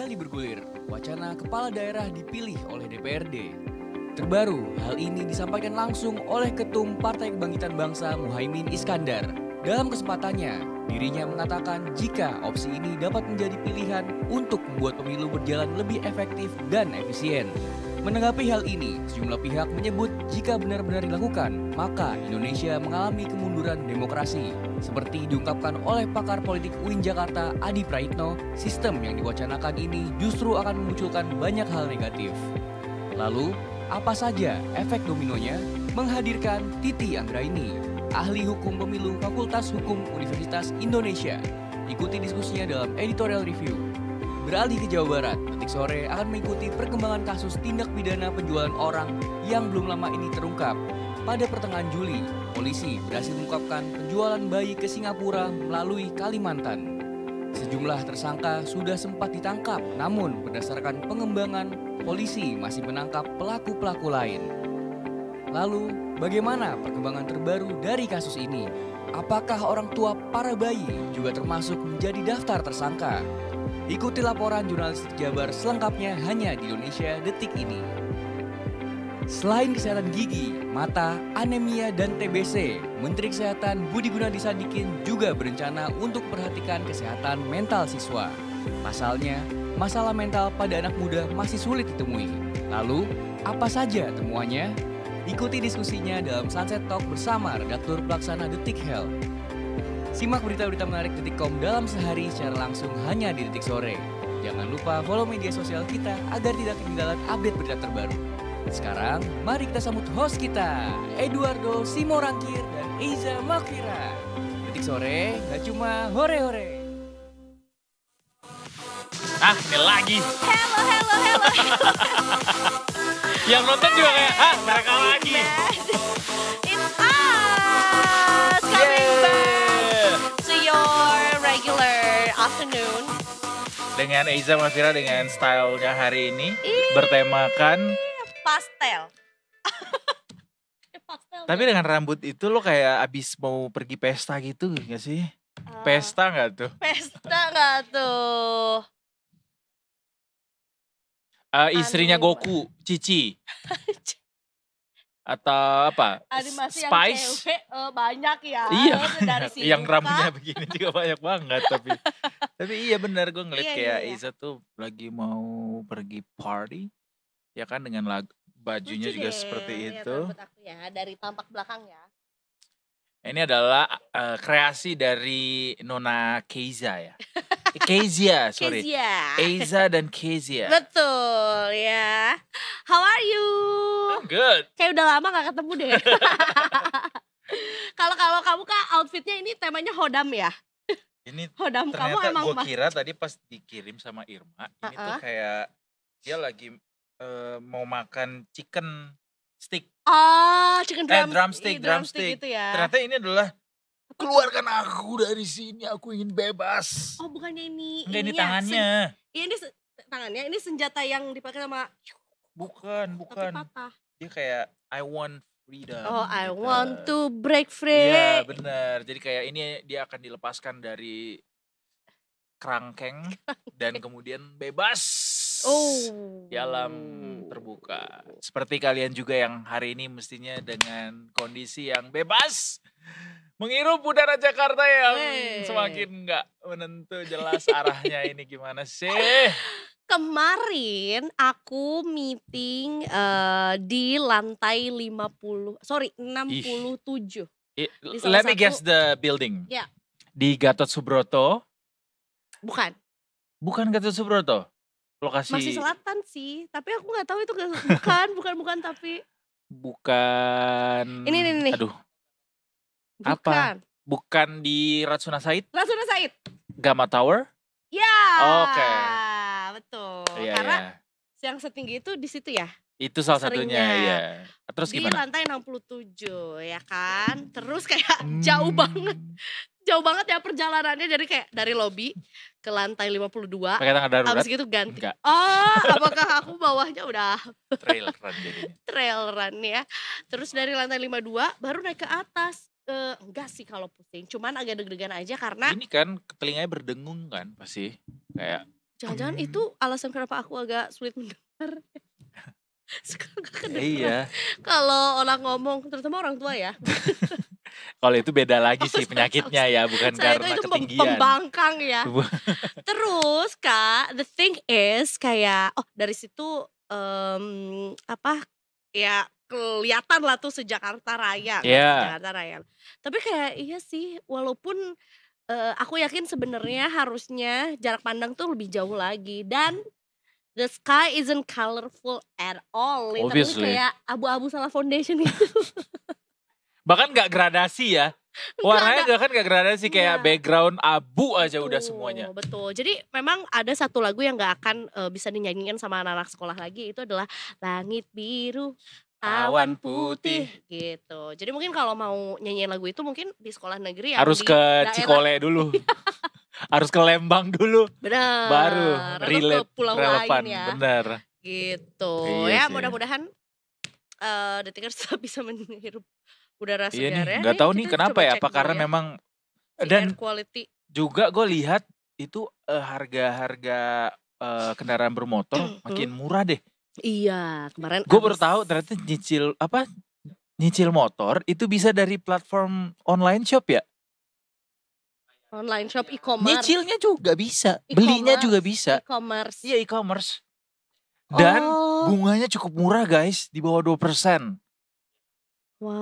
kembali bergulir. Wacana kepala daerah dipilih oleh DPRD. Terbaru, hal ini disampaikan langsung oleh Ketum Partai Kebangkitan Bangsa Muhaimin Iskandar. Dalam kesempatannya, dirinya mengatakan jika opsi ini dapat menjadi pilihan untuk membuat pemilu berjalan lebih efektif dan efisien. Menanggapi hal ini, sejumlah pihak menyebut jika benar-benar dilakukan, maka Indonesia mengalami kemunduran demokrasi. Seperti diungkapkan oleh pakar politik UIN Jakarta Adi Praitno, sistem yang diwacanakan ini justru akan memunculkan banyak hal negatif. Lalu, apa saja efek dominonya? Menghadirkan Titi Anggraini, ahli hukum pemilu Fakultas Hukum Universitas Indonesia. Ikuti diskusinya dalam editorial review. Beralih ke Jawa Barat, Detik Sore akan mengikuti perkembangan kasus tindak pidana penjualan orang yang belum lama ini terungkap. Pada pertengahan Juli, polisi berhasil mengungkapkan penjualan bayi ke Singapura melalui Kalimantan. Sejumlah tersangka sudah sempat ditangkap, namun berdasarkan pengembangan, polisi masih menangkap pelaku-pelaku lain. Lalu, bagaimana perkembangan terbaru dari kasus ini? Apakah orang tua para bayi juga termasuk menjadi daftar tersangka? Ikuti laporan jurnalistik Jabar selengkapnya hanya di Indonesia Detik ini. Selain kesehatan gigi, mata, anemia, dan TBC, Menteri Kesehatan Budi Gunadi Sadikin juga berencana untuk perhatikan kesehatan mental siswa. Pasalnya, masalah mental pada anak muda masih sulit ditemui. Lalu, apa saja temuannya? Ikuti diskusinya dalam Sunset Talk bersama redaktur pelaksana Detik Health. Simak berita-berita menarik Detikcom dalam sehari secara langsung hanya di Detik Sore. Jangan lupa follow media sosial kita agar tidak ketinggalan update berita terbaru. Sekarang, mari kita sambut host kita, Eduardo Simorangkir dan Eiza Makfira. Detik Sore, gak cuma hore-hore. Ini lagi. Hello. Yang nonton juga kayak, mereka lagi. It's us coming back to your regular afternoon. Dengan Eiza Makfira dengan stylenya hari ini bertemakan Pastel. tapi dengan rambut itu lo kayak abis mau pergi pesta gitu gak sih? Pesta gak tuh? Pesta nggak tuh? Istrinya Goku, Cici. Atau apa? Animasi yang Spice? cewek banyak ya. Iya, Dari sini yang rambutnya begini juga banyak banget tapi iya benar gue ngeliat Iya, kayak iya. Eiza tuh lagi mau pergi party ya kan dengan bajunya Lucu juga deh, seperti lihat itu. rambut aku ya, dari tampak belakang ya. Ini adalah kreasi dari Nona Keiza ya. Kezia, sorry. Kezia. Eiza dan Kezia. Betul ya. How are you? I'm good. Kayak udah lama gak ketemu deh. Kalau kamu Kak, outfitnya ini temanya hodam ya? Ini Hodam kamu ternyata emang gue kira tadi pas dikirim sama Irma, ini tuh kayak dia lagi mau makan chicken stick. Oh, chicken Drumstick. itu ya. Ternyata ini adalah keluarkan aku dari sini, aku ingin bebas. Oh, bukannya ini. Enggak, ini ya, tangannya. ini tangannya, ini senjata yang dipakai sama Bukan. tapi patah. Dia kayak I want freedom. Oh, I gitu. want to break free. Iya, benar. Jadi kayak ini dia akan dilepaskan dari kerangkeng dan kemudian bebas. Di alam terbuka. Seperti kalian juga yang hari ini mestinya dengan kondisi yang bebas menghirup udara Jakarta yang semakin nggak menentu jelas arahnya ini gimana sih. Kemarin aku meeting di lantai 67. Let me guess the building. Ya. Di Gatot Subroto. Bukan Gatot Subroto. Lokasi masih selatan sih, tapi aku nggak tahu itu bukan tapi bukan. Ini. Aduh. Bukan. Apa? Bukan di Rasuna Said? Rasuna Said. Gamma Tower? Ya. Oke. Betul. Iya, Karena iya. yang setinggi itu di situ ya. Itu salah satunya, seringnya. ya. Terus Di gimana? lantai 67 ya kan. Terus kayak jauh banget ya perjalanannya, dari kayak dari lobi ke lantai 52. Pakai tangga darurat? Habis gitu ganti. Enggak. Oh, apakah aku bawahnya udah Trail run jadinya. trail run ya. Terus dari lantai 52 baru naik ke atas. Enggak sih kalau pusing, cuman agak deg-degan aja karena Ini kan telinganya berdengung kan pasti. Kayak Jangan-jangan itu alasan kenapa aku agak sulit mendengar. Suka gak kedengeran. Iya. Kalau orang ngomong, terutama orang tua ya. Kalau itu beda lagi sih penyakitnya ya, bukan Saya karena itu ketinggian. pembangkang ya. Terus Kak, the thing is kayak dari situ ya kelihatan lah tuh sejakarta Raya, Jakarta Raya. Tapi kayak iya sih, walaupun aku yakin sebenarnya harusnya jarak pandang tuh lebih jauh lagi dan the sky isn't colorful at all. Literally kayak abu-abu salah foundation gitu. Bahkan gak gradasi ya. Warnanya gak gradasi, kayak background abu aja udah semuanya. Betul. Jadi memang ada satu lagu yang gak akan bisa dinyanyikan sama anak-anak sekolah lagi. Itu adalah Langit Biru Awan Putih gitu. Jadi mungkin kalau mau nyanyiin lagu itu mungkin di sekolah negeri yang harus ke Cikole dulu. Harus ke Lembang dulu. Benar. Baru relate, relevan ya. Benar. Gitu. Iya, ya mudah-mudahan Detikers bisa menghirup udara segar ya. Gak tahu nih kenapa ya, apa karena memang dan quality. Juga gue lihat itu harga-harga kendaraan bermotor makin murah deh. Iya, kemarin gue baru tahu ternyata nyicil motor itu bisa dari platform online shop ya. Online shop e-commerce. Nyicilnya juga bisa, belinya juga bisa. E-commerce. Iya, e-commerce. Dan bunganya cukup murah guys, di bawah 2%. Wow.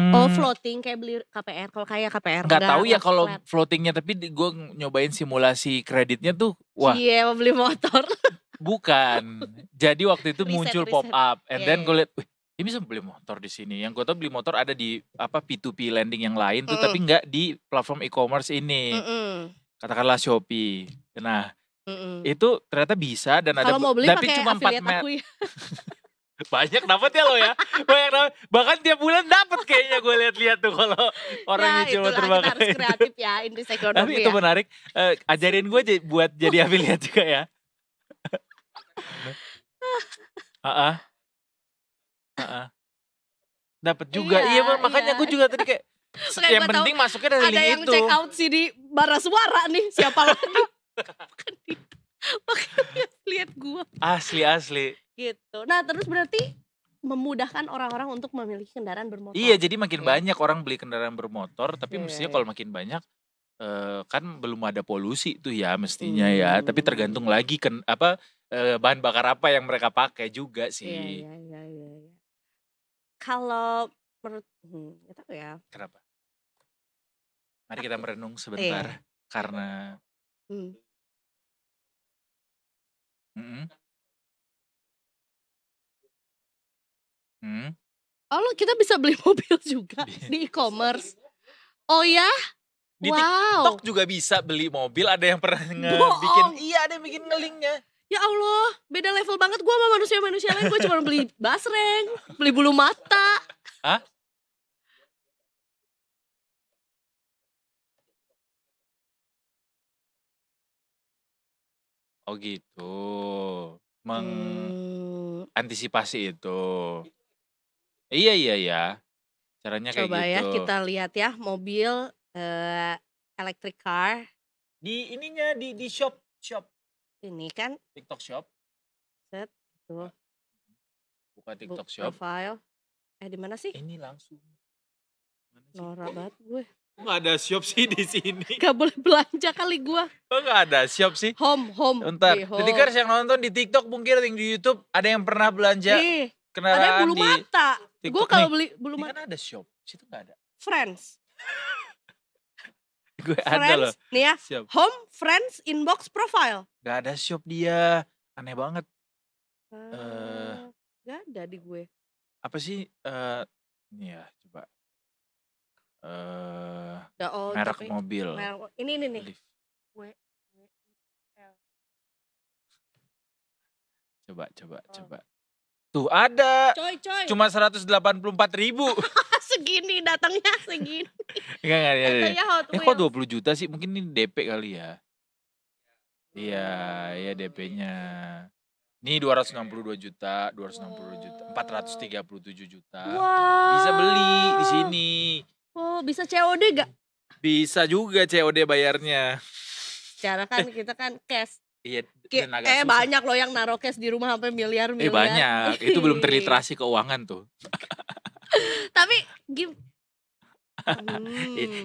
Oh, floating kayak beli KPR. Kalau kayak KPR nggak tahu ya kalau floatingnya, tapi gue nyobain simulasi kreditnya tuh, wah. Iya, mau beli motor. Bukan. Jadi waktu itu muncul pop up, and then gue liat, ini bisa beli motor di sini. Yang gue tau beli motor ada di P2P lending yang lain tuh, tapi nggak di platform e-commerce ini. Katakanlah Shopee. Nah, itu ternyata bisa dan ada. Kalau mau beli tapi pakai cuma 4 aku ya. Banyak dapat ya lo ya. Banyak dapat. Bahkan tiap bulan dapat kayaknya gue lihat-lihat tuh kalau orang nyicil motor bakal. Kita harus kreatif ya, industri ekonomi. Tapi itu menarik. Ajarin gue buat jadi affiliate juga ya. Dapat juga. Iya, makanya gue juga tadi kayak yang penting masuknya dari link itu. Ada yang check out sih di Barasuara nih, siapa lagi? Bukan itu. Makanya lihat gue. Asli. Gitu. Nah, terus berarti memudahkan orang-orang untuk memiliki kendaraan bermotor. Iya, jadi makin banyak orang beli kendaraan bermotor, tapi mestinya kalau makin banyak kan belum ada polusi tuh ya mestinya ya. Tapi tergantung lagi bahan bakar apa yang mereka pakai juga sih. Iya. Kalau menurut nggak tahu ya. Kenapa? Mari kita merenung sebentar karena Oh, kita bisa beli mobil juga di e-commerce. Oh ya? Di TikTok juga bisa beli mobil. Ada yang pernah bikin. Iya, ada yang bikin nge-linknya. Ya Allah, beda level banget gue sama manusia-manusia lain. Gue cuma beli basreng, beli bulu mata. Hah? Oh gitu. Mengantisipasi itu. Iya. Caranya kayak gitu. Coba ya kita lihat ya mobil electric car. Di ininya di shop. Ini kan TikTok shop. Set tuh. Buka TikTok shop. Profile. Di mana sih? Ini langsung. Norak banget gue. Kok gak ada shop sih di sini? Gak boleh belanja kali gue. Kok gak ada shop sih? Home. Bentar, Detikers yang nonton di TikTok mungkin yang di YouTube ada yang pernah belanja kendaraan ada bulu mata. Gue kalau beli bulu mata. Kan ada shop, situ gak ada. Friends. Gue ada loh. Nih ya, shop. Home, Friends, Inbox, Profile. Gak ada shop dia, aneh banget. Gak ada di gue. Apa sih? Nih ya, coba. Merek mobil. Ini nih. Coba. Tuh ada. Coy. Cuma 184.000. Segini datangnya segini. Enggak ya. Kok 20 juta sih? Mungkin ini DP kali ya. Iya DP-nya. Nih 262 juta, 437 juta. Wow. Bisa beli di sini. Oh, bisa COD gak? Bisa juga COD bayarnya. Secara kan kita kan cash. Iya, dan agak susah. Banyak loh yang naruh cash di rumah sampai miliar-miliar. Banyak. Itu belum terliterasi keuangan tuh. Tapi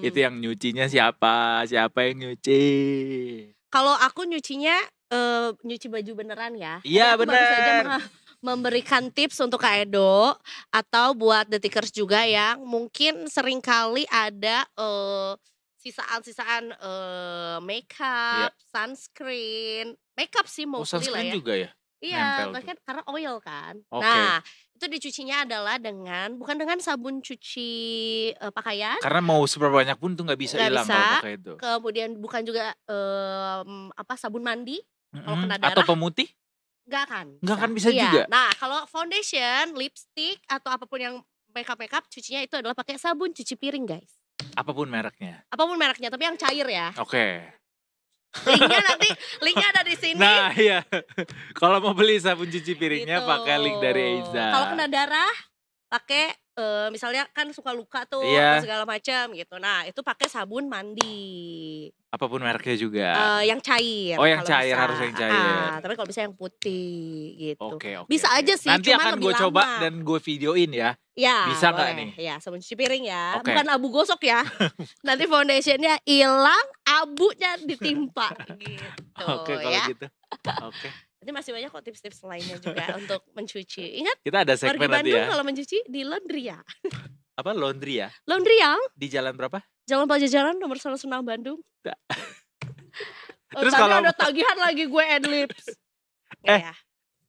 Itu yang nyucinya siapa? Siapa yang nyuci? Kalau aku nyucinya nyuci baju beneran ya. Iya bener. Baru saja memberikan tips untuk Kak Edo atau buat detikers juga yang mungkin seringkali ada sisaan-sisaan makeup, sunscreen, makeup sih mostly lah ya. Juga ya? Iya, kan karena oil kan. Nah, itu dicucinya adalah bukan dengan sabun cuci pakaian. Karena mau seberapa banyak pun tuh nggak bisa hilang kalau pakai itu. Kemudian bukan juga sabun mandi kalau kena darah. Atau pemutih? Nggak kan? Nggak kan bisa juga. Nah, kalau foundation, lipstick atau apapun yang makeup cucinya itu adalah pakai sabun cuci piring, guys. Apapun mereknya. Apapun mereknya, tapi yang cair ya. Oke. Linknya ada di sini. Nah iya, kalau mau beli sabun cuci piringnya gitu. Pakai link dari Eiza. Kalau kena darah pakai misalnya kan suka luka tuh segala macam gitu. Nah itu pakai sabun mandi. Apapun mereknya juga. Yang cair. Oh yang cair bisa. Harus yang cair. Tapi kalau bisa yang putih gitu. Oke. Bisa aja sih. Nanti akan gue coba dan gue videoin ya. Ya, bisa nggak nih? Ya, sabun cuci piring ya, bukan abu gosok ya. Nanti foundationnya hilang, abunya ditimpa gitu. Oke, kalau gitu. Oke. Nanti masih banyak kok tips-tips lainnya juga untuk mencuci. Ingat? Kita ada segmen nanti ya. Kalau mencuci di Laundria. Apa Laundria? Laundria. Di jalan berapa? Jalan Pajajaran nomor 106 Bandung. Terus kalau ada tagihan lagi gue adlibs.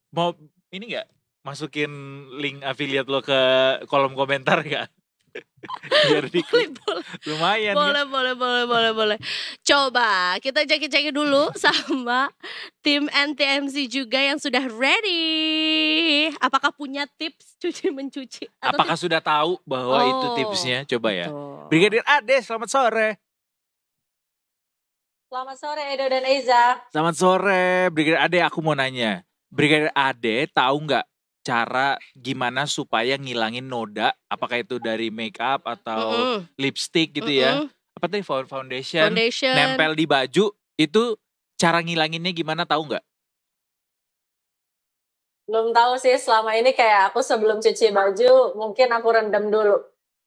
Mau ini nggak? Masukin link affiliate lo ke kolom komentar gak? Biar diklik. Lumayan boleh. Coba kita cek dulu sama tim NTMC juga yang sudah ready. Apakah punya tips mencuci? Apakah sudah tahu bahwa itu tipsnya? Coba ya. Brigadir Ade, selamat sore. Selamat sore Edo dan Eiza. Selamat sore Brigadir Ade, aku mau nanya. Brigadir Ade tahu nggak cara gimana supaya ngilangin noda, apakah itu dari make up atau lipstick gitu ya, apa tadi foundation, nempel di baju, itu cara ngilanginnya gimana, tahu nggak? Belum tahu sih, selama ini kayak aku sebelum cuci baju mungkin aku rendam dulu.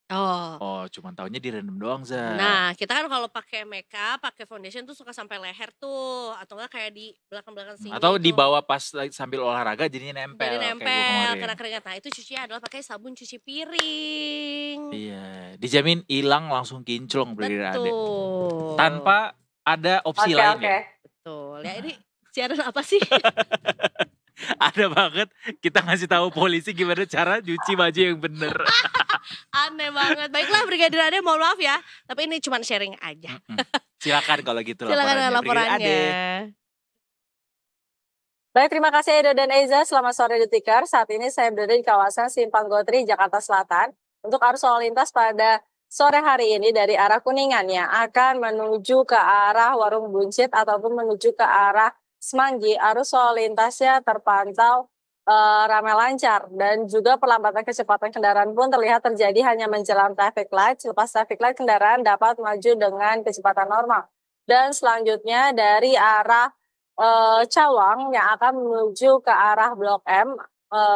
Oh, cuman taunya direndam doang, Za. Nah, kita kan kalau pakai makeup, pakai foundation tuh suka sampai leher tuh, atau enggak kayak di belakang-belakang sini. Atau di bawah pas sambil olahraga jadinya nempel. Jadi nempel, kena keringat. Nah, itu cucinya adalah pakai sabun cuci piring. Iya, dijamin hilang langsung kinclong Brigadir Ade. Betul. Tanpa ada opsi lain ya. Betul. Ya ini siaran apa sih? Ada banget, kita ngasih tahu polisi gimana cara cuci baju yang bener. Aneh banget. Baiklah Brigadir Ade, mohon maaf ya, tapi ini cuma sharing aja. Silakan kalau gitu laporannya. Baik, terima kasih Edo dan Eiza. Selamat sore Detiker. Saat ini saya berada di kawasan Simpang Gotri, Jakarta Selatan. Untuk arus lalu lintas pada sore hari ini dari arah Kuningan yang akan menuju ke arah Warung Buncit ataupun menuju ke arah Semanggi, arus lalu lintasnya terpantau ramai lancar dan juga perlambatan kecepatan kendaraan pun terlihat terjadi hanya menjelang traffic light. Selepas traffic light kendaraan dapat maju dengan kecepatan normal. Dan selanjutnya dari arah Cawang yang akan menuju ke arah Blok M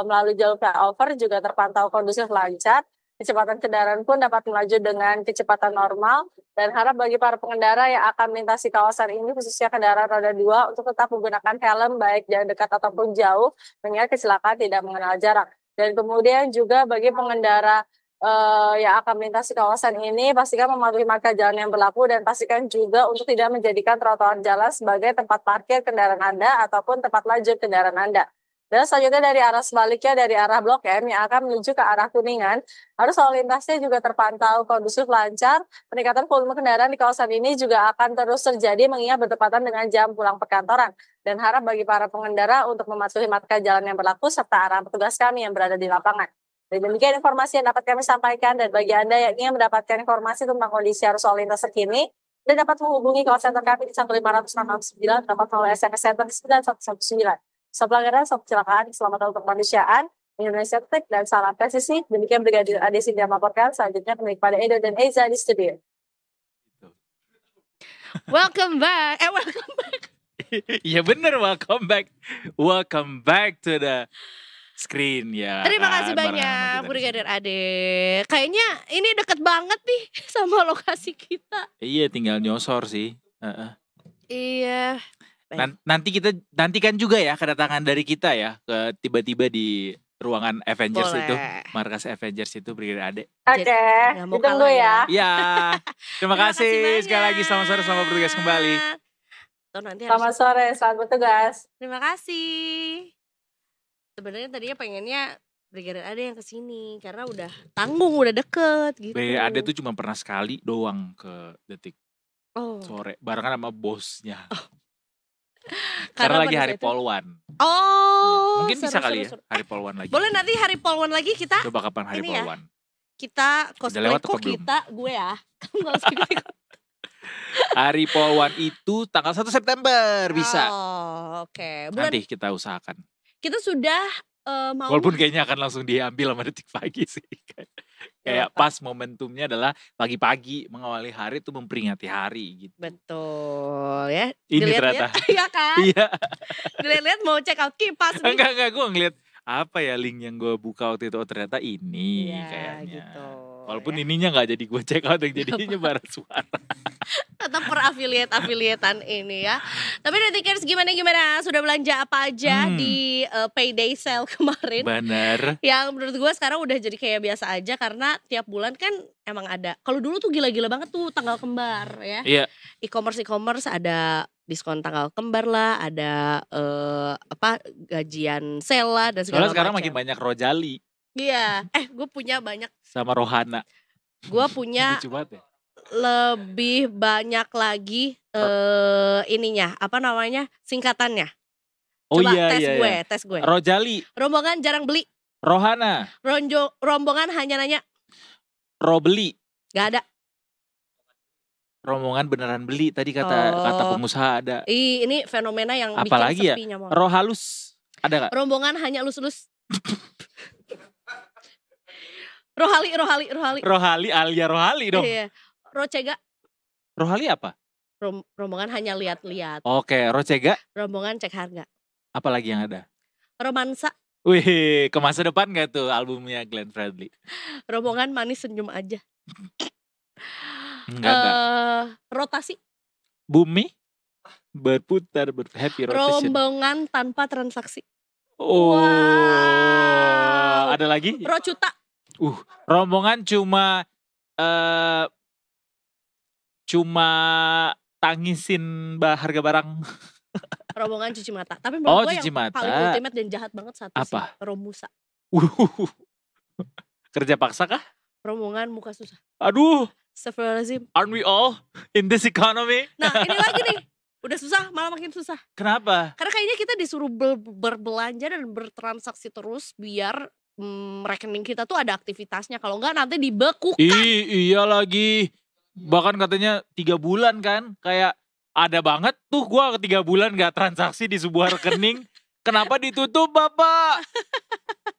melalui jalur flyover juga terpantau kondusif lancar. Kecepatan kendaraan pun dapat melaju dengan kecepatan normal dan harap bagi para pengendara yang akan melintasi kawasan ini khususnya kendaraan roda 2 untuk tetap menggunakan helm baik jarak dekat ataupun jauh mengingat kecelakaan tidak mengenal jarak. Dan kemudian juga bagi pengendara yang akan melintasi kawasan ini pastikan mematuhi marka jalan yang berlaku dan pastikan juga untuk tidak menjadikan trotoar jalan sebagai tempat parkir kendaraan Anda ataupun tempat lajur kendaraan Anda. Dan selanjutnya dari arah sebaliknya dari arah Blok M yang akan menuju ke arah Kuningan, arus lalu lintasnya juga terpantau kondusif lancar. Peningkatan volume kendaraan di kawasan ini juga akan terus terjadi mengingat bertepatan dengan jam pulang perkantoran. Dan harap bagi para pengendara untuk mematuhi marka jalan yang berlaku serta arahan petugas kami yang berada di lapangan. Dan demikian informasi yang dapat kami sampaikan, dan bagi Anda yang ingin mendapatkan informasi tentang kondisi arus lalu lintas terkini, dan dapat menghubungi call center kami di 1569, dapat melalui SMS center 9119. Pelanggaran, kecelakaan, keselamatan untuk kemanusiaan, Indonesia Tech, dan salam presisi. Demikian Brigadir Ade Sindia melaporkan. Selanjutnya kembali kepada Edo dan Eiza di studio. Welcome back. Welcome back. Iya bener, welcome back. Welcome back to the screen ya. Terima kasih bareng sama banyak kita di Brigadir sini. Ade. Kayaknya ini deket banget nih sama lokasi kita. Iya, tinggal nyosor sih. Iya. Nantikan juga ya kedatangan dari kita ya, ke tiba-tiba di ruangan Avengers Boleh. itu, markas Avengers itu Brigadir Ade. Oke, Nggak mau ditunggu kalah ya. Iya. Terima kasih banyak. sekali lagi, selamat sore, selamat bertugas kembali. Tuh, nanti Selamat sore, selamat bertugas. Terima kasih. Sebenarnya tadinya pengennya Brigadir Ade yang kesini karena udah tanggung, udah deket gitu. Brigadir Ade tuh cuma pernah sekali doang ke Detik Oh, sore, barengan sama bosnya. karena Karena lagi pada hari saat itu- Polwan. Oh, Mungkin bisa seru, kali seru, ya, seru. hari Polwan lagi. Boleh nanti hari Polwan lagi kita Coba kapan hari ini ya. Polwan? kita cosplay. lewat Kok apa belum? kita gue ya? Nggak usah ikut-ikut. Hari Polwan itu tanggal 1 September bisa. Oh, oke. Bulan Nanti kita usahakan. kita sudah mau Walaupun kayaknya akan langsung diambil sama Detik Pagi sih. Kayak Kenapa? pas momentumnya adalah pagi-pagi mengawali hari itu memperingati hari gitu. betul ya. Ini Dilihat-lihat, ternyata. Iya kan? Iya. Dilihat-lihat mau check out kipas nih. Enggak gue ngeliat apa ya link yang gue buka waktu itu, oh ternyata ini Iya, kayaknya. gitu. Walaupun ya. ininya nggak jadi gue check out, yang jadinya bara suara. Tetap perafiliatan ini ya. Tapi Detikers gimana sudah belanja apa aja di payday sale kemarin? Bener. Yang menurut gue sekarang udah jadi kayak biasa aja karena tiap bulan kan emang ada. Kalau dulu tuh gila-gila banget tuh tanggal kembar ya. Iya. E-commerce ada diskon tanggal kembar lah, ada gajian sale lah dan segala Soalnya sekarang macam. makin banyak Rojali Iya, gue punya banyak. sama Rohana. Gue punya Lucu banget ya. lebih banyak lagi ininya, apa namanya? Singkatannya. Oh Coba iya, tes iya, gue, iya. tes gue. Rojali, Rombongan jarang beli. Rohana, Rombongan hanya nanya, Robeli. gak ada. Rombongan beneran beli tadi kata Oh. pengusaha ada. Ini fenomena yang Apalagi bikin ya? sepinya mall. Roh halus ada gak? Rombongan hanya lus-lus. Rohali. Rohali, Alia Rohali dong. Iya. Rocega. Rohali apa? Rombongan hanya lihat-lihat. Oke, Rocega. Rombongan cek harga. Apalagi yang ada? Romansa. Wih, ke masa depan gak tuh albumnya Glenn Fredly? Rombongan manis senyum aja. Enggak. Rotasi. Bumi berputar, happy rotation. Rombongan tanpa transaksi. Oh, Wow. ada lagi? Rocuta. Rombongan cuma tangisin harga barang. Rombongan cuci mata. Tapi Oh, menurut gue cuci yang mata. paling ultimate dan jahat banget satu Apa? sih. Romusa. Kerja paksa kah? Rombongan muka susah. Aduh, Astagfirullahaladzim. aren't we all in this economy? Nah ini lagi nih. Udah susah malah makin susah. Kenapa? Karena kayaknya kita disuruh berbelanja dan bertransaksi terus biar rekening kita tuh ada aktivitasnya. Kalau enggak nanti dibekukan. Iya lagi. Bahkan katanya 3 bulan kan. Kayak ada banget tuh gua 3 bulan gak transaksi di sebuah rekening. Kenapa ditutup Bapak?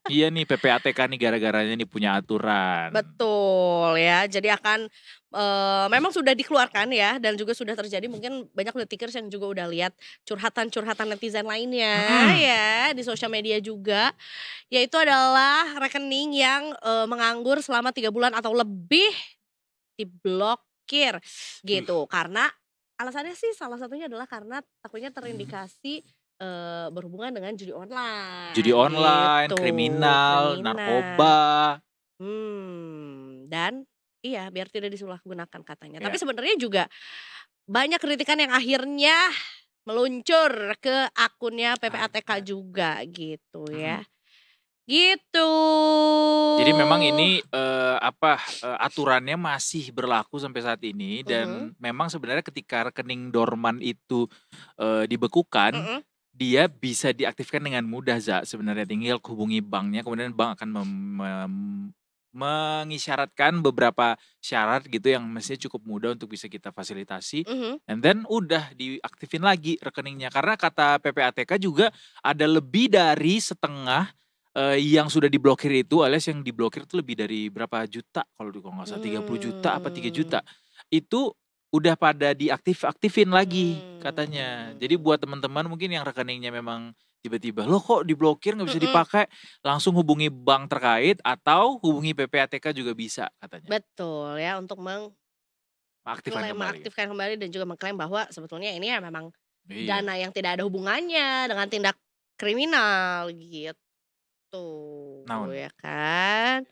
Iya nih PPATK nih gara-garanya nih punya aturan. Betul ya. Jadi akan memang sudah dikeluarkan ya. Dan juga sudah terjadi mungkin banyak Detikers yang juga udah lihat curhatan-curhatan netizen lainnya ya. Di sosial media juga. Yaitu adalah rekening yang menganggur selama 3 bulan atau lebih diblokir gitu. Karena alasannya sih salah satunya adalah karena takutnya terindikasi berhubungan dengan judi online. Judi online, gitu. kriminal, narkoba. Dan iya biar tidak disalahgunakan katanya. Iya. Tapi sebenarnya juga banyak kritikan yang akhirnya meluncur ke akunnya PPATK juga gitu ya. Gitu. Jadi memang ini aturannya masih berlaku sampai saat ini dan memang sebenarnya ketika rekening dorman itu dibekukan, dia bisa diaktifkan dengan mudah sebenarnya tinggal hubungi banknya, kemudian bank akan mengisyaratkan beberapa syarat gitu yang mestinya cukup mudah untuk bisa kita fasilitasi, and then udah diaktifin lagi rekeningnya karena kata PPATK juga ada lebih dari setengah yang sudah diblokir itu, alias yang diblokir itu lebih dari berapa juta kalau nggak salah 30 juta apa 3 juta itu udah pada diaktifin lagi katanya. Jadi buat teman-teman mungkin yang rekeningnya memang tiba-tiba loh kok diblokir nggak bisa dipakai, langsung hubungi bank terkait atau hubungi PPATK juga bisa katanya. Betul ya, untuk mengaktifkan kembali dan juga mengklaim bahwa sebetulnya ini ya memang dana yang tidak ada hubungannya dengan tindak kriminal gitu. Ya kan?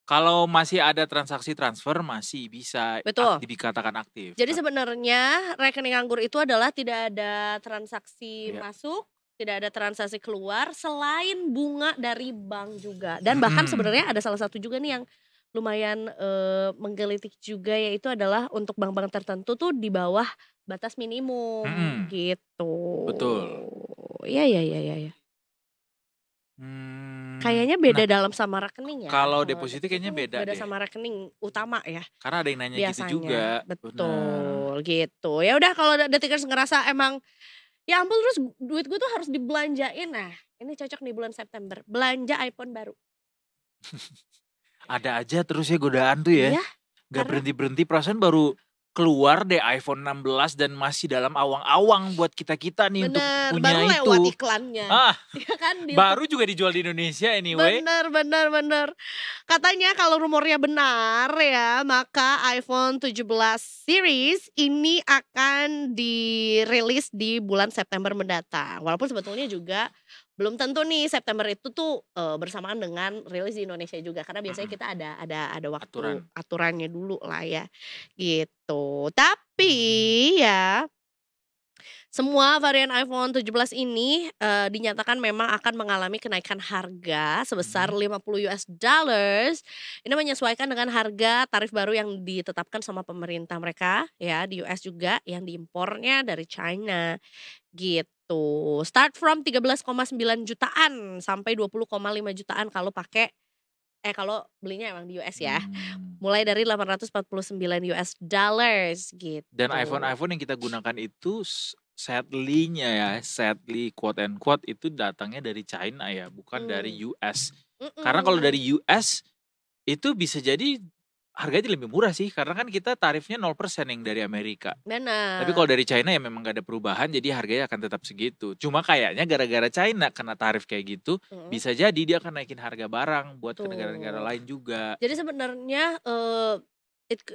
Kalau masih ada transaksi transfer masih bisa dikatakan aktif. Jadi sebenarnya rekening nganggur itu adalah tidak ada transaksi masuk, tidak ada transaksi keluar selain bunga dari bank juga. Dan bahkan sebenarnya ada salah satu juga nih yang lumayan menggelitik juga, yaitu adalah untuk bank-bank tertentu tuh di bawah batas minimum gitu. Betul. Iya. Kayaknya beda dalam sama rekening ya. Kalau deposito kayaknya beda deh. Sama rekening utama ya. Karena ada yang nanya biasanya, gitu juga. Betul. Gitu. Ya udah, kalau Detikers ngerasa emang ya ampun terus duit gue tuh harus dibelanjain. Nah, ini cocok nih bulan September. Belanja iPhone baru. Ada aja terus ya godaan tuh ya. Iya. Gak berhenti-berhenti, perasaan baru keluar deh iPhone 16 dan masih dalam awang-awang buat kita-kita nih. Untuk punya baru itu. Lewat iklannya. Ya kan, baru juga dijual di Indonesia anyway. Bener. Katanya kalau rumornya benar ya, maka iPhone 17 series ini akan dirilis di bulan September mendatang. Walaupun sebetulnya juga belum tentu nih September itu tuh bersamaan dengan rilis di Indonesia juga, karena biasanya kita ada waktu aturannya dulu lah ya gitu. Tapi ya semua varian iPhone 17 ini dinyatakan memang akan mengalami kenaikan harga sebesar $50. Ini menyesuaikan dengan harga tarif baru yang ditetapkan sama pemerintah mereka ya di US juga, yang diimpornya dari China gitu. Start from 13,9 jutaan sampai 20,5 jutaan kalau kalau belinya emang di US ya. Mulai dari $849 gitu. Dan iPhone yang kita gunakan itu sadly quote and quote itu datangnya dari China ya, bukan dari US. Karena kalau dari US itu bisa jadi harganya lebih murah sih, karena kan kita tarifnya 0% yang dari Amerika. Benar. Tapi kalau dari China ya memang gak ada perubahan, jadi harganya akan tetap segitu. Cuma kayaknya gara-gara China kena tarif kayak gitu, bisa jadi dia akan naikin harga barang buat ke negara-negara lain juga. Jadi sebenarnya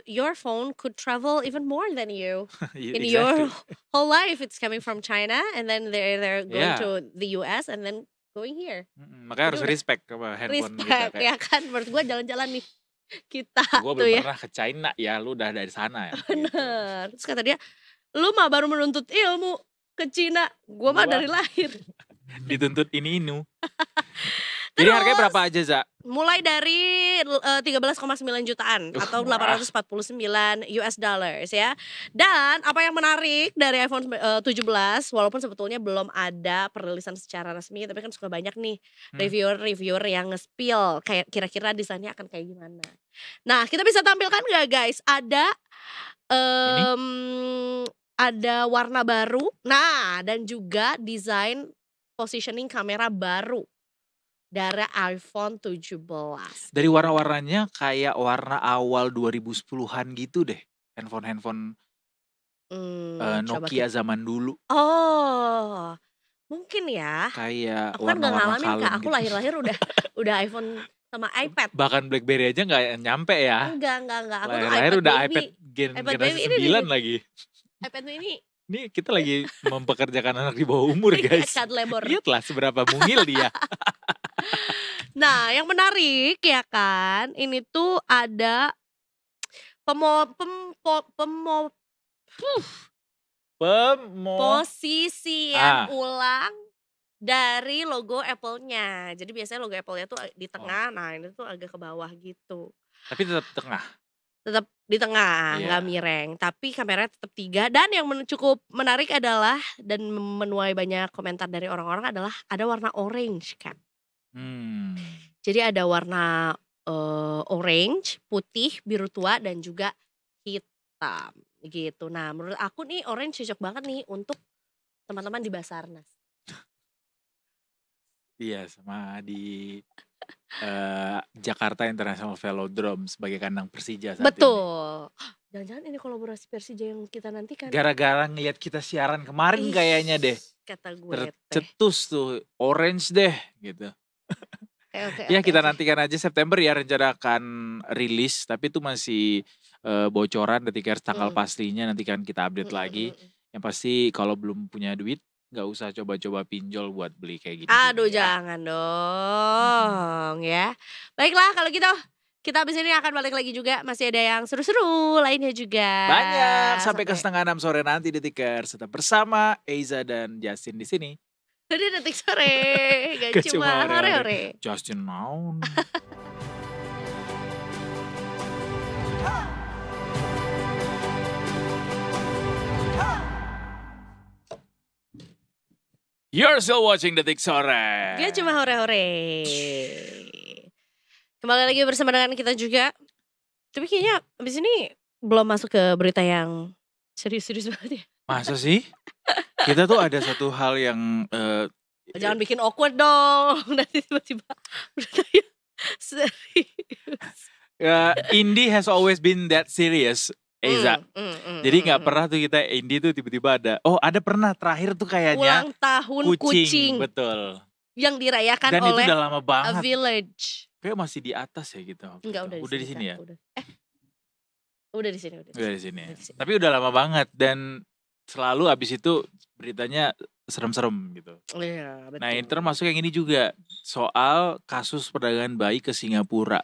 your phone could travel even more than you in your whole life. It's coming from China and then they're going to the US and then going here. Makanya harus respect sama handphone kita. Respect ya kan, menurut gue jalan-jalan nih kita gue belum pernah ke China ya, lu udah dari sana ya. Bener. Terus kata dia, lu mah baru menuntut ilmu ke Cina, gue mah dari lahir dituntut ini. Jadi harganya berapa aja, Za? Mulai dari 13,9 jutaan atau $849 ya. Dan apa yang menarik dari iPhone 17, walaupun sebetulnya belum ada perilisan secara resmi, tapi kan suka banyak nih reviewer yang nge-spill kayak kira-kira desainnya akan kayak gimana. Nah, kita bisa tampilkan gak guys? Ada warna baru. Nah, dan juga desain positioning kamera baru dari iPhone 17. Dari warna-warnanya kayak warna awal 2010-an gitu deh. Handphone Nokia zaman dulu. Oh, mungkin ya. Kayak aku kan gak ngalamin kalem Kak, aku gitu. lahir-lahir udah iPhone sama iPad. Bahkan BlackBerry aja gak nyampe ya. Enggak. Aku tuh lahir iPad udah baby. generasi 9 lagi. iPad ini. Ini kita lagi mempekerjakan anak di bawah umur guys. Lihatlah seberapa mungil dia. Nah, yang menarik ya kan, ini tuh ada posisian ulang dari logo Apple-nya. Jadi biasanya logo Apple-nya tuh di tengah, nah ini tuh agak ke bawah gitu. Tapi tetap tengah. Tetap di tengah, nggak miring. Tapi kameranya tetap 3. Dan yang cukup menarik adalah, dan menuai banyak komentar dari orang-orang adalah ada warna orange kan. Jadi ada warna orange, putih, biru tua, dan juga hitam gitu. Nah, menurut aku nih orange cocok banget nih untuk teman-teman di Basarnas. Iya, sama di Jakarta International Velodrome sebagai kandang Persija saat ini. Betul. Jangan-jangan ini kolaborasi Persija yang kita nantikan. Gara-gara ngeliat kita siaran kemarin kayaknya deh. Kata gue teh. Tercetus tuh, orange deh gitu. Ya kita nantikan aja September ya, rencana akan rilis. Tapi itu masih bocoran Detikers tanggal pastinya, nanti kan kita update lagi. Yang pasti kalau belum punya duit, gak usah coba-coba pinjol buat beli kayak gini. Aduh jangan dong ya. Baiklah kalau gitu kita abis ini akan balik lagi juga. Masih ada yang seru-seru lainnya juga. Banyak, sampai ke 5:30 sore nanti Detikers. Tetap bersama Eiza dan Justin di sini. Jadi Detik Sore, gak cuma hore-hore. Justin naon. You're still watching Detik Sore. Gak cuma hore-hore. Kembali lagi bersama dengan kita juga. Tapi kayaknya abis ini belum masuk ke berita yang serius-serius banget ya. Masa sih? Kita tuh ada satu hal yang jangan bikin awkward dong. Nanti tiba-tiba beritanya serius. Indie has always been that serious, Eiza. Jadi gak pernah tuh kita Indie tuh tiba-tiba ada. Oh ada pernah terakhir tuh kayaknya. Ulang tahun kucing. Betul. Yang dirayakan dan oleh itu udah lama banget. A Village. Kayak masih di atas ya gitu. Enggak, udah di sini ya? Udah di sini. Udah di sini. Tapi udah lama banget dan selalu abis itu beritanya serem-serem gitu. Iya, betul. Nah ini termasuk yang ini juga. Soal kasus perdagangan bayi ke Singapura.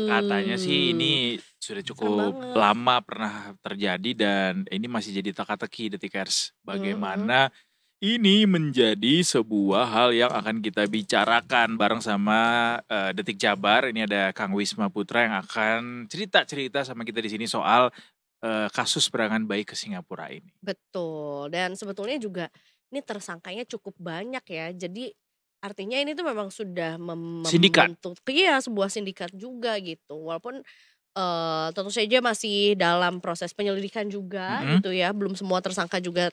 Katanya sih ini sudah cukup lama pernah terjadi dan ini masih jadi teka-teki Detikers. Bagaimana ini menjadi sebuah hal yang akan kita bicarakan bareng sama Detik Jabar. Ini ada Kang Wisma Putra yang akan cerita-cerita sama kita di sini soal kasus perdagangan bayi ke Singapura ini. Betul. Dan sebetulnya juga ini tersangkanya cukup banyak ya. Jadi artinya ini tuh memang sudah membentuk sebuah sindikat juga gitu. Walaupun tentu saja masih dalam proses penyelidikan juga gitu ya. Belum semua tersangka juga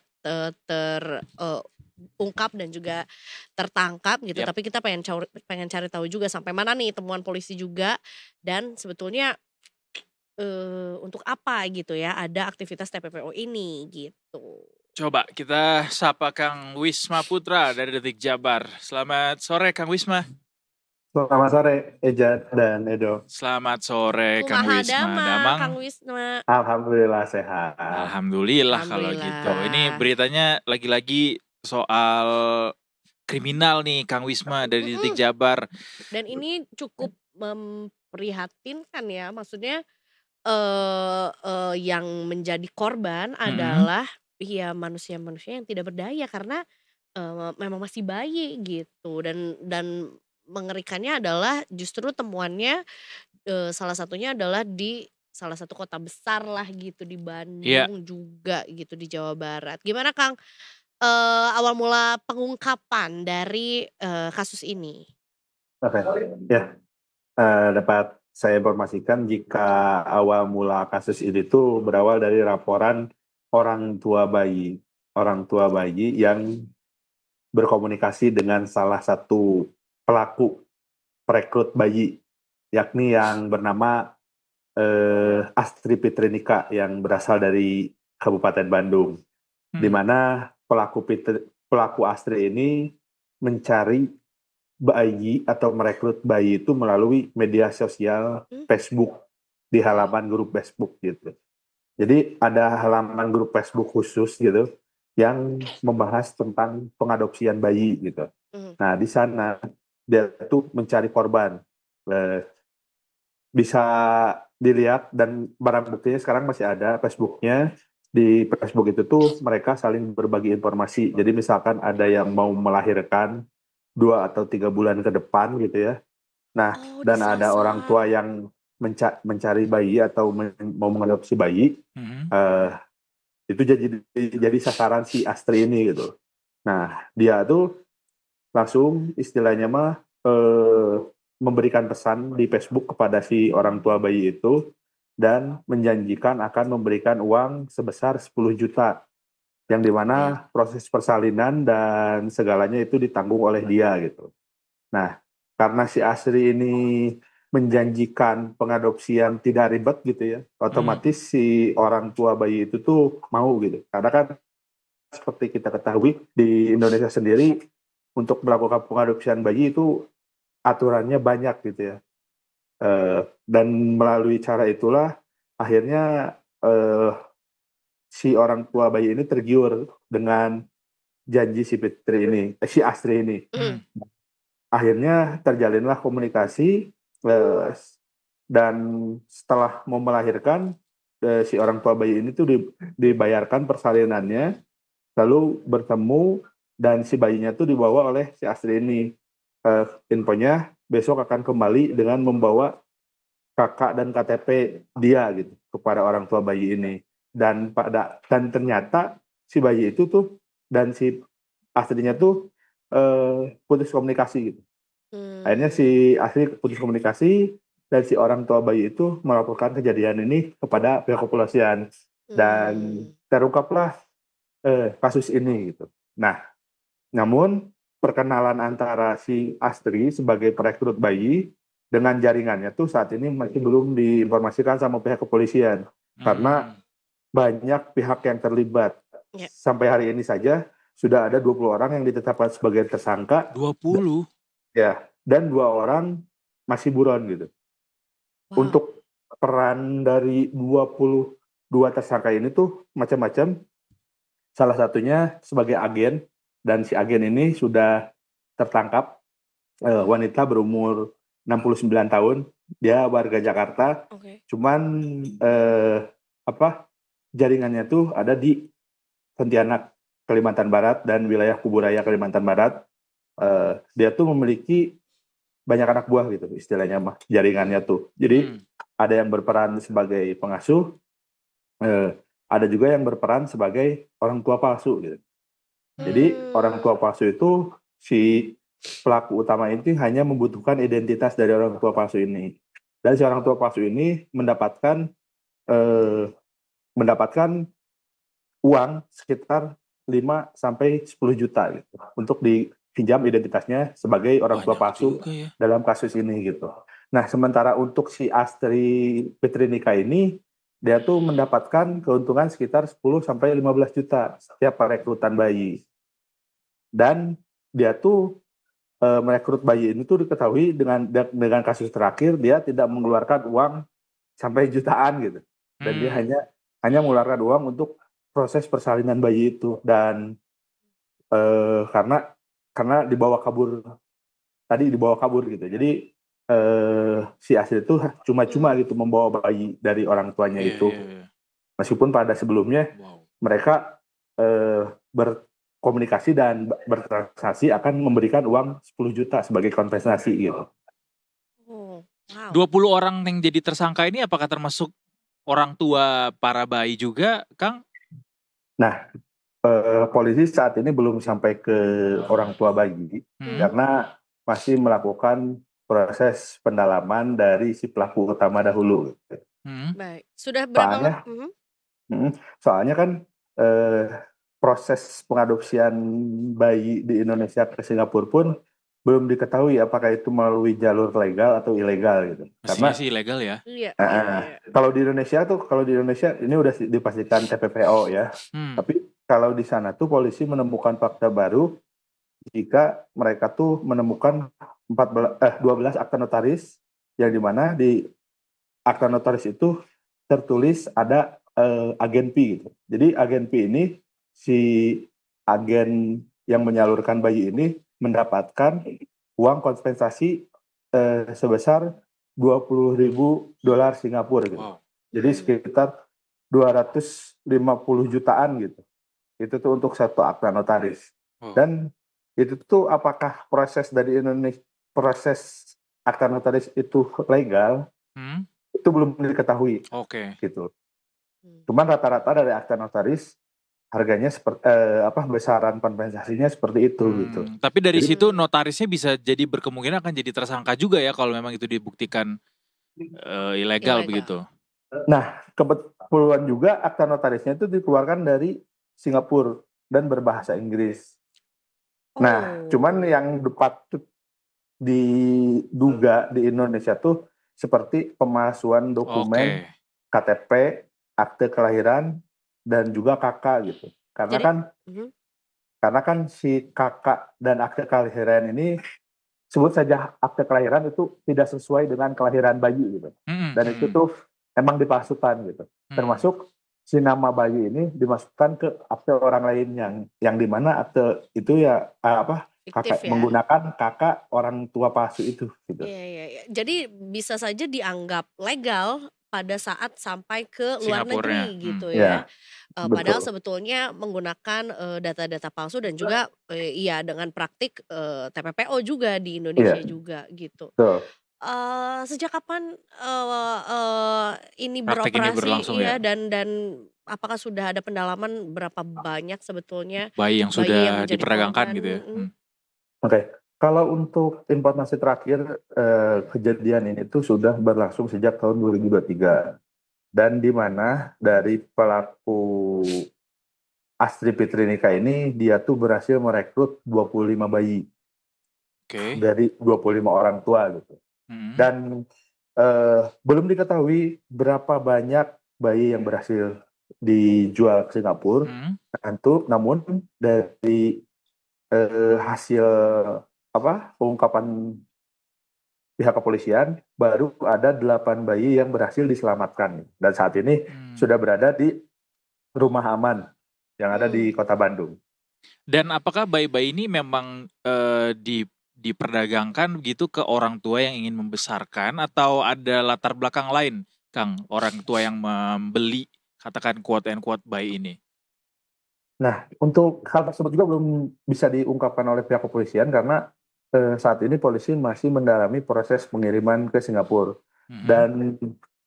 terungkap dan juga tertangkap gitu. Tapi kita pengen cari tahu juga sampai mana nih temuan polisi juga. Dan sebetulnya untuk apa gitu ya ada aktivitas TPPO ini gitu. Coba kita sapa Kang Wisma Putra dari Detik Jabar. Selamat sore Kang Wisma. Selamat sore Eja dan Edo. Selamat sore Kang Wisma. Damang. Kang Wisma. Alhamdulillah sehat. Alhamdulillah kalau gitu. Ini beritanya lagi-lagi soal kriminal nih Kang Wisma dari Detik Jabar. Dan ini cukup memprihatinkan ya. Maksudnya yang menjadi korban adalah ya manusia-manusia yang tidak berdaya karena memang masih bayi gitu. Dan mengerikannya adalah justru temuannya salah satunya adalah di salah satu kota besar lah gitu di Bandung juga gitu di Jawa Barat. Gimana Kang awal mula pengungkapan dari kasus ini? Oke, ya dapat saya informasikan jika awal mula kasus ini tuh berawal dari laporan orang tua bayi yang berkomunikasi dengan salah satu pelaku perekrut bayi, yakni yang bernama Astri Fitrinika yang berasal dari Kabupaten Bandung, di mana pelaku Astri ini mencari bayi atau merekrut bayi itu melalui media sosial Facebook di halaman grup Facebook gitu. Jadi ada halaman grup Facebook khusus gitu yang membahas tentang pengadopsian bayi gitu. Nah di sana dia tuh mencari korban. Bisa dilihat dan barang buktinya sekarang masih ada Facebooknya. Di Facebook itu tuh mereka saling berbagi informasi. Jadi misalkan ada yang mau melahirkan 2 atau 3 bulan ke depan gitu ya. Nah, dan ada orang tua yang mencari bayi atau mau mengadopsi bayi. Itu jadi sasaran si Astri ini gitu. Nah, dia tuh langsung istilahnya mah memberikan pesan di Facebook kepada si orang tua bayi itu dan menjanjikan akan memberikan uang sebesar 10 juta yang dimana proses persalinan dan segalanya itu ditanggung oleh dia gitu. Nah, karena si Asri ini menjanjikan pengadopsian tidak ribet gitu ya, otomatis si orang tua bayi itu tuh mau gitu. Karena kan seperti kita ketahui di Indonesia sendiri untuk melakukan pengadopsian bayi itu aturannya banyak gitu ya. Dan melalui cara itulah akhirnya si orang tua bayi ini tergiur dengan janji si Astri ini. Akhirnya terjalinlah komunikasi dan setelah mau melahirkan si orang tua bayi ini tuh dibayarkan persalinannya, lalu bertemu dan si bayinya tuh dibawa oleh si Astri ini. Infonya besok akan kembali dengan membawa kakak dan KTP dia gitu kepada orang tua bayi ini. Dan ternyata si bayi itu tuh dan si Astrinya tuh putus komunikasi gitu. Akhirnya si Astri putus komunikasi dan si orang tua bayi itu melaporkan kejadian ini kepada pihak kepolisian dan terungkaplah kasus ini gitu. Nah, namun perkenalan antara si Astri sebagai perekrut bayi dengan jaringannya tuh saat ini masih belum diinformasikan sama pihak kepolisian karena banyak pihak yang terlibat. Sampai hari ini saja sudah ada 20 orang yang ditetapkan sebagai tersangka. 20? Ya, dan 2 orang masih buron gitu. Untuk peran dari 22 tersangka ini tuh macam-macam. Salah satunya sebagai agen, dan si agen ini sudah tertangkap, wanita berumur 69 tahun, dia warga Jakarta. Cuman jaringannya tuh ada di Pontianak, Kalimantan Barat dan wilayah Kuburaya Kalimantan Barat. Dia tuh memiliki banyak anak buah gitu istilahnya mah jaringannya tuh. Jadi ada yang berperan sebagai pengasuh, ada juga yang berperan sebagai orang tua palsu gitu. Jadi orang tua palsu itu si pelaku utama ini hanya membutuhkan identitas dari orang tua palsu ini. Dan si orang tua palsu ini mendapatkan uang sekitar 5 sampai 10 juta gitu untuk dipinjam identitasnya sebagai orang tua palsu dalam kasus ini gitu. Nah, sementara untuk si Astri Petrinika ini dia tuh mendapatkan keuntungan sekitar 10 sampai 15 juta setiap perekrutan bayi. Dan dia tuh merekrut bayi ini tuh diketahui dengan kasus terakhir dia tidak mengeluarkan uang sampai jutaan gitu. Dan dia hanya mengeluarkan uang untuk proses persalinan bayi itu dan karena dibawa kabur gitu. Jadi si Astri itu cuma-cuma gitu membawa bayi dari orang tuanya itu. Meskipun pada sebelumnya mereka berkomunikasi dan bertransaksi akan memberikan uang 10 juta sebagai kompensasi gitu. 20 orang yang jadi tersangka ini apakah termasuk orang tua para bayi juga, Kang? Nah, polisi saat ini belum sampai ke orang tua bayi karena masih melakukan proses pendalaman dari si pelaku utama dahulu. Baik, sudah berapa? Soalnya kan proses pengadopsian bayi di Indonesia ke Singapura pun belum diketahui apakah itu melalui jalur legal atau ilegal gitu. Karena sih ilegal ya. Kalau di Indonesia ini udah dipastikan TPPO ya. Tapi kalau di sana tuh polisi menemukan fakta baru jika mereka tuh menemukan 12 akta notaris yang dimana di akta notaris itu tertulis ada agen P gitu. Jadi agen P ini si agen yang menyalurkan bayi ini mendapatkan uang kompensasi sebesar $20.000 Singapura gitu. Jadi sekitar 250 jutaan gitu. Itu tuh untuk satu akta notaris. Dan itu tuh apakah proses dari Indonesia, proses akta notaris itu legal? Itu belum diketahui. Gitu. Cuman rata-rata dari akta notaris harganya seperti besaran kompensasinya seperti itu gitu. Tapi dari situ notarisnya bisa jadi berkemungkinan akan jadi tersangka juga ya kalau memang itu dibuktikan ilegal begitu. Nah, kebetulan juga akta notarisnya itu dikeluarkan dari Singapura dan berbahasa Inggris. Nah, cuman yang patut diduga di Indonesia tuh seperti pemalsuan dokumen KTP, akte kelahiran, dan juga KK gitu. Karena kan si KK dan akte kelahiran ini, sebut saja akte kelahiran itu tidak sesuai dengan kelahiran bayi gitu. Dan itu tuh emang dipalsukan gitu. Termasuk si nama bayi ini dimasukkan ke akte orang lain yang dimana akte itu ya kakak menggunakan kakak orang tua palsu itu gitu. Iya. Jadi bisa saja dianggap legal pada saat sampai ke luar negeri gitu ya. Padahal sebetulnya menggunakan data-data palsu dan juga dengan praktik TPPO juga di Indonesia juga gitu. Sejak kapan ini beroperasi dan apakah sudah ada pendalaman berapa banyak sebetulnya bayi yang sudah diperdagangkan gitu ya? Oke. Kalau untuk informasi terakhir, kejadian ini tuh sudah berlangsung sejak tahun 2023. Dan di mana dari pelaku Astri Fitrinika ini, dia tuh berhasil merekrut 25 bayi. Dari 25 orang tua gitu. Dan belum diketahui berapa banyak bayi yang berhasil dijual ke Singapura. Namun dari hasil pengungkapan pihak kepolisian, baru ada 8 bayi yang berhasil diselamatkan. Dan saat ini sudah berada di rumah aman yang ada di Kota Bandung. Dan apakah bayi-bayi ini memang diperdagangkan begitu ke orang tua yang ingin membesarkan, atau ada latar belakang lain, Kang, orang tua yang membeli, katakan quote and quote, bayi ini? Nah, untuk hal tersebut juga belum bisa diungkapkan oleh pihak kepolisian karena saat ini polisi masih mendalami proses pengiriman ke Singapura. Dan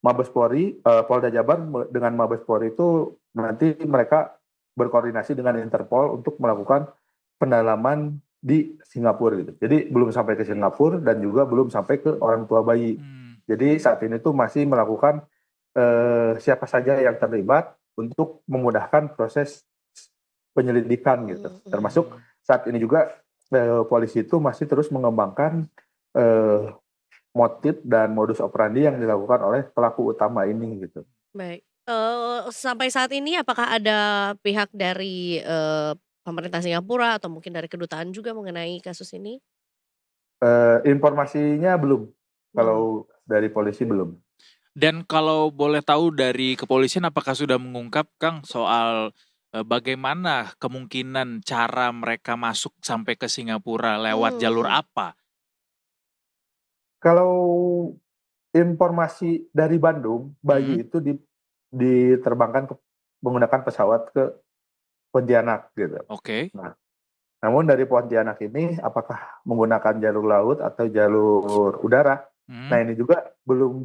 Mabes Polri, Polda Jabar dengan Mabes Polri itu nanti mereka berkoordinasi dengan Interpol untuk melakukan pendalaman di Singapura gitu. Jadi belum sampai ke Singapura dan juga belum sampai ke orang tua bayi. Jadi saat ini tuh masih melakukan siapa saja yang terlibat untuk memudahkan proses penyelidikan gitu. Termasuk saat ini juga polisi itu masih terus mengembangkan motif dan modus operandi yang dilakukan oleh pelaku utama ini gitu. Baik. Sampai saat ini apakah ada pihak dari pemerintah Singapura atau mungkin dari kedutaan juga mengenai kasus ini? Informasinya belum. Kalau dari polisi belum. Dan kalau boleh tahu dari kepolisian, apakah sudah mengungkap, Kang, soal bagaimana kemungkinan cara mereka masuk sampai ke Singapura lewat jalur apa? Kalau informasi dari Bandung, bayi itu diterbangkan menggunakan pesawat ke Pontianak gitu. Nah, namun dari Pontianak ini apakah menggunakan jalur laut atau jalur udara? Nah, ini juga belum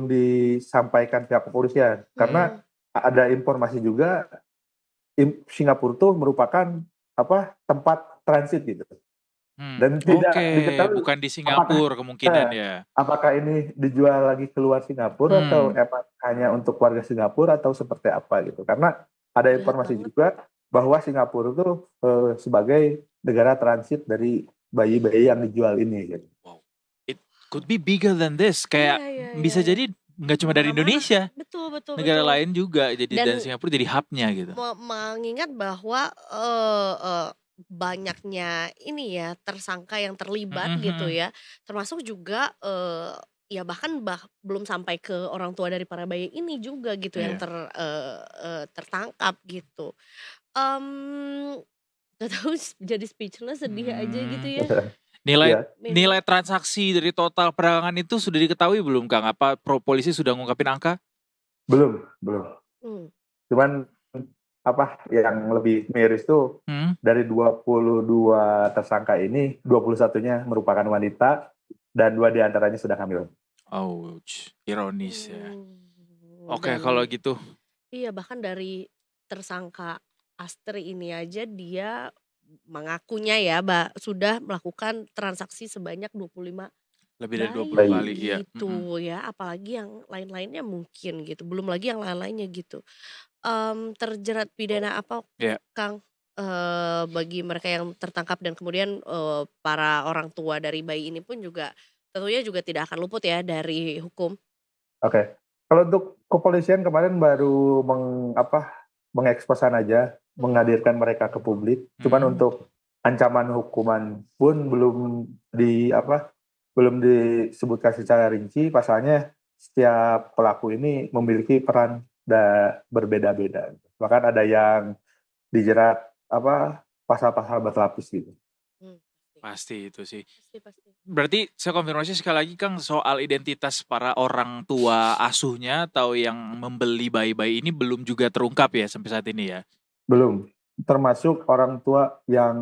disampaikan pihak kepolisian karena ada informasi juga Singapura itu merupakan tempat transit gitu. Dan tidak diketahui bukan di Singapura kemungkinan ya. Apakah ini dijual lagi keluar Singapura atau hanya untuk warga Singapura atau seperti apa gitu. Karena ada informasi juga bahwa Singapura itu sebagai negara transit dari bayi-bayi yang dijual ini gitu. Wow. It could be bigger than this. Kayak bisa jadi nggak cuma dari Indonesia, betul. negara lain juga jadi, dan Singapura jadi hubnya gitu. Mengingat bahwa banyaknya ini ya tersangka yang terlibat gitu ya, termasuk juga bahkan belum sampai ke orang tua dari para bayi ini juga gitu yang tertangkap gitu. Gak tahu, jadi speechless, sedih aja gitu ya. Nilai transaksi dari total perdagangan itu sudah diketahui belum, Kang? Apa polisi sudah ngungkapin angka? Belum. Cuman yang lebih miris tuh dari 22 tersangka ini 21-nya merupakan wanita dan 2 diantaranya sudah hamil. Ouch, ironis ya. Oke, kalau gitu. Iya, bahkan dari tersangka Astri ini aja dia mengakunya ya sudah melakukan transaksi sebanyak 25 lebih dari 20 kali gitu ya, apalagi yang lain-lainnya mungkin gitu, belum lagi yang lain-lainnya gitu. terjerat pidana apa Iya. Kang? Bagi mereka yang tertangkap dan kemudian, para orang tua dari bayi ini pun juga tentunya juga tidak akan luput ya dari hukum. Oke. Kalau untuk kepolisian kemarin baru mengeksposan aja, menghadirkan mereka ke publik. Cuman untuk ancaman hukuman pun belum disebutkan secara rinci. Pasalnya setiap pelaku ini memiliki peran berbeda-beda. Bahkan ada yang dijerat pasal-pasal berlapis gitu. Pasti itu sih. Pasti. Berarti saya konfirmasi sekali lagi Kang, soal identitas para orang tua asuhnya atau yang membeli bayi-bayi ini belum juga terungkap ya sampai saat ini ya? Belum. Termasuk orang tua yang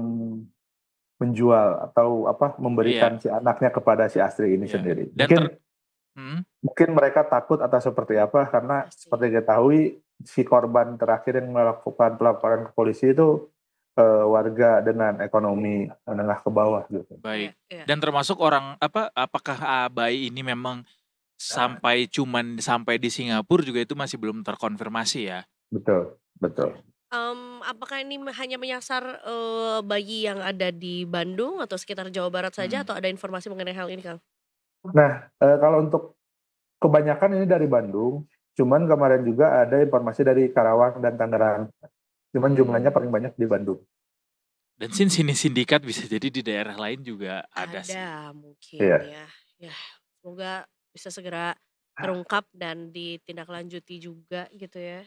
menjual atau memberikan si anaknya kepada si Astri ini sendiri. Dan mungkin mereka takut atau seperti apa, karena seperti diketahui si korban terakhir yang melakukan pelaporan ke polisi itu warga dengan ekonomi menengah ke bawah gitu. Baik. Dan termasuk apakah bayi ini memang sampai di Singapura juga itu masih belum terkonfirmasi ya? Betul. Apakah ini hanya menyasar bayi yang ada di Bandung atau sekitar Jawa Barat saja atau ada informasi mengenai hal ini, Kang? Nah, kalau untuk kebanyakan ini dari Bandung, cuman kemarin juga ada informasi dari Karawang dan Tangerang. Cuman jumlahnya paling banyak di Bandung. Dan sini sindikat bisa jadi di daerah lain juga ada sih. Ada mungkin ya. Semoga bisa segera terungkap dan ditindaklanjuti juga gitu ya.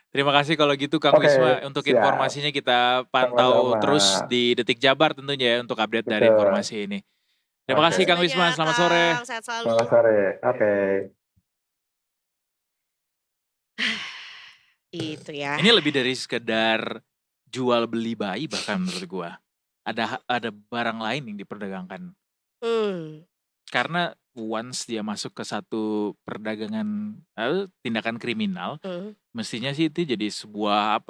Terima kasih kalau gitu Kang Wisma untuk informasinya, kita pantau terus di Detik Jabar tentunya ya untuk update dari informasi ini. Terima kasih Kang Wisma, selamat sore. Sehat selalu. Selamat sore. Oke. Itu ya. Ini lebih dari sekedar jual beli bayi bahkan menurut gua. Ada barang lain yang diperdagangkan. Karena once dia masuk ke satu perdagangan tindakan kriminal, mestinya sih itu jadi sebuah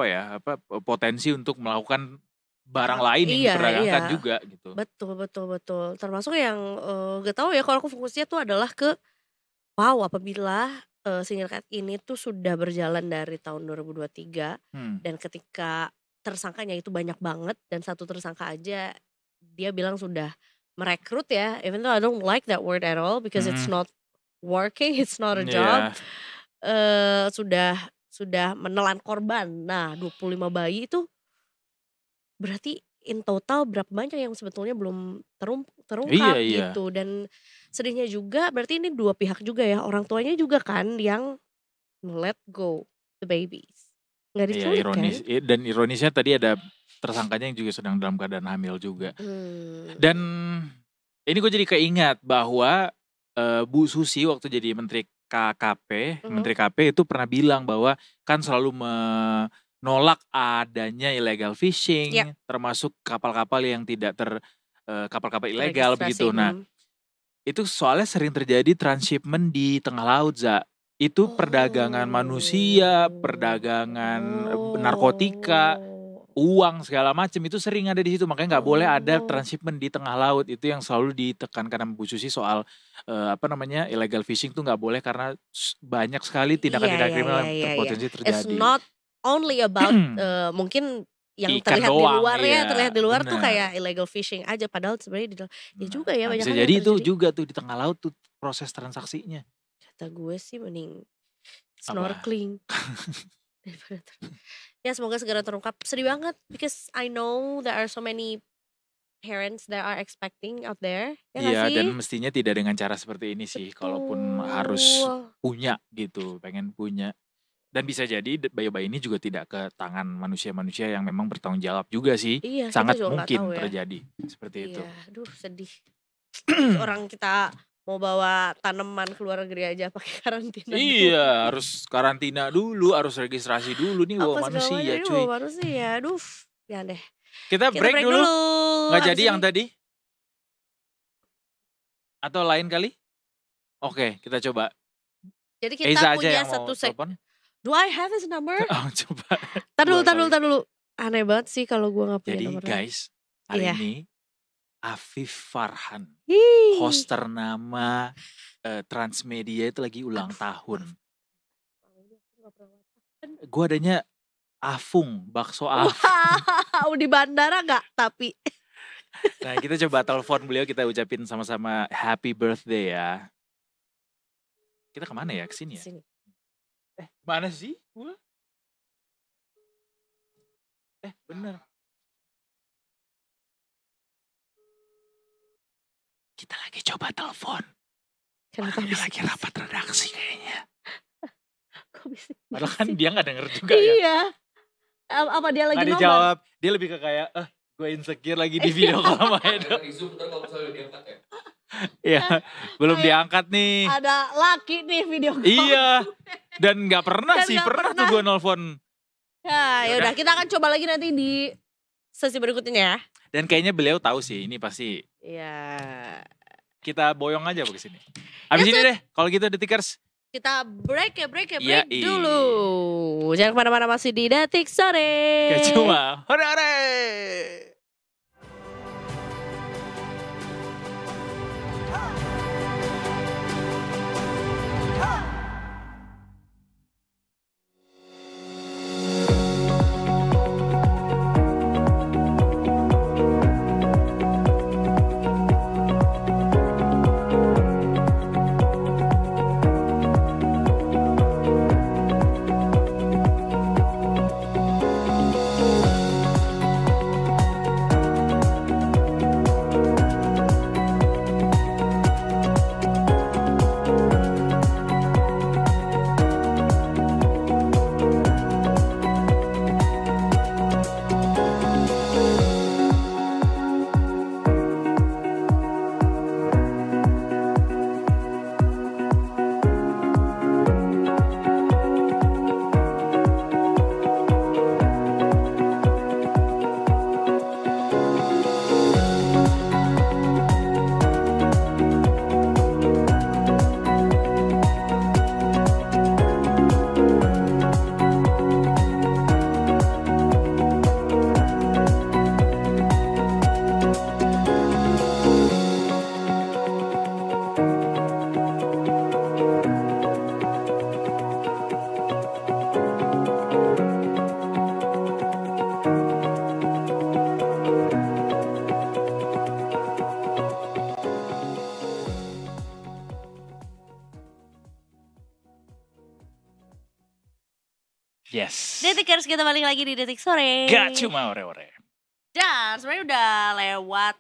potensi untuk melakukan barang lain yang diperdagangkan juga gitu. Betul. Termasuk yang gak tahu ya, kalau aku fokusnya tuh adalah ke apabila sindikat ini tuh sudah berjalan dari tahun 2023 dan ketika tersangkanya itu banyak banget dan satu tersangka aja dia bilang sudah merekrut ya, even though I don't like that word at all because it's not working, it's not a job. Sudah menelan korban. Nah, 25 bayi itu berarti in total berapa banyak yang sebetulnya belum terungkap gitu. Dan sedihnya juga berarti ini dua pihak juga ya, orang tuanya juga kan yang let go the babies. Nggak diculik kan? Dan ironisnya tadi ada tersangkanya yang juga sedang dalam keadaan hamil juga. Dan ini gue jadi keingat bahwa Bu Susi waktu jadi Menteri KP itu pernah bilang bahwa kan selalu menolak adanya illegal fishing, termasuk kapal-kapal yang tidak kapal-kapal ilegal begitu. Nah, itu soalnya sering terjadi transshipment di tengah laut, Za. Itu perdagangan manusia, perdagangan narkotika, uang segala macam itu sering ada di situ. Makanya nggak boleh ada transshipment di tengah laut. Itu yang selalu ditekankan sama Bu Susi soal illegal fishing tuh nggak boleh karena banyak sekali tindakan-tindakan kriminal yang berpotensi terjadi. It's not only about mungkin yang terlihat di luar terlihat di luar tuh kayak illegal fishing aja, padahal sebenarnya juga ya banyak. Bisa jadi itu juga tuh di tengah laut tuh proses transaksinya. Kata gue sih mending snorkeling. Ya semoga segera terungkap. Sedih banget because I know there are so many parents that are expecting out there. Iya, dan mestinya tidak dengan cara seperti ini sih. Kalaupun harus punya gitu, pengen punya. Dan bisa jadi bayi-bayi ini juga tidak ke tangan manusia-manusia yang memang bertanggung jawab juga sih. Iya, sangat mungkin terjadi seperti itu. Aduh sedih. Orang kita mau bawa tanaman keluar negeri aja pakai karantina. Iya, harus karantina dulu, harus registrasi dulu nih bawa manusia, cuy. Bawa manusia, aduh, ya deh. Kita break dulu. Nggak jadi yang tadi? Atau lain kali? Oke, kita coba. Jadi kita punya satu segmen. Do I have his number? Coba. Tar dulu. Aneh banget sih kalau gue gak punya nomornya. Jadi guys, hari ini Afif Farhan, host ternama Transmedia itu lagi ulang tahun. Gue adanya Afung, bakso Afung. Wow, di bandara gak tapi? Nah kita coba telepon beliau, kita ucapin sama-sama happy birthday ya. Kita kemana ya? Kesini ya? Sini. Mana sih? Gua? Bener. Kita lagi coba telepon. Kenapa Dia bisa? lagi rapat redaksi kayaknya. Kok bisa? Padahal kan dia gak denger juga ya. Iya. Apa dia lagi Gak nobar? dijawab. Dia lebih ke kayak, gue insecure lagi di video call sama Edo. Di Zoom ntar kalau misalnya diangkat ya. Iya, belum Kayak diangkat nih. Ada laki nih video call. Iya. Dan gak pernah Dan sih, nggak pernah tuh pernah. gue nelfon. Ya udah kita akan coba lagi nanti di sesi berikutnya ya. Dan kayaknya beliau tahu sih, ini pasti Iya. kita boyong aja ke sini. Habis ini deh, kalau gitu Detikers. Kita break Iya, dulu. Jangan kemana-mana, masih di Detik Sore. Kayak cuma, hore-hore. Yes. Detikers, kita balik lagi di Detik Sore. Gak cuma ore-ore. Dan sebenarnya udah lewat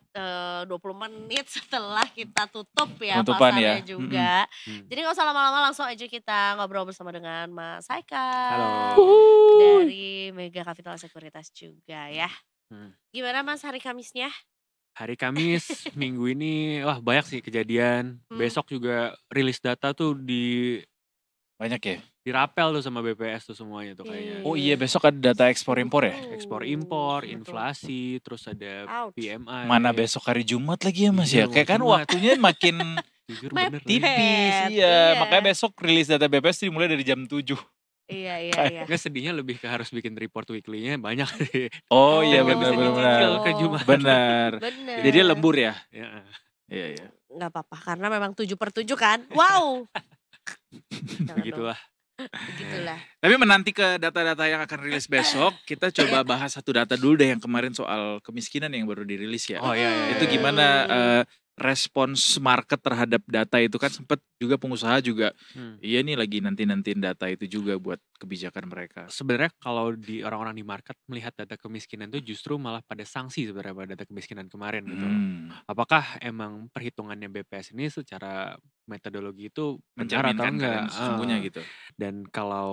20 menit setelah kita tutup ya Penutupan pasarnya ya. juga. Jadi gak usah lama-lama, langsung aja kita ngobrol bersama dengan Mas Haika. Halo. Dari Mega Capital Sekuritas juga ya. Gimana Mas hari Kamisnya? Hari Kamis minggu ini wah banyak sih kejadian. Besok juga rilis data tuh Banyak ya? dirapel tuh sama BPS tuh semuanya tuh kayaknya. Oh iya, besok ada data ekspor-impor ya? Ekspor impor, Betul. inflasi, terus ada Ouch. PMI. Mana besok hari Jumat lagi ya Mas ya? Iya, Kayak kan Jumat. waktunya makin Jujur Mepet. bener. tipis. Iya. Iya, makanya besok rilis data BPS dimulai dari jam 7. Iya. Nggak, sedihnya lebih ke harus bikin report weekly-nya banyak sih. Oh iya, Oh. Nggak bisa benar-benar. dicicil ke Jumat. Benar. Bener. Jadi lembur ya? Ya. Iya. Gak apa-apa karena memang 7/7 kan. Wow. Jangan Begitulah. dong. Begitulah. Tapi menanti ke data-data yang akan rilis besok, kita coba bahas satu data dulu deh yang kemarin soal kemiskinan yang baru dirilis ya. Oh iya. Itu gimana respons market terhadap data itu, kan sempat juga pengusaha juga iya nih lagi nanti-nantiin data itu juga buat kebijakan mereka. Sebenarnya kalau di orang-orang di market melihat data kemiskinan itu justru malah pada sanksi sebenarnya pada data kemiskinan kemarin gitu. Apakah emang perhitungannya BPS ini secara metodologi itu benar atau Mencerminkan enggak? keadaan sesungguhnya gitu. Dan kalau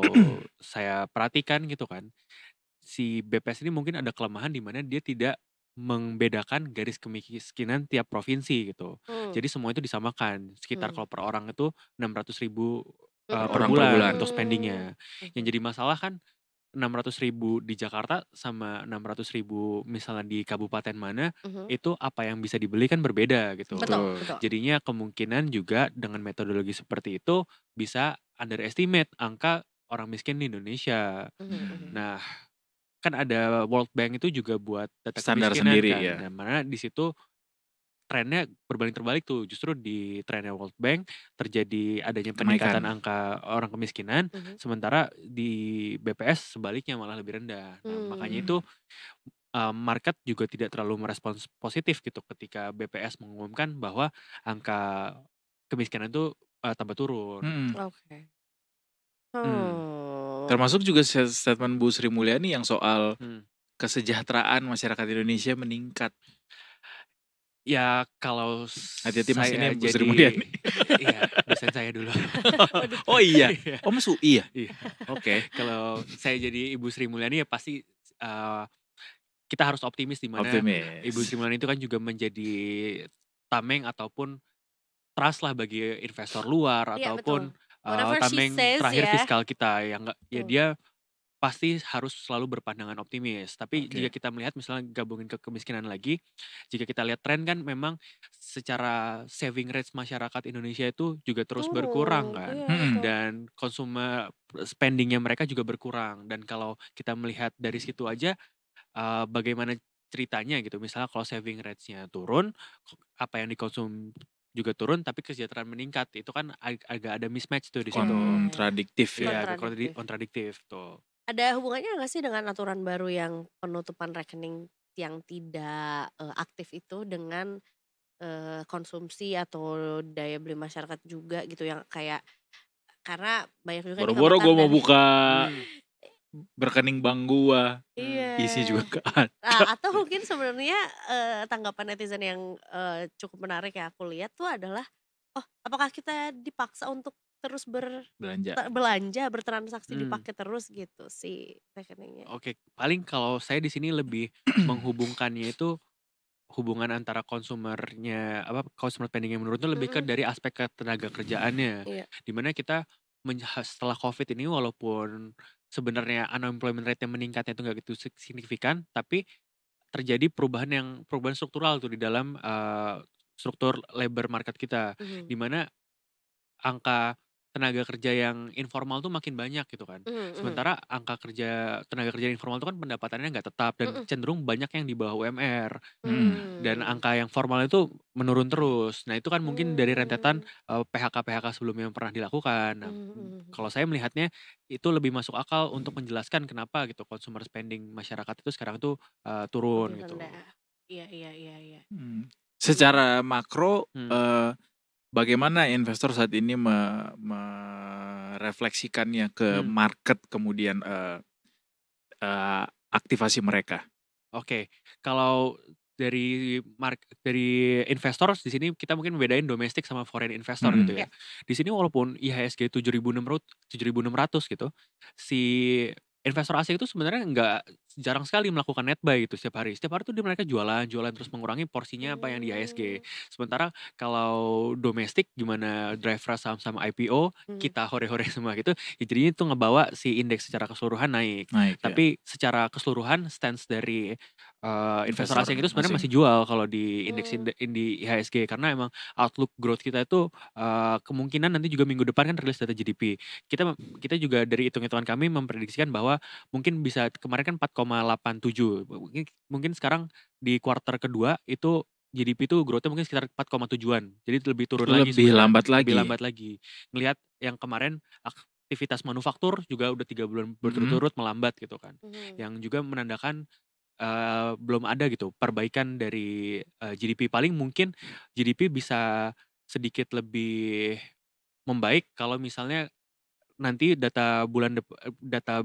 saya perhatikan gitu kan, si BPS ini mungkin ada kelemahan di mana dia tidak membedakan garis kemiskinan tiap provinsi gitu. Jadi semua itu disamakan. Sekitar kalau per orang itu 600.000 per Orang per bulan bulan. untuk spendingnya. Yang jadi masalah kan 600.000 di Jakarta sama 600.000 misalnya di kabupaten mana, itu apa yang bisa dibeli kan berbeda gitu. Betul. Jadinya kemungkinan juga dengan metodologi seperti itu bisa underestimate angka orang miskin di Indonesia. Nah, kan ada World Bank itu juga buat data Standar kemiskinan sendiri kan. ya. Nah, mana di situ trennya berbanding terbalik tuh. Justru di trennya World Bank terjadi adanya peningkatan angka orang kemiskinan, sementara di BPS sebaliknya malah lebih rendah. Nah, makanya itu market juga tidak terlalu merespons positif gitu ketika BPS mengumumkan bahwa angka kemiskinan itu tambah turun. Oke. Termasuk juga statement Bu Sri Mulyani yang soal kesejahteraan masyarakat Indonesia meningkat. Ya kalau hati-hati Mas, saya ini Bu Sri Mulyani. Iya, dosen saya dulu. Oh iya, oh Mas UI ya? Iya. Oke, kalau saya jadi Ibu Sri Mulyani ya pasti kita harus optimis di mana Ibu Sri Mulyani itu kan juga menjadi tameng ataupun trust lah bagi investor luar ataupun tameng terakhir fiskal kita yang ya dia pasti harus selalu berpandangan optimis. Tapi jika kita melihat misalnya gabungin ke kemiskinan lagi, jika kita lihat tren kan memang secara saving rates masyarakat Indonesia itu juga terus berkurang kan. Dan consumer spendingnya mereka juga berkurang. Dan kalau kita melihat dari situ aja bagaimana ceritanya gitu. Misalnya kalau saving rates-nya turun, apa yang dikonsum juga turun tapi kesejahteraan meningkat. Itu kan agak ada mismatch tuh di situ. Kontradiktif ya. Kontradiktif tuh. Ada hubungannya nggak sih dengan aturan baru yang penutupan rekening yang tidak aktif itu dengan konsumsi atau daya beli masyarakat juga gitu yang kayak karena banyak juga boro-boro gue mau buka rekening bank gua, isi juga ke atau mungkin sebenarnya tanggapan netizen yang cukup menarik yang aku lihat tuh adalah apakah kita dipaksa untuk terus belanja bertransaksi dipakai terus gitu sih rekeningnya. Oke, paling kalau saya di sini lebih menghubungkannya itu hubungan antara consumer spending yang menurun itu lebih ke dari aspek tenaga kerjaannya. Dimana kita setelah COVID ini walaupun sebenarnya unemployment rate yang meningkatnya itu nggak gitu signifikan, tapi terjadi perubahan struktural tuh di dalam struktur labor market kita, dimana angka tenaga kerja yang informal tuh makin banyak gitu kan. Sementara angka tenaga kerja informal itu kan pendapatannya nggak tetap dan cenderung banyak yang di bawah UMR. Dan angka yang formal itu menurun terus. Nah itu kan mungkin dari rentetan PHK sebelumnya yang pernah dilakukan. Nah, kalau saya melihatnya itu lebih masuk akal untuk menjelaskan kenapa gitu consumer spending masyarakat itu sekarang tuh turun gitu. Iya. Secara makro bagaimana investor saat ini merefleksikannya ke market kemudian aktivasi mereka? Oke, kalau dari investor di sini kita mungkin bedain domestik sama foreign investor gitu ya. Di sini walaupun IHSG 7.600 gitu, si investor asing itu sebenarnya nggak jarang sekali melakukan net buy gitu setiap hari. Setiap hari tuh mereka jualan terus mengurangi porsinya apa yang di IHSG. Sementara kalau domestik gimana driver saham IPO, kita hore-hore semua gitu, ya jadinya itu ngebawa si indeks secara keseluruhan naik. Tapi secara keseluruhan stance dari investor asing itu sebenarnya masih jual kalau di indeks di IHSG karena emang outlook growth kita itu kemungkinan nanti juga minggu depan kan rilis data GDP. Kita juga dari hitung-hitungan kami memprediksikan bahwa mungkin bisa kemarin kan 4,87. Mungkin sekarang di kuarter kedua itu GDP itu growth-nya mungkin sekitar 4,7-an. Jadi lebih turun lagi. Lebih lambat lagi. Ngelihat yang kemarin aktivitas manufaktur juga udah 3 bulan berturut-turut melambat gitu kan. Yang juga menandakan belum ada gitu perbaikan dari GDP. Paling mungkin GDP bisa sedikit lebih membaik kalau misalnya nanti data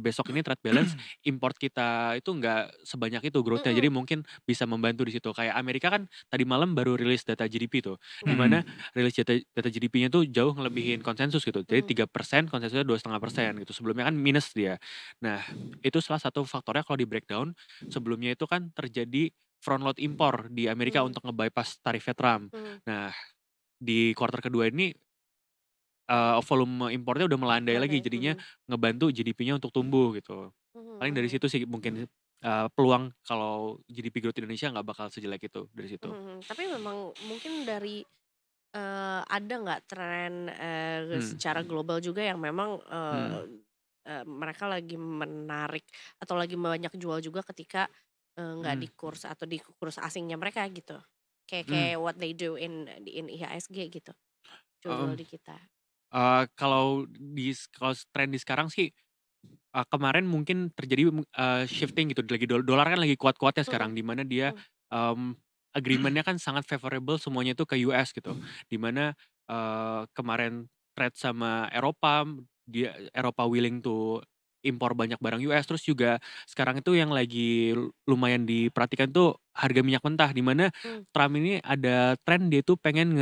besok ini trade balance import kita itu nggak sebanyak itu growth-nya. Jadi mungkin bisa membantu di situ. Kayak Amerika kan tadi malam baru rilis data GDP tuh. Dimana rilis data GDP-nya tuh jauh ngelebihin konsensus gitu. Jadi 3%, konsensusnya 2,5% gitu. Sebelumnya kan minus dia. Nah, itu salah satu faktornya kalau di breakdown. Sebelumnya itu kan terjadi front load impor di Amerika untuk nge-bypass tarifnya Trump. Nah, di kuartal kedua ini volume impornya udah melandai lagi, jadinya ngebantu GDP-nya untuk tumbuh gitu. Paling dari situ sih mungkin peluang kalau GDP growth Indonesia nggak bakal sejelek itu dari situ. Tapi memang mungkin dari ada nggak tren secara global juga yang memang mereka lagi menarik atau lagi banyak jual juga ketika nggak di kurs atau di kurs asingnya mereka gitu. kayak what they do in IHSG gitu. Jual di kita. Kalau tren di sekarang sih kemarin mungkin terjadi shifting gitu, lagi dolar kan lagi kuat-kuatnya sekarang, di mana dia agreement-nya kan sangat favorable semuanya itu ke US gitu, di mana kemarin trade sama Eropa, Eropa willing to impor banyak barang US, terus juga sekarang itu yang lagi lumayan diperhatikan tuh harga minyak mentah, di mana Trump ini ada tren dia tuh pengen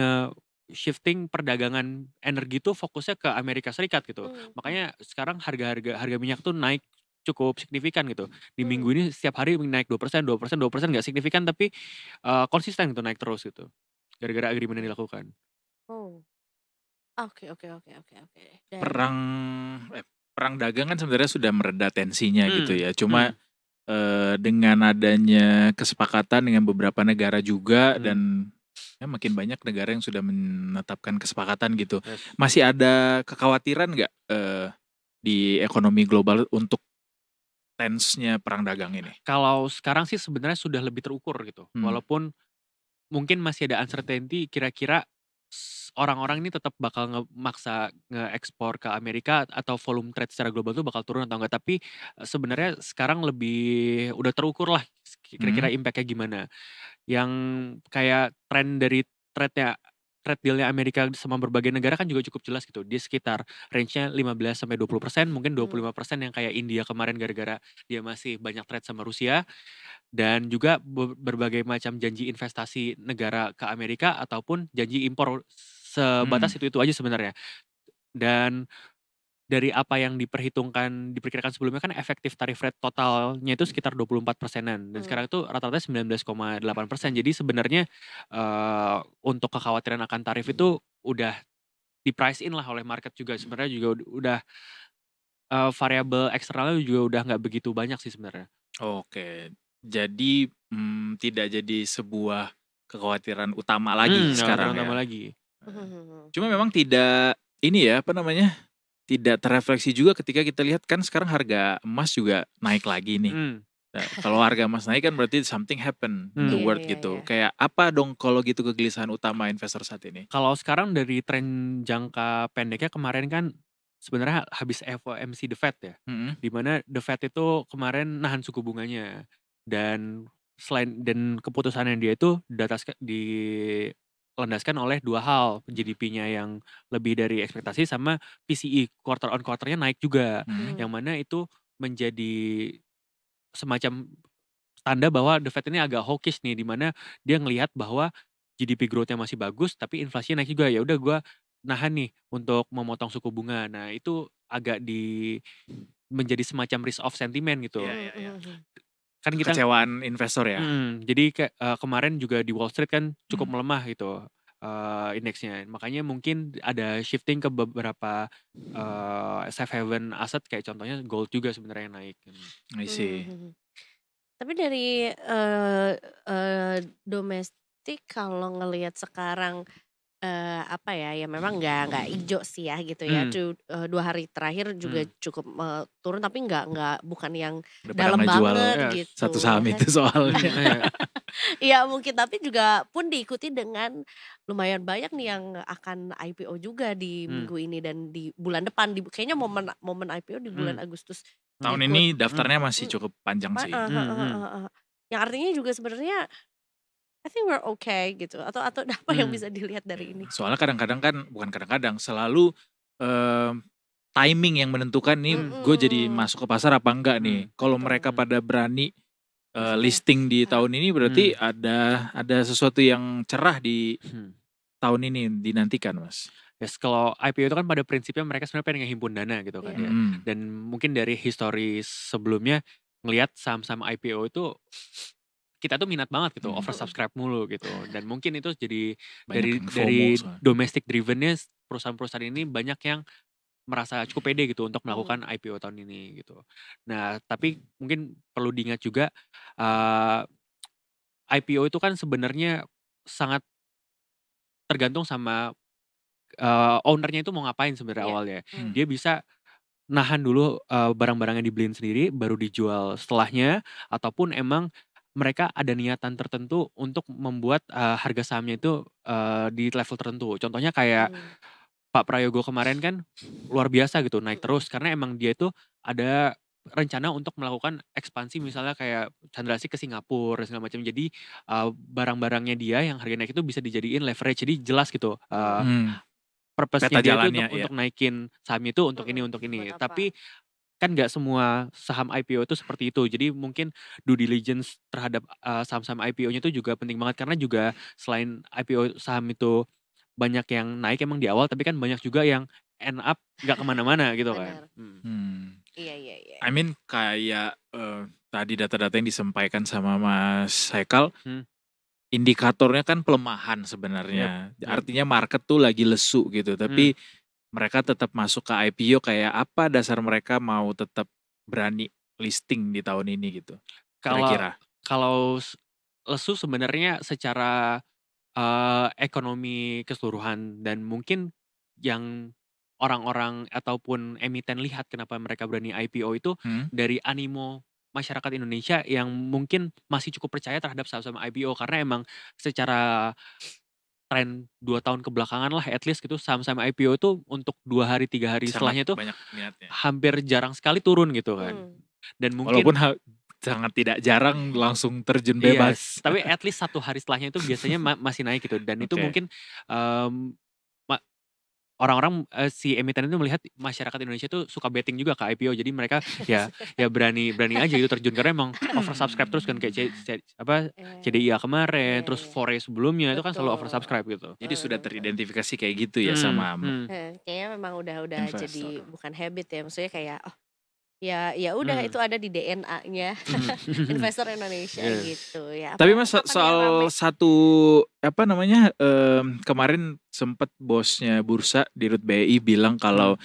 shifting perdagangan energi tuh fokusnya ke Amerika Serikat gitu. Makanya sekarang harga minyak tuh naik cukup signifikan gitu. Di minggu ini setiap hari naik 2%, 2%, 2% nggak signifikan tapi konsisten gitu naik terus gitu. Gara-gara agreement yang dilakukan. Oke. Perang dagang kan sebenarnya sudah mereda tensinya gitu ya. Cuma dengan adanya kesepakatan dengan beberapa negara juga dan makin banyak negara yang sudah menetapkan kesepakatan gitu. Masih ada kekhawatiran nggak di ekonomi global untuk tense-nya perang dagang ini? Kalau sekarang sih sebenarnya sudah lebih terukur gitu. Walaupun mungkin masih ada uncertainty, kira-kira orang-orang ini tetap bakal maksa nge-ekspor ke Amerika atau volume trade secara global tuh bakal turun atau enggak. Tapi sebenarnya sekarang lebih udah terukur lah kira-kira impact-nya gimana. Yang kayak tren dari trade deal-nya Amerika sama berbagai negara kan juga cukup jelas gitu. Dia sekitar range-nya 15-20%, mungkin 25% yang kayak India kemarin gara-gara dia masih banyak trade sama Rusia. Dan juga berbagai macam janji investasi negara ke Amerika ataupun janji impor sebatas itu aja sebenarnya. Dan dari apa yang diperkirakan sebelumnya kan efektif tarif rate totalnya itu sekitar 24%-an. Dan sekarang itu rata-rata 19,8%. Jadi sebenarnya untuk kekhawatiran akan tarif itu udah di price in lah oleh market juga. Sebenarnya juga udah variabel eksternalnya juga udah nggak begitu banyak sih sebenarnya. Oke, jadi tidak jadi sebuah kekhawatiran utama lagi sekarang ya. Lagi. Cuma memang tidak tidak terrefleksi juga ketika kita lihat kan sekarang harga emas juga naik lagi nih. Nah, kalau harga emas naik kan berarti something happen in the world gitu. Kayak apa dong kalau gitu kegelisahan utama investor saat ini? Kalau sekarang dari tren jangka pendeknya kemarin kan sebenarnya habis FOMC The Fed ya. Dimana The Fed itu kemarin nahan suku bunganya. Dan keputusannya dia itu dilandaskan oleh dua hal, GDP-nya yang lebih dari ekspektasi sama PCE quarter on quarter-nya naik juga. Yang mana itu menjadi semacam tanda bahwa The Fed ini agak hawkish nih, di mana dia ngelihat bahwa GDP growth-nya masih bagus tapi inflasinya naik juga. Ya udah gue nahan nih untuk memotong suku bunga. Nah, itu agak menjadi semacam risk off sentiment gitu. Kan kita kecewaan investor ya. Jadi kemarin juga di Wall Street kan cukup melemah gitu indeksnya. Makanya mungkin ada shifting ke beberapa safe haven aset kayak contohnya gold juga sebenarnya yang naik. I see. Tapi dari domestik kalau ngelihat sekarang ya memang nggak hijau sih ya gitu ya. 2 hari terakhir juga cukup turun tapi bukan yang dalam banget gitu. Satu saham itu soalnya. Iya mungkin, tapi juga pun diikuti dengan lumayan banyak nih yang akan IPO juga di minggu ini dan di bulan depan. Kayaknya momen IPO di bulan Agustus. Tahun ini daftarnya masih cukup panjang sih. Yang artinya juga sebenarnya I think we're okay gitu. Atau apa yang bisa dilihat dari ini? Soalnya kadang-kadang selalu timing yang menentukan nih gue jadi masuk ke pasar apa enggak nih. Kalau mereka pada berani listing di tahun ini berarti ada sesuatu yang cerah di tahun ini dinantikan, Mas. Yes, kalau IPO itu kan pada prinsipnya mereka sebenarnya pengen ngehimpun dana gitu kan ya. Dan mungkin dari historis sebelumnya ngelihat saham-saham IPO itu kita tuh minat banget gitu, oversubscribe mulu gitu. Dan mungkin itu jadi dari domestic drivennya perusahaan-perusahaan ini banyak yang merasa cukup pede gitu untuk melakukan IPO tahun ini gitu. Nah, tapi mungkin perlu diingat juga IPO itu kan sebenarnya sangat tergantung sama ownernya itu mau ngapain sebenarnya awalnya. Dia bisa nahan dulu barang-barang yang dibeliin sendiri baru dijual setelahnya, ataupun emang mereka ada niatan tertentu untuk membuat harga sahamnya itu di level tertentu. Contohnya kayak Pak Prayogo kemarin kan luar biasa gitu, naik terus karena emang dia itu ada rencana untuk melakukan ekspansi, misalnya kayak Chandrasi ke Singapura segala macam. Jadi barang-barangnya dia yang harga naik itu bisa dijadiin leverage. Jadi jelas gitu purpose-nya dia itu untuk naikin sahamnya itu untuk ini. Tapi kan nggak semua saham IPO itu seperti itu. Jadi mungkin due diligence terhadap saham-saham IPO-nya itu juga penting banget. Karena juga selain IPO saham itu banyak yang naik emang di awal, tapi kan banyak juga yang end up nggak kemana-mana gitu kan. Iya. I mean kayak tadi data-data yang disampaikan sama Mas Haikal, indikatornya kan pelemahan sebenarnya. Artinya market tuh lagi lesu gitu. Tapi mereka tetap masuk ke IPO, kayak apa dasar mereka mau tetap berani listing di tahun ini gitu? Kalau lesu sebenarnya secara ekonomi keseluruhan, dan mungkin yang orang-orang ataupun emiten lihat kenapa mereka berani IPO itu dari animo masyarakat Indonesia yang mungkin masih cukup percaya terhadap saham-saham IPO, karena emang secara tren 2 tahun kebelakangan lah at least gitu, saham-saham IPO itu untuk 2 hari 3 hari setelahnya itu hampir jarang sekali turun gitu kan. Dan mungkin walaupun sangat tidak jarang langsung terjun bebas. Tapi at least 1 hari setelahnya itu biasanya masih naik gitu. Dan itu mungkin orang-orang si emiten itu melihat masyarakat Indonesia itu suka betting juga ke IPO. Jadi mereka ya berani aja gitu terjun, karena emang oversubscribe terus kan, kayak CDIA kemarin, terus Forex sebelumnya itu kan selalu oversubscribe gitu. Jadi sudah teridentifikasi kayak gitu ya sama kayaknya memang udah jadi bukan habit ya, maksudnya kayak ya udah itu ada di DNA-nya investor Indonesia gitu ya. Tapi Mas soal satu kemarin sempat bosnya bursa di Rut BI bilang kalau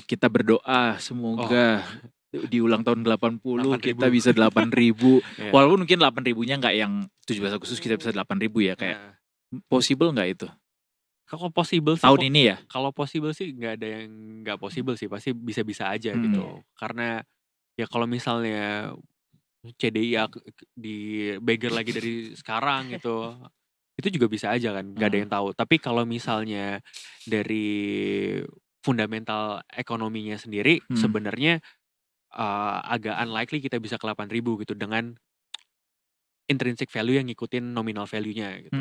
kita berdoa semoga di ulang tahun 80 kita bisa 8.000. Walaupun mungkin 8.000-nya nggak yang 17 Agustus kita bisa 8.000 ya, kayak possible nggak itu? Kalau possible sih tahun ini ya? Kalau possible sih nggak ada yang nggak possible sih, pasti bisa-bisa aja gitu. Karena ya kalau misalnya CDIA di beggar lagi dari sekarang gitu, itu juga bisa aja kan, nggak ada yang tahu. Tapi kalau misalnya dari fundamental ekonominya sendiri, sebenarnya agak unlikely kita bisa ke 8.000 gitu dengan intrinsic value yang ngikutin nominal value-nya gitu.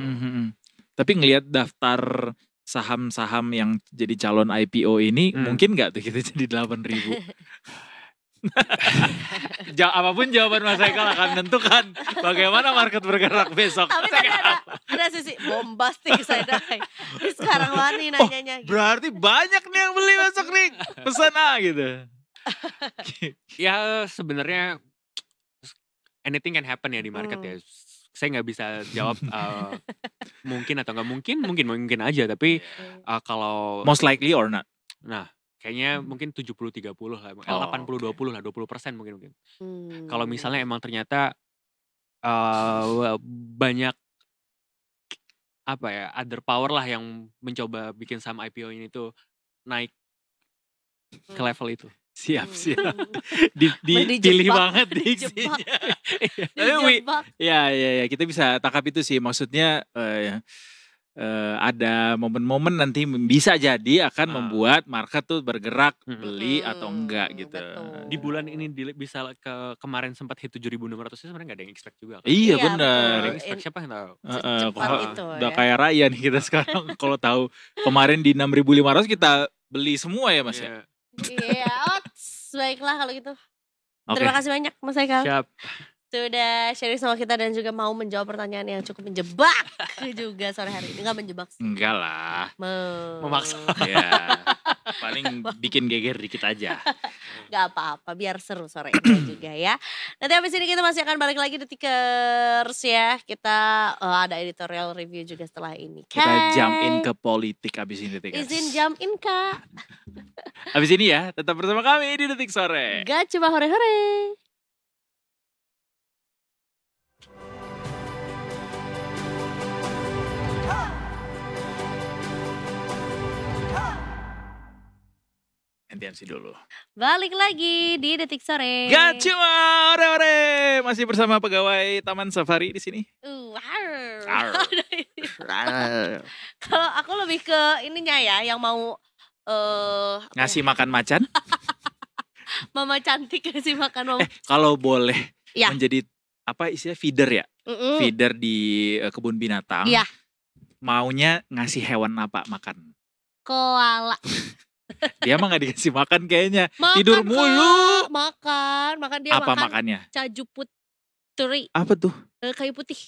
Tapi ngelihat daftar saham-saham yang jadi calon IPO ini, mungkin nggak tuh kita jadi 8.000? Apapun jawaban Mas Haikal akan menentukan bagaimana market bergerak besok. Tapi tadi ada sisi bombastik saya dari sekarang Wani nanyanya. Berarti banyak nih yang beli besok nih, pesan gitu. Ya sebenarnya anything can happen ya di market ya. Saya nggak bisa jawab mungkin atau nggak mungkin aja, tapi kalau most likely or not, nah kayaknya mungkin 70-30 lah, 80-20 lah, 20% mungkin. Kalau misalnya emang ternyata banyak other power lah yang mencoba bikin saham IPO ini tuh naik ke level itu. Siap. Dipilih banget diksinya. Ya, kita bisa tangkap itu sih. Maksudnya ada momen-momen nanti bisa jadi akan membuat market tuh bergerak beli atau enggak gitu. Betul. Di bulan ini bisa kemarin sempat hit 7.600 sih, sebenarnya nggak ada yang expect juga kan? Iya benar. Ada yang expect, siapa yang tahu? Itu udah kayak Raya nih kita sekarang. Kalau tahu kemarin di 6.500 kita beli semua ya Mas ya. Iya, baiklah kalau gitu. Terima kasih banyak Mas Haikal. Siap. Sudah sharing sama kita dan juga mau menjawab pertanyaan yang cukup menjebak juga sore hari ini. Enggak menjebak sih. Enggak lah. Memaksa. Ya, paling bikin geger dikit aja. Gak apa-apa, biar seru sore ini juga ya. Nanti habis ini kita masih akan balik lagi di Tikers ya. Kita ada editorial review juga setelah ini. Kita jump in ke politik abis ini Tikers. Izin jump in Kak. Abis ini ya, tetap bersama kami di Detik Sore. Gak cuma hore-hore. Gantian sih dulu. Balik lagi di Detik Sore. Gak cuma ore-ore. masih bersama pegawai Taman Safari di sini. Kalau aku lebih ke ininya ya, yang mau ngasih makan macan. Mama cantik ngasih makan mama. Kalau boleh Ya. menjadi apa istilah feeder ya? Feeder di kebun binatang. Iya. Maunya ngasih hewan apa makan? Koala. Dia mah gak dikasih makan kayaknya. Makan, Tidur mulu. Makan dia Apa makan makannya? caju putri. Apa tuh? Kayu putih.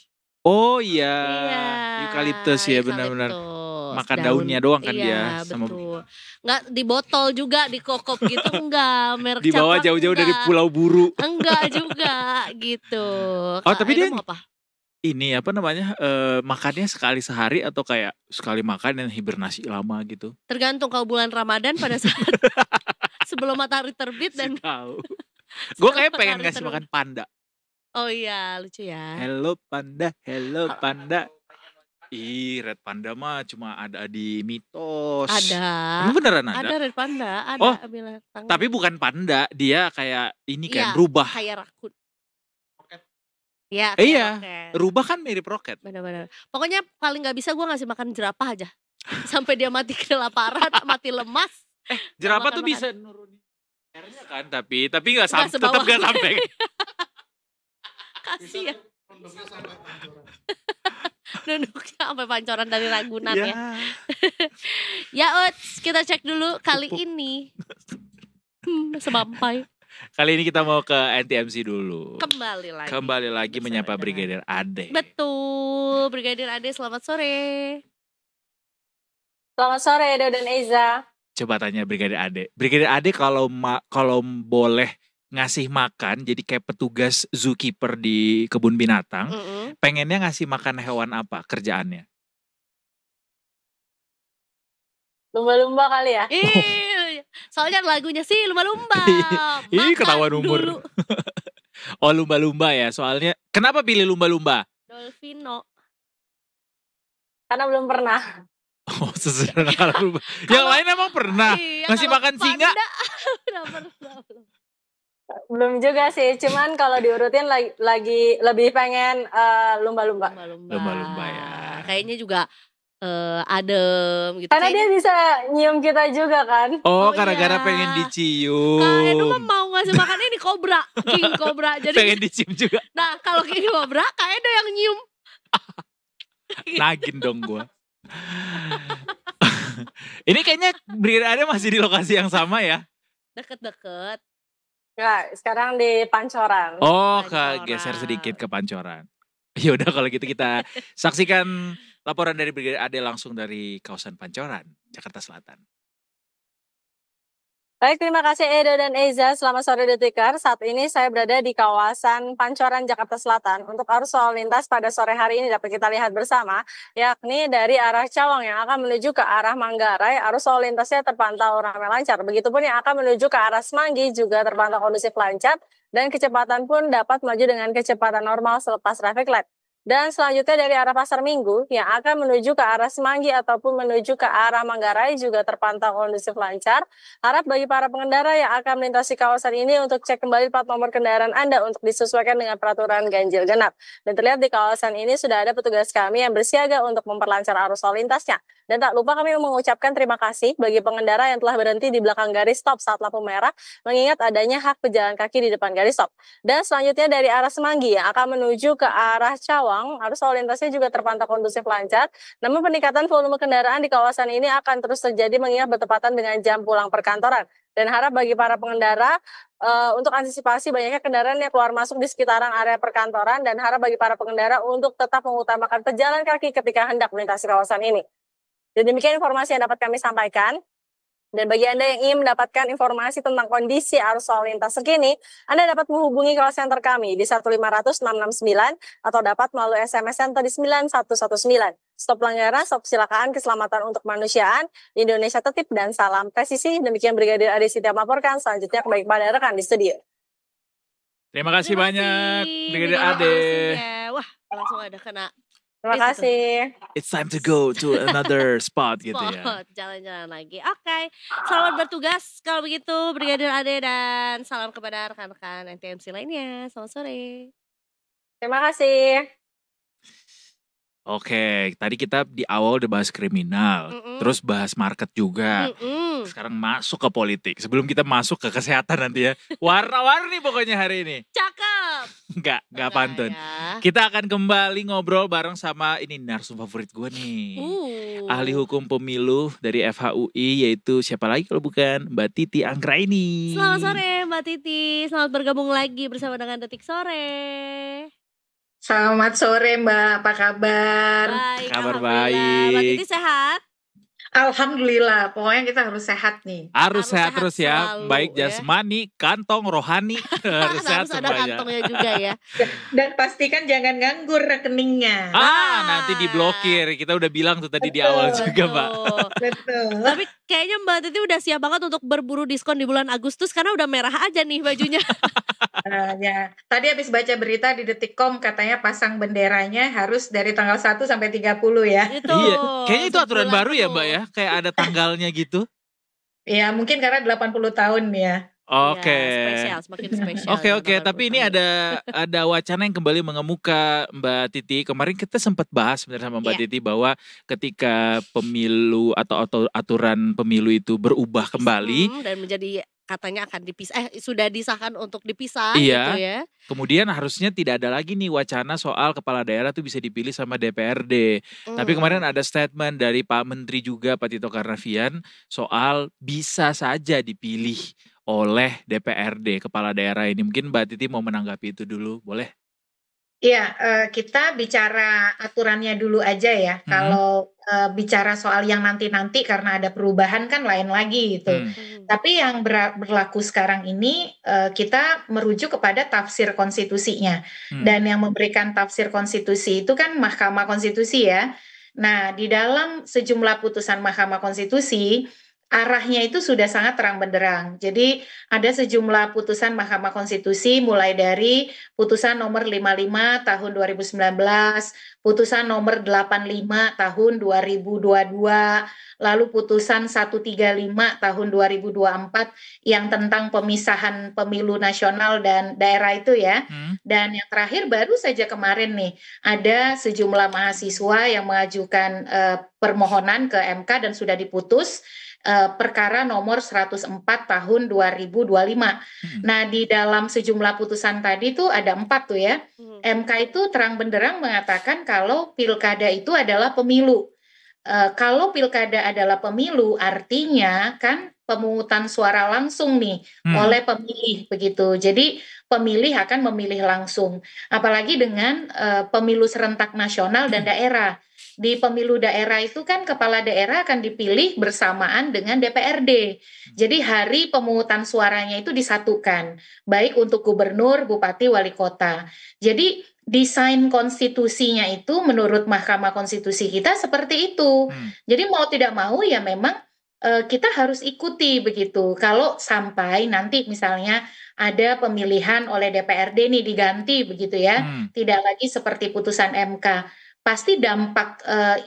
Oh iya. Iya. Eukaliptus ya benar-benar. Eukaliptus. Makan daunnya doang kan iya, dia. Sama betul. Nggak di botol juga, di kokop gitu enggak. Merek Dibawa Capak jauh-jauh dari enggak. Pulau Buru. Enggak juga gitu. Oh, tapi dia mau apa? ini apa namanya makannya sekali sehari atau kayak sekali makan dan hibernasi lama gitu? Tergantung, kalau bulan Ramadan pada saat sebelum matahari terbit dan Tahu. Gue kayak pengen matahari ngasih terbit. makan panda. Oh iya, lucu ya. Hello panda, hello panda. Ih, red panda mah cuma ada di mitos. Ada. Emang beneran ada? Ada red panda, ada Oh, binatang. Tapi bukan panda, dia kayak ini kan Iya, rubah. kayak rakun. Ya, Iya, roket. rubah kan mirip roket. Benar-benar. Pokoknya paling nggak bisa gue ngasih makan jerapah aja. Sampai dia mati kelaparan, mati lemas. Jerapah tuh makan. bisa nurunin airnya kan, tapi nggak Nggak tetap sebawah. nggak sampai. Kasian. Nunduknya sampai pancoran dari Ragunan ya. Ya Uts, kita cek dulu kali ini. Semampai. Kali ini kita mau ke NTMC dulu. Kembali Kembali lagi lagi. menyapa Brigadir Ade. Betul, Brigadir Ade, selamat sore. Selamat sore Edo dan Eiza. Coba tanya Brigadir Ade. Brigadir Ade kalau boleh ngasih makan jadi kayak petugas zookeeper di kebun binatang, pengennya ngasih makan hewan apa kerjaannya? Lumba-lumba kali ya? Soalnya lagunya sih lumba-lumba. Ih, ketahuan Makan umur. dulu. Oh, lumba-lumba ya. Soalnya kenapa pilih lumba-lumba? Dolfino. Karena belum pernah. Oh, sesederhana kalau lumba. Yang lain emang pernah Iya, ngasih kalau makan singa? panda, udah pernah. Belum juga sih, cuman kalau diurutin lagi lebih pengen lumba-lumba. Lumba-lumba ya. Kayaknya juga adem gitu. Karena dia bisa nyium kita juga kan. Oh, Oh, gara-gara iya. pengen Kak dicium. Edo mah mau ngasih makan ini kobra, king kobra. Jadi Pengen dicium juga. nah kalau king kobra Kak Edo yang nyium. Nagin dong gua. Ini kayaknya Brigadir Ade masih di lokasi yang sama ya? Nggak, Deket-deket. sekarang di Pancoran. Oh, Pancoran. geser sedikit ke Pancoran. Ya udah kalau gitu kita saksikan laporan dari Brigadir Ade langsung dari kawasan Pancoran, Jakarta Selatan. Baik, terima kasih Edo dan Eiza. Selamat sore Detikar. Saat ini saya berada di kawasan Pancoran, Jakarta Selatan. Untuk arus lalu lintas pada sore hari ini dapat kita lihat bersama, yakni dari arah Cawang yang akan menuju ke arah Manggarai, arus lalu lintasnya terpantau ramai lancar. Begitupun yang akan menuju ke arah Semanggi juga terpantau kondusif lancar, dan kecepatan pun dapat melaju dengan kecepatan normal selepas traffic light. Dan selanjutnya dari arah Pasar Minggu yang akan menuju ke arah Semanggi ataupun menuju ke arah Manggarai juga terpantau kondusif lancar. Harap bagi para pengendara yang akan melintasi kawasan ini untuk cek kembali plat nomor kendaraan Anda untuk disesuaikan dengan peraturan ganjil genap. Dan terlihat di kawasan ini sudah ada petugas kami yang bersiaga untuk memperlancar arus lalu lintasnya. Dan tak lupa kami mengucapkan terima kasih bagi pengendara yang telah berhenti di belakang garis stop saat lampu merah, mengingat adanya hak pejalan kaki di depan garis stop. Dan selanjutnya dari arah Semanggi yang akan menuju ke arah Cawang, arus lalu lintasnya juga terpantau kondusif lancar. Namun peningkatan volume kendaraan di kawasan ini akan terus terjadi mengingat bertepatan dengan jam pulang perkantoran. Dan harap bagi para pengendara untuk antisipasi banyaknya kendaraan yang keluar masuk di sekitaran area perkantoran, dan harap bagi para pengendara untuk tetap mengutamakan pejalan kaki ketika hendak melintasi kawasan ini. Dan demikian informasi yang dapat kami sampaikan. Dan bagi Anda yang ingin mendapatkan informasi tentang kondisi arus lalu lintas terkini, Anda dapat menghubungi call center kami di 1500669 atau dapat melalui SMS center di 9119. Stop pelanggaran, stop kecelakaan, keselamatan untuk kemanusiaan, Indonesia tertib, dan salam presisi. Demikian Brigadir Ade Sitiap melaporkan. Selanjutnya kembali kepada rekan di studio. Terima kasih banyak Brigadir Ade. Wah, langsung ada kena. Terima kasih. It's time to go to another spot gitu ya. Jalan-jalan lagi. Oke. Selamat bertugas kalau begitu Brigadir Ade, dan salam kepada rekan-rekan NTMC lainnya. Selamat sore. Terima kasih. Oke, tadi kita di awal udah bahas kriminal, terus bahas market juga. Sekarang masuk ke politik. Sebelum kita masuk ke kesehatan nanti ya. Warna-warni pokoknya hari ini. Cakep. Enggak pantun. Ya. Kita akan kembali ngobrol bareng sama ini narsum favorit gue nih. Ahli hukum pemilu dari FHUI, yaitu siapa lagi kalau bukan Mbak Titi Anggraini. Selamat sore Mbak Titi, selamat bergabung lagi bersama dengan Detik Sore. Selamat sore Mbak, apa kabar? Baik, Kabar alhamdulillah. Mbak baik. Titi sehat? Alhamdulillah, pokoknya kita harus sehat nih. Harus Harus sehat sehat terus ya, selalu, baik ya. jasmani, kantong, rohani, harus sehat Harus ada semuanya. kantongnya juga ya. Dan pastikan jangan nganggur rekeningnya. Nanti diblokir. Kita udah bilang tuh tadi di awal juga, Mbak. Betul. Betul. Tapi kayaknya Mbak Titi udah siap banget untuk berburu diskon di bulan Agustus karena udah merah aja nih bajunya. Ya. Tadi habis baca berita di Detikcom katanya pasang benderanya harus dari tanggal 1 sampai 30 ya. Itu. Iya, kayaknya itu aturan sebulan baru ya, penuh. Mbak ya. Kayak ada tanggalnya gitu. Ya mungkin karena 80 tahun ya. Oke. Ya, spesial, semakin spesial. Oke. Tapi ini ada wacana yang kembali mengemuka, Mbak Titi. Kemarin kita sempat bahas sebenarnya sama Mbak Iya. Titi bahwa ketika pemilu atau aturan pemilu itu berubah kembali, Dan menjadi katanya akan dipisah, sudah disahkan untuk dipisah Iya. gitu ya. kemudian harusnya tidak ada lagi nih wacana soal kepala daerah tuh bisa dipilih sama DPRD. Tapi kemarin ada statement dari Pak Menteri juga, Pak Tito Karnavian, soal bisa saja dipilih oleh DPRD kepala daerah ini. Mungkin Mbak Titi mau menanggapi itu dulu, boleh? Iya, kita bicara aturannya dulu aja ya. Kalau bicara soal yang nanti-nanti karena ada perubahan kan lain lagi gitu. Tapi yang berlaku sekarang ini kita merujuk kepada tafsir konstitusinya. Dan yang memberikan tafsir konstitusi itu kan Mahkamah Konstitusi ya. Nah, di dalam sejumlah putusan Mahkamah Konstitusi, arahnya itu sudah sangat terang benderang. Jadi ada sejumlah putusan Mahkamah Konstitusi mulai dari putusan nomor 55 tahun 2019, putusan nomor 85 tahun 2022, lalu putusan 135 tahun 2024 yang tentang pemisahan pemilu nasional dan daerah itu ya. Dan yang terakhir baru saja kemarin nih ada sejumlah mahasiswa yang mengajukan permohonan ke MK dan sudah diputus. Perkara nomor 104 tahun 2025. Nah, di dalam sejumlah putusan tadi tuh ada 4 tuh ya. MK itu terang benderang mengatakan kalau pilkada itu adalah pemilu. Kalau pilkada adalah pemilu, artinya kan pemungutan suara langsung nih oleh pemilih begitu. Jadi pemilih akan memilih langsung. Apalagi dengan pemilu serentak nasional dan daerah. Di pemilu daerah itu kan kepala daerah akan dipilih bersamaan dengan DPRD. Jadi hari pemungutan suaranya itu disatukan, baik untuk gubernur, bupati, wali kota. Jadi desain konstitusinya itu menurut Mahkamah Konstitusi kita seperti itu. Jadi mau tidak mau ya memang kita harus ikuti begitu. Kalau sampai nanti misalnya ada pemilihan oleh DPRD nih diganti begitu ya, tidak lagi seperti putusan MK. Pasti dampak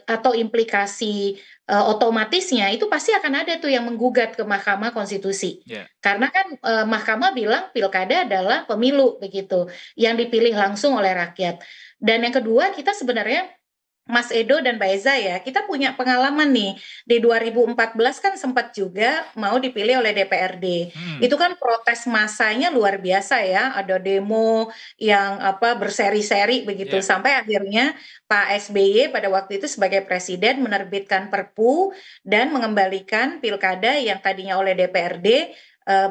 atau implikasi otomatisnya itu pasti akan ada tuh yang menggugat ke Mahkamah Konstitusi. Karena kan Mahkamah bilang pilkada adalah pemilu begitu, yang dipilih langsung oleh rakyat. Dan yang kedua kita sebenarnya Mas Edo dan Mbak Eza ya, kita punya pengalaman nih, di 2014 kan sempat juga mau dipilih oleh DPRD. Itu kan protes massanya luar biasa ya, ada demo yang berseri-seri begitu, sampai akhirnya Pak SBY pada waktu itu sebagai presiden menerbitkan Perpu dan mengembalikan pilkada yang tadinya oleh DPRD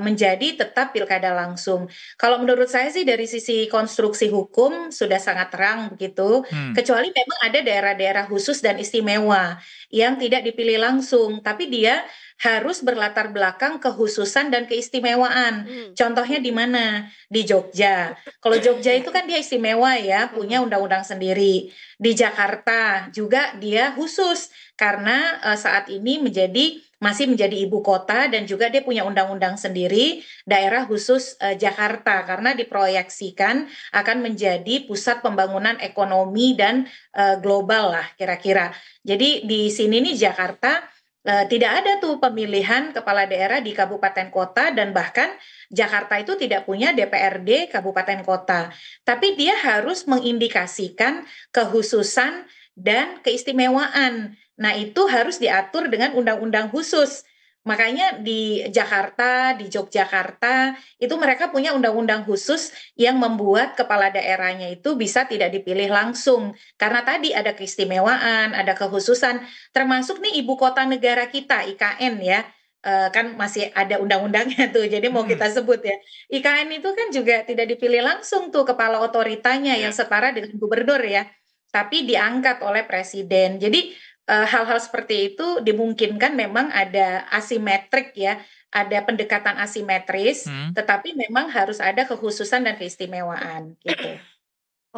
menjadi tetap pilkada langsung. Kalau menurut saya sih dari sisi konstruksi hukum sudah sangat terang begitu, kecuali memang ada daerah-daerah khusus dan istimewa yang tidak dipilih langsung, tapi dia harus berlatar belakang kekhususan dan keistimewaan. Contohnya di mana? Di Jogja. Kalau Jogja itu kan dia istimewa ya, punya undang-undang sendiri. Di Jakarta juga dia khusus karena saat ini masih menjadi ibu kota dan juga dia punya undang-undang sendiri, daerah khusus Jakarta, karena diproyeksikan akan menjadi pusat pembangunan ekonomi dan global lah kira-kira. Jadi di sini nih Jakarta Tidak ada tuh pemilihan kepala daerah di kabupaten kota, dan bahkan Jakarta itu tidak punya DPRD kabupaten kota. Tapi dia harus mengindikasikan kekhususan dan keistimewaan. Nah, itu harus diatur dengan undang-undang khusus. Makanya di Jakarta, di Yogyakarta, itu mereka punya undang-undang khusus yang membuat kepala daerahnya itu bisa tidak dipilih langsung. Karena tadi ada keistimewaan, ada kekhususan, termasuk nih ibu kota negara kita, IKN ya, kan masih ada undang-undangnya tuh, jadi mau kita sebut ya. IKN itu kan juga tidak dipilih langsung tuh kepala otoritanya yang setara dengan gubernur ya, tapi diangkat oleh presiden. Jadi hal-hal seperti itu dimungkinkan memang ada asimetrik ya, ada pendekatan asimetris, tetapi memang harus ada kekhususan dan keistimewaan gitu.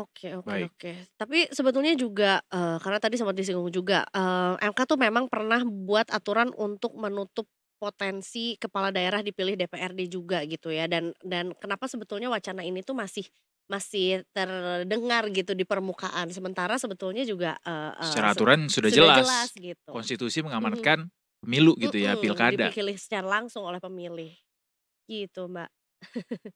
Oke. Tapi sebetulnya juga karena tadi sempat disinggung juga, MK tuh memang pernah buat aturan untuk menutup potensi kepala daerah dipilih DPRD juga gitu ya, dan kenapa sebetulnya wacana ini tuh masih terdengar gitu di permukaan, sementara sebetulnya juga Secara aturan sudah sudah jelas. jelas gitu. Konstitusi Mhm. mengamanatkan pemilu gitu ya, pilkada. Dipilih secara langsung oleh pemilih. Gitu, Mbak.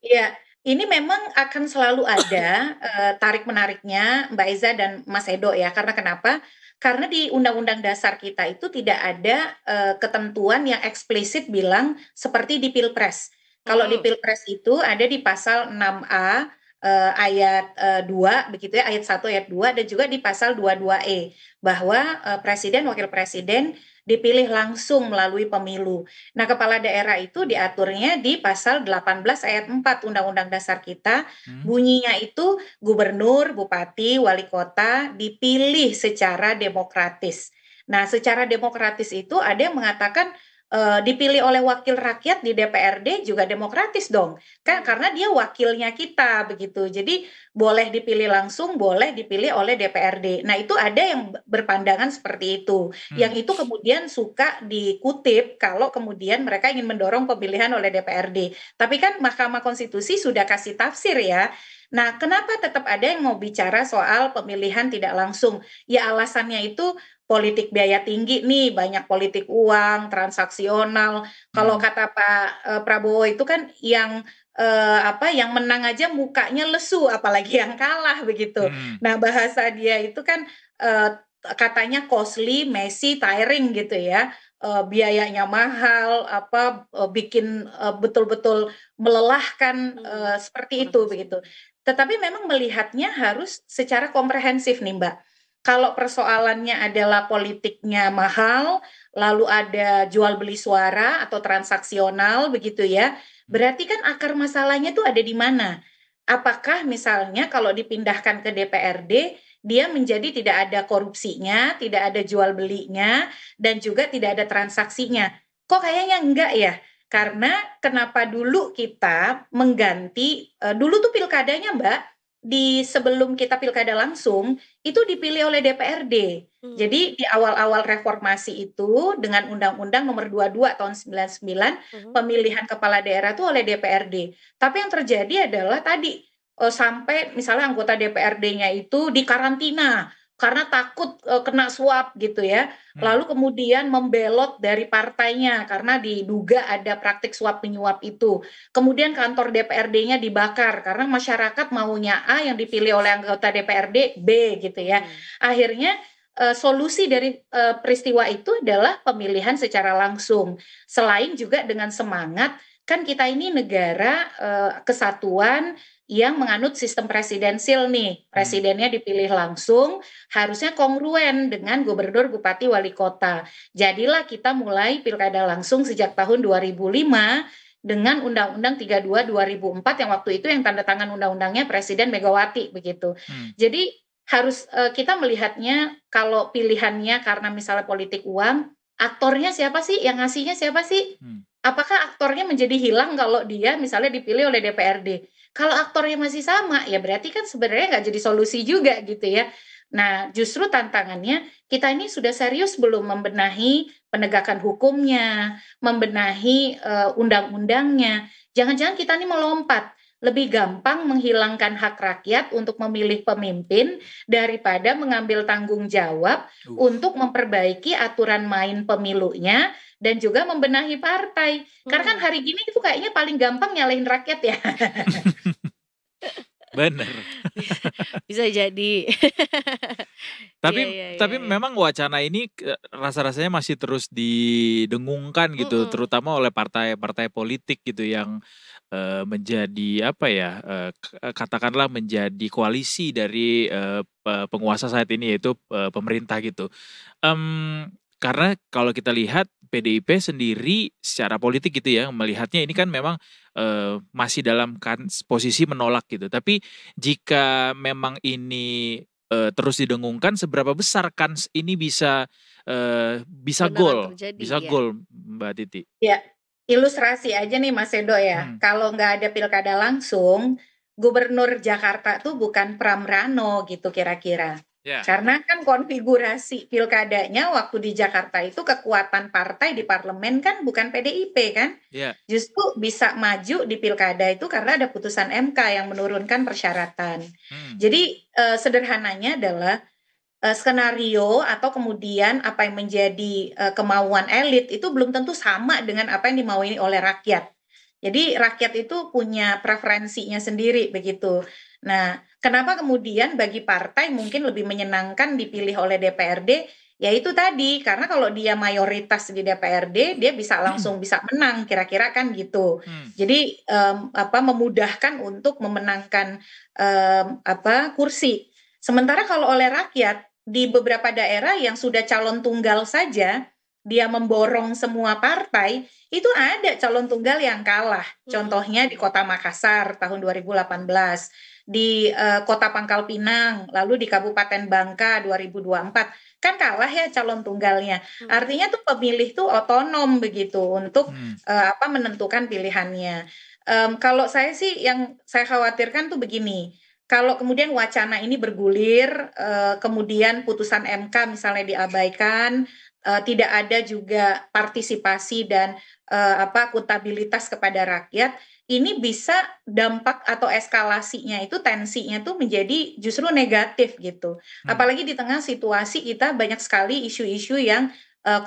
Iya, ini memang akan selalu ada tarik-menariknya Mbak Eza dan Mas Edo ya. Karena kenapa? Karena di Undang-Undang Dasar kita itu tidak ada ketentuan yang eksplisit bilang seperti di Pilpres. Kalau di Pilpres itu ada di pasal 6A ayat 2 begitu ya, ayat 1 ayat 2, dan juga di pasal 22E bahwa presiden wakil presiden dipilih langsung melalui pemilu. Nah, kepala daerah itu diaturnya di pasal 18 ayat 4 Undang-Undang Dasar kita, bunyinya itu gubernur, bupati, wali kota dipilih secara demokratis. Nah, secara demokratis itu ada yang mengatakan dipilih oleh wakil rakyat di DPRD juga demokratis dong, kan karena dia wakilnya kita begitu. Jadi boleh dipilih langsung, boleh dipilih oleh DPRD. Nah, itu ada yang berpandangan seperti itu. Yang itu kemudian suka dikutip kalau kemudian mereka ingin mendorong pemilihan oleh DPRD. Tapi kan Mahkamah Konstitusi sudah kasih tafsir ya. Nah, kenapa tetap ada yang mau bicara soal pemilihan tidak langsung? Ya alasannya itu politik biaya tinggi nih, banyak politik uang, transaksional. Kalau kata Pak Prabowo itu kan yang yang menang aja mukanya lesu, apalagi yang kalah begitu. Nah, bahasa dia itu kan katanya costly, messy, tiring gitu ya. Biayanya mahal, bikin betul-betul melelahkan seperti itu begitu. Tetapi memang melihatnya harus secara komprehensif nih, Mbak. Kalau persoalannya adalah politiknya mahal, lalu ada jual beli suara atau transaksional begitu ya, berarti kan akar masalahnya tuh ada di mana? Apakah misalnya kalau dipindahkan ke DPRD, dia menjadi tidak ada korupsinya, tidak ada jual belinya, dan juga tidak ada transaksinya? Kok kayaknya enggak ya? Karena kenapa dulu kita mengganti, dulu tuh pilkadanya Mbak, di sebelum kita pilkada langsung, itu dipilih oleh DPRD. Jadi di awal-awal reformasi itu dengan Undang-Undang Nomor 22 tahun 99, pemilihan kepala daerah itu oleh DPRD. Tapi yang terjadi adalah tadi sampai misalnya anggota DPRD-nya itu dikarantina karena takut kena suap gitu ya. Lalu kemudian membelot dari partainya karena diduga ada praktik suap menyuap itu. Kemudian kantor DPRD-nya dibakar karena masyarakat maunya A, yang dipilih oleh anggota DPRD B gitu ya. Akhirnya solusi dari peristiwa itu adalah pemilihan secara langsung. Selain juga dengan semangat, kan kita ini negara kesatuan yang menganut sistem presidensil nih. Presidennya dipilih langsung, harusnya kongruen dengan gubernur, bupati, wali kota. Jadilah kita mulai pilkada langsung sejak tahun 2005 dengan Undang-Undang 32 2004 yang waktu itu yang tanda tangan undang-undangnya Presiden Megawati begitu. Jadi harus kita melihatnya kalau pilihannya karena misalnya politik uang, aktornya siapa sih? Yang ngasihnya siapa sih? Apakah aktornya menjadi hilang kalau dia misalnya dipilih oleh DPRD? Kalau aktornya masih sama, ya berarti kan sebenarnya nggak jadi solusi juga gitu ya. Nah, justru tantangannya kita ini sudah serius belum membenahi penegakan hukumnya, membenahi undang-undangnya. Jangan-jangan kita ini melompat lebih gampang menghilangkan hak rakyat untuk memilih pemimpin daripada mengambil tanggung jawab untuk memperbaiki aturan main pemilunya dan juga membenahi partai. Karena kan hari gini itu kayaknya paling gampang nyalahin rakyat ya. Bener. Bisa jadi. Tapi memang wacana ini rasa-rasanya masih terus didengungkan gitu, terutama oleh partai-partai politik gitu yang menjadi katakanlah menjadi koalisi dari penguasa saat ini, yaitu pemerintah gitu. Karena kalau kita lihat PDIP sendiri secara politik gitu ya, melihatnya ini kan memang masih dalam posisi menolak gitu. Tapi jika memang ini terus didengungkan, seberapa besar kans ini bisa gol, gol, Mbak Titi? Ya, ilustrasi aja nih Mas Edo ya. Kalau nggak ada pilkada langsung, Gubernur Jakarta tuh bukan Pram Rano gitu kira-kira. Karena kan konfigurasi pilkadanya waktu di Jakarta itu kekuatan partai di parlemen kan bukan PDIP kan. Justru bisa maju di pilkada itu karena ada putusan MK yang menurunkan persyaratan. Jadi sederhananya adalah skenario atau kemudian apa yang menjadi kemauan elit itu belum tentu sama dengan apa yang dimaui oleh rakyat. Jadi rakyat itu punya preferensinya sendiri begitu. Nah, kenapa kemudian bagi partai mungkin lebih menyenangkan dipilih oleh DPRD? Yaitu tadi, karena kalau dia mayoritas di DPRD, dia bisa langsung bisa menang, kira-kira kan gitu. Jadi memudahkan untuk memenangkan kursi. Sementara kalau oleh rakyat, di beberapa daerah yang sudah calon tunggal saja, dia memborong semua partai, itu ada calon tunggal yang kalah. Contohnya di Kota Makassar tahun 2018, di Kota Pangkal Pinang, lalu di Kabupaten Bangka 2024, kan kalah ya calon tunggalnya. Artinya tuh pemilih tuh otonom begitu untuk menentukan pilihannya. Kalau saya sih yang saya khawatirkan tuh begini. Kalau kemudian wacana ini bergulir, kemudian putusan MK misalnya diabaikan, tidak ada juga partisipasi dan akuntabilitas kepada rakyat, ini bisa dampak atau eskalasinya itu tensinya tuh menjadi justru negatif gitu. Apalagi di tengah situasi kita banyak sekali isu-isu yang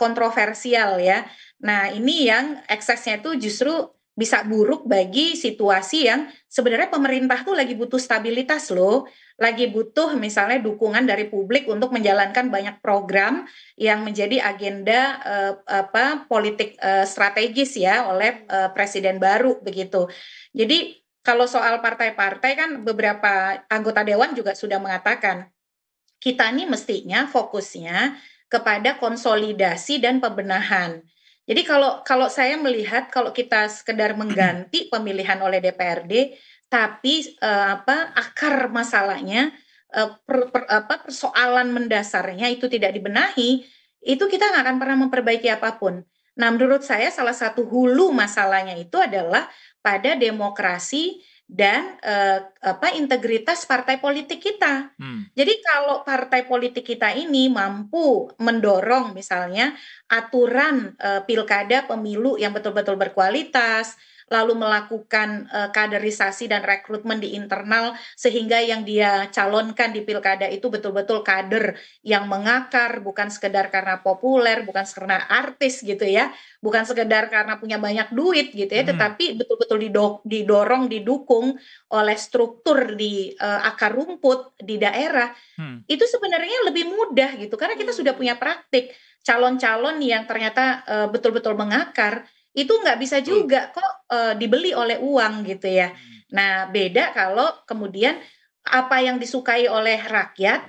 kontroversial ya. Nah ini yang eksesnya itu justru bisa buruk bagi situasi yang sebenarnya pemerintah tuh lagi butuh stabilitas loh, lagi butuh misalnya dukungan dari publik untuk menjalankan banyak program yang menjadi agenda politik strategis ya oleh presiden baru begitu. Jadi kalau soal partai-partai kan beberapa anggota dewan juga sudah mengatakan kita ini mestinya fokusnya kepada konsolidasi dan pembenahan. Jadi kalau saya melihat kalau kita sekedar mengganti pemilihan oleh DPRD, tapi akar masalahnya, persoalan mendasarnya itu tidak dibenahi, itu kita nggak akan pernah memperbaiki apapun. Nah, menurut saya salah satu hulu masalahnya itu adalah pada demokrasi dan integritas partai politik kita. Jadi kalau partai politik kita ini mampu mendorong misalnya aturan pilkada pemilu yang betul-betul berkualitas, lalu melakukan kaderisasi dan rekrutmen di internal sehingga yang dia calonkan di pilkada itu betul-betul kader yang mengakar, bukan sekedar karena populer, bukan karena artis gitu ya, bukan sekedar karena punya banyak duit gitu ya, tetapi betul-betul didorong, didukung oleh struktur di akar rumput di daerah. Itu sebenarnya lebih mudah gitu karena kita sudah punya praktik calon-calon yang ternyata betul-betul mengakar itu nggak bisa juga kok dibeli oleh uang gitu ya. Nah beda kalau kemudian apa yang disukai oleh rakyat,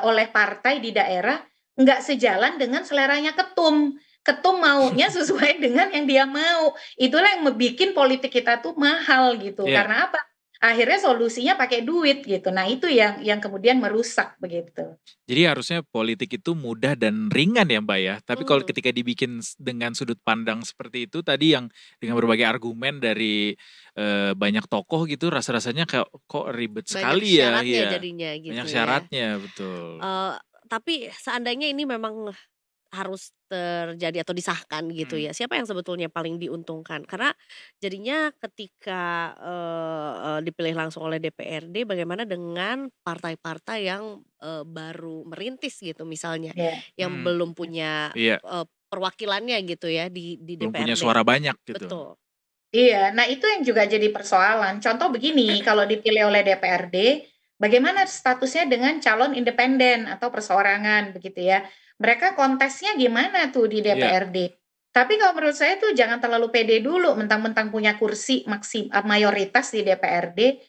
oleh partai di daerah nggak sejalan dengan seleranya ketum. Ketum maunya sesuai dengan yang dia mau. Itulah yang membuat politik kita tuh mahal gitu. Karena apa? Akhirnya solusinya pakai duit gitu. Nah itu yang kemudian merusak begitu. Jadi harusnya politik itu mudah dan ringan ya Mbak ya. Tapi kalau ketika dibikin dengan sudut pandang seperti itu tadi yang dengan berbagai argumen dari banyak tokoh gitu, rasa-rasanya kok ribet sekali ya. Banyak syaratnya jadinya gitu. Banyak syaratnya betul. Tapi seandainya ini memang harus terjadi atau disahkan gitu ya, siapa yang sebetulnya paling diuntungkan? Karena jadinya ketika dipilih langsung oleh DPRD, bagaimana dengan partai-partai yang baru merintis gitu misalnya, Iya. yang belum punya Iya, perwakilannya gitu ya di belum punya DPRD. suara banyak gitu. Betul. Iya, nah itu yang juga jadi persoalan. Contoh begini, kalau dipilih oleh DPRD, bagaimana statusnya dengan calon independen atau perseorangan begitu ya. Mereka kontesnya gimana tuh di Iya. DPRD. Tapi kalau menurut saya tuh jangan terlalu pede dulu, mentang-mentang punya kursi mayoritas di DPRD,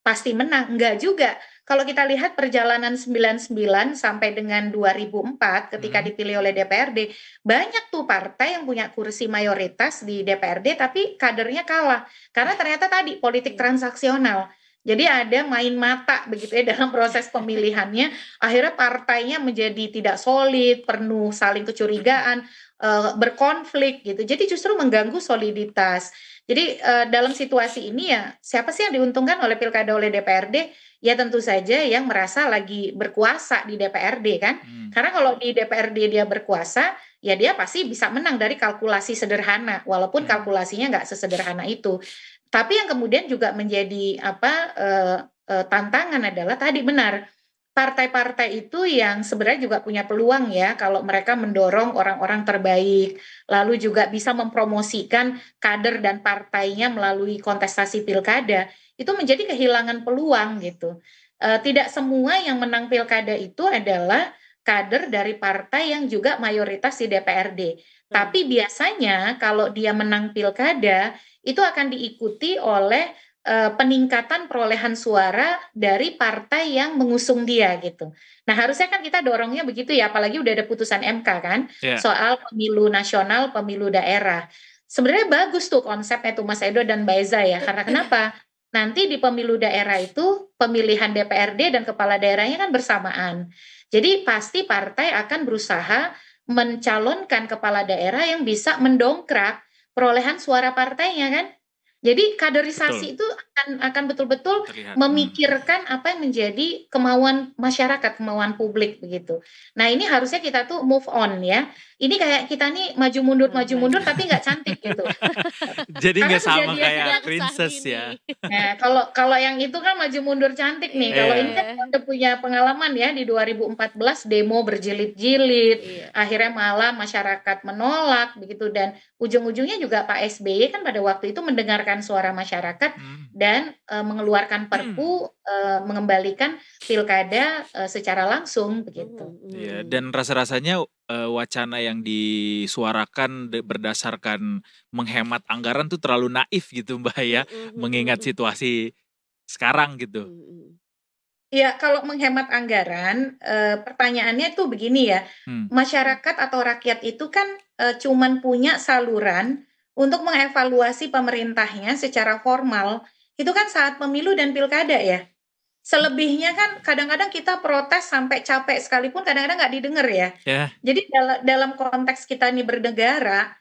pasti menang. Enggak juga. Kalau kita lihat perjalanan 99 sampai dengan 2004 ketika dipilih oleh DPRD, banyak tuh partai yang punya kursi mayoritas di DPRD tapi kadernya kalah. Karena ternyata tadi politik transaksional. Jadi ada main mata begitu ya dalam proses pemilihannya, akhirnya partainya menjadi tidak solid, penuh saling kecurigaan, berkonflik gitu. Jadi justru mengganggu soliditas. Jadi dalam situasi ini ya siapa sih yang diuntungkan oleh pilkada oleh DPRD? Ya tentu saja yang merasa lagi berkuasa di DPRD kan. Karena kalau di DPRD dia berkuasa, ya dia pasti bisa menang dari kalkulasi sederhana, walaupun kalkulasinya nggak sesederhana itu. Tapi yang kemudian juga menjadi tantangan adalah tadi benar, partai-partai itu yang sebenarnya juga punya peluang ya kalau mereka mendorong orang-orang terbaik, lalu juga bisa mempromosikan kader dan partainya melalui kontestasi pilkada, itu menjadi kehilangan peluang gitu. Tidak semua yang menang pilkada itu adalah kader dari partai yang juga mayoritas di DPRD. Tapi biasanya kalau dia menang pilkada, itu akan diikuti oleh peningkatan perolehan suara dari partai yang mengusung dia gitu. Nah harusnya kan kita dorongnya begitu ya, apalagi udah ada putusan MK kan, soal pemilu nasional, pemilu daerah. Sebenarnya bagus tuh konsepnya tuh Mas Edo dan Mbak Eza ya, karena kenapa? Nanti di pemilu daerah itu pemilihan DPRD dan kepala daerahnya kan bersamaan. Jadi pasti partai akan berusaha mencalonkan kepala daerah yang bisa mendongkrak perolehan suara partainya kan. Jadi kaderisasi itu akan betul-betul memikirkan apa yang menjadi kemauan masyarakat, kemauan publik begitu. Nah ini harusnya kita tuh move on ya. Ini kayak kita nih maju mundur tapi nggak cantik gitu. Jadi nggak sama kayak princess ya. Nah kalau yang itu kan maju mundur cantik nih. Kalau ini kan udah punya pengalaman ya di 2014 demo berjilid-jilid, akhirnya malah masyarakat menolak begitu dan ujung-ujungnya juga Pak SBY kan pada waktu itu mendengarkan suara masyarakat dan mengeluarkan perpu mengembalikan pilkada secara langsung begitu. Iya, dan rasa-rasanya wacana yang disuarakan berdasarkan menghemat anggaran tuh terlalu naif gitu Mbak ya, mengingat situasi sekarang gitu. Ya kalau menghemat anggaran, pertanyaannya tuh begini ya, masyarakat atau rakyat itu kan cuman punya saluran untuk mengevaluasi pemerintahnya secara formal, itu kan saat pemilu dan pilkada ya. Selebihnya kan kadang-kadang kita protes sampai capek sekalipun kadang-kadang nggak didengar ya. Jadi dalam konteks kita ini bernegara,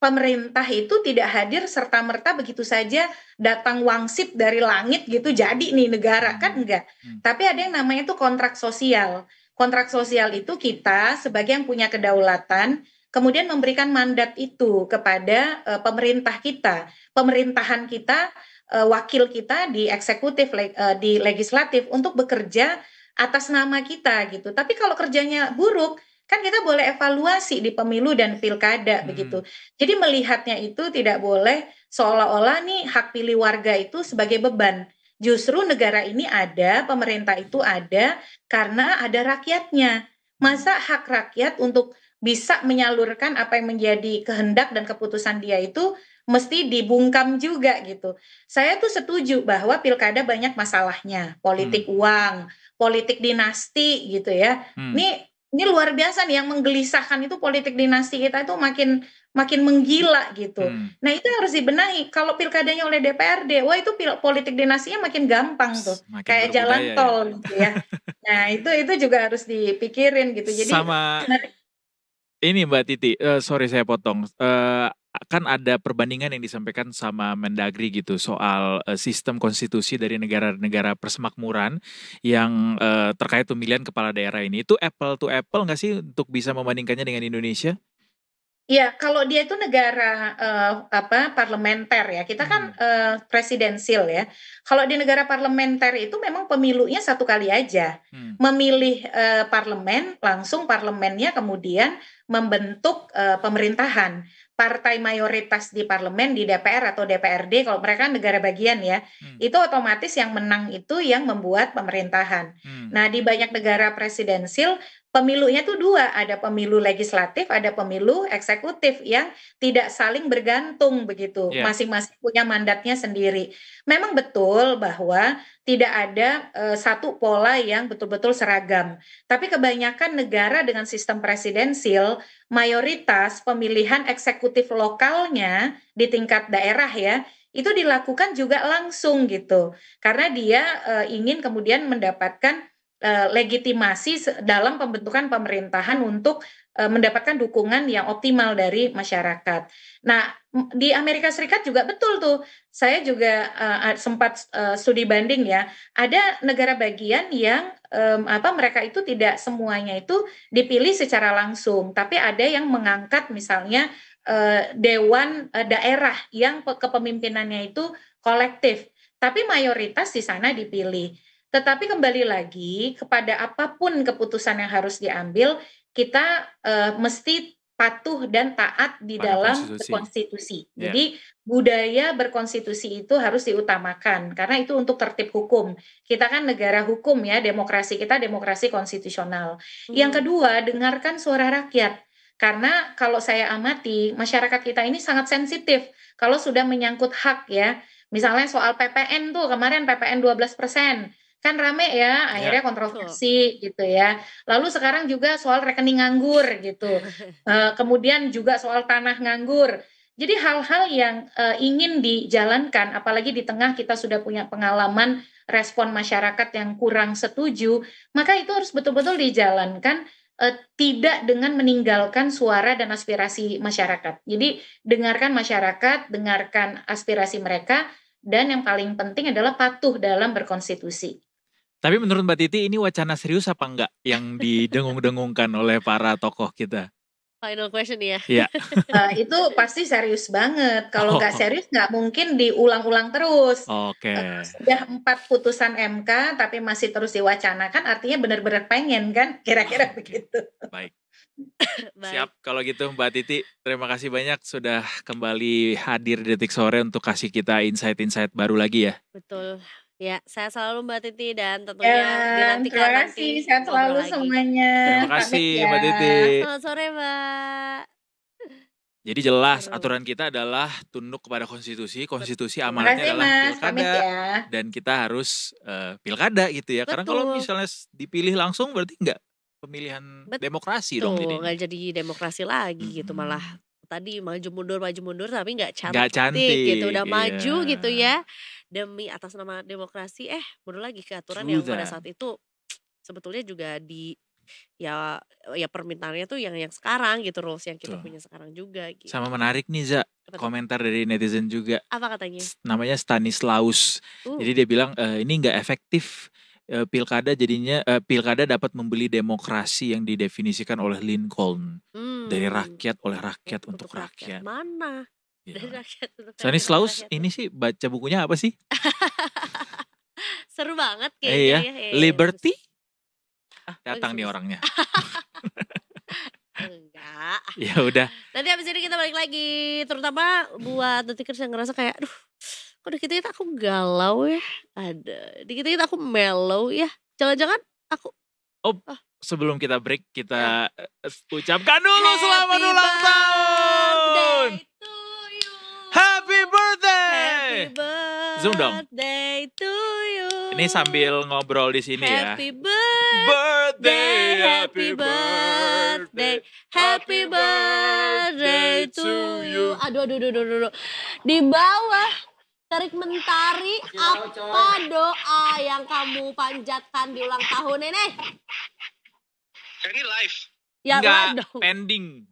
pemerintah itu tidak hadir serta-merta begitu saja datang wangsit dari langit gitu jadi nih negara kan enggak. Tapi ada yang namanya itu kontrak sosial. Kontrak sosial itu kita sebagai yang punya kedaulatan kemudian memberikan mandat itu kepada pemerintah kita, pemerintahan kita, wakil kita di eksekutif, di legislatif untuk bekerja atas nama kita gitu. Tapi kalau kerjanya buruk, kan kita boleh evaluasi di pemilu dan pilkada begitu. Jadi melihatnya itu tidak boleh seolah-olah nih hak pilih warga itu sebagai beban. Justru negara ini ada, pemerintah itu ada karena ada rakyatnya. Masa hak rakyat untuk bisa menyalurkan apa yang menjadi kehendak dan keputusan dia itu mesti dibungkam juga gitu. Saya tuh setuju bahwa pilkada banyak masalahnya, politik uang, politik dinasti gitu ya. Ini luar biasa nih yang menggelisahkan itu politik dinasti kita itu makin menggila gitu. Nah itu harus dibenahi. Kalau pilkadanya oleh DPRD, wah itu politik dinastinya makin gampang tuh, kayak jalan tol gitu ya. Nah itu juga harus dipikirin gitu. Jadi sama ini Mbak Titi, sorry saya potong. kan ada perbandingan yang disampaikan sama Mendagri gitu soal sistem konstitusi dari negara-negara persemakmuran yang terkait pemilihan kepala daerah ini. Itu apple to apple nggak sih untuk bisa membandingkannya dengan Indonesia? Ya, kalau dia itu negara parlementer ya, kita kan presidensial ya. Kalau di negara parlementer itu memang pemilunya 1 kali aja. Memilih parlemen, langsung parlemennya kemudian membentuk pemerintahan. Partai mayoritas di parlemen, di DPR atau DPRD, kalau mereka negara bagian ya, itu otomatis yang menang itu yang membuat pemerintahan. Nah, di banyak negara presidensial, pemilunya tuh 2, ada pemilu legislatif, ada pemilu eksekutif yang tidak saling bergantung begitu, masing-masing punya mandatnya sendiri. Memang betul bahwa tidak ada satu pola yang betul-betul seragam. Tapi kebanyakan negara dengan sistem presidensial, mayoritas pemilihan eksekutif lokalnya di tingkat daerah ya, itu dilakukan juga langsung gitu. Karena dia ingin kemudian mendapatkan legitimasi dalam pembentukan pemerintahan untuk mendapatkan dukungan yang optimal dari masyarakat. Nah, di Amerika Serikat juga betul tuh. Saya juga sempat studi banding ya. Ada negara bagian yang mereka itu tidak semuanya itu dipilih secara langsung, tapi ada yang mengangkat misalnya dewan daerah yang kepemimpinannya itu kolektif, tapi mayoritas di sana dipilih. Tetapi kembali lagi kepada apapun keputusan yang harus diambil, kita mesti patuh dan taat di dalam konstitusi. Jadi budaya berkonstitusi itu harus diutamakan karena itu untuk tertib hukum. Kita kan negara hukum ya, demokrasi kita demokrasi konstitusional. Yang kedua, dengarkan suara rakyat. Karena kalau saya amati, masyarakat kita ini sangat sensitif kalau sudah menyangkut hak ya. Misalnya soal PPN tuh, kemarin PPN 12%. Kan rame ya, akhirnya kontroversi gitu ya. Lalu sekarang juga soal rekening nganggur gitu. Kemudian juga soal tanah nganggur. Jadi hal-hal yang ingin dijalankan, apalagi di tengah kita sudah punya pengalaman respon masyarakat yang kurang setuju, maka itu harus betul-betul dijalankan tidak dengan meninggalkan suara dan aspirasi masyarakat. Jadi dengarkan masyarakat, dengarkan aspirasi mereka, dan yang paling penting adalah patuh dalam berkonstitusi. Tapi menurut Mbak Titi ini wacana serius apa enggak yang didengung-dengungkan oleh para tokoh kita? Final question ya. Iya. Itu pasti serius banget. Kalau nggak serius nggak mungkin diulang-ulang terus. Oke. Sudah 4 putusan MK tapi masih terus diwacanakan, artinya benar-benar pengen kan? Kira-kira begitu. Baik. Siap kalau gitu Mbak Titi. Terima kasih banyak sudah kembali hadir di Detik Sore untuk kasih kita insight-insight baru lagi ya. Betul. Ya, saya selalu Mbak Titi dan tentunya dinantikan terima kasih, nanti sehat selalu lagi. semuanya. Terima kasih Mbak Titi. Selamat sore Mbak. Jadi jelas aturan kita adalah tunduk kepada konstitusi. Konstitusi amanatnya adalah pilkada dan kita harus pilkada gitu ya. Karena kalau misalnya dipilih langsung berarti enggak pemilihan demokrasi dong. Nggak jadi demokrasi lagi gitu, malah tadi maju mundur tapi nggak cantik gitu, udah maju gitu ya demi atas nama demokrasi, mundur lagi ke aturan yang pada saat itu sebetulnya juga ya permintaannya tuh yang sekarang gitu, rules yang kita punya sekarang juga gitu. Sama menarik nih Za, komentar dari netizen juga. Apa katanya? Namanya Stanislaus. Jadi dia bilang ini nggak efektif pilkada, jadinya pilkada dapat membeli demokrasi yang didefinisikan oleh Lincoln. Dari rakyat oleh rakyat untuk rakyat. Mana? Dari rakyat untuk rakyat. Stanislaus ini sih baca bukunya apa sih? Seru banget kayaknya. Liberty? Datang nih orangnya. Enggak. Ya udah. Nanti habis ini kita balik lagi, terutama buat detikers yang ngerasa kayak aduh, kok dikit-dikit aku galau ya, dikit-dikit aku mellow ya, jangan-jangan aku sebelum kita break kita ucapkan dulu selamat ulang tahun. Happy birthday. Zoom dong. Birthday to you. Ini sambil ngobrol di sini ya. Happy birthday, happy birthday, happy birthday to you. Aduh. Di bawah tarik mentari, apa doa yang kamu panjatkan di ulang tahun ini? Ini live. Ya, enggak, pending.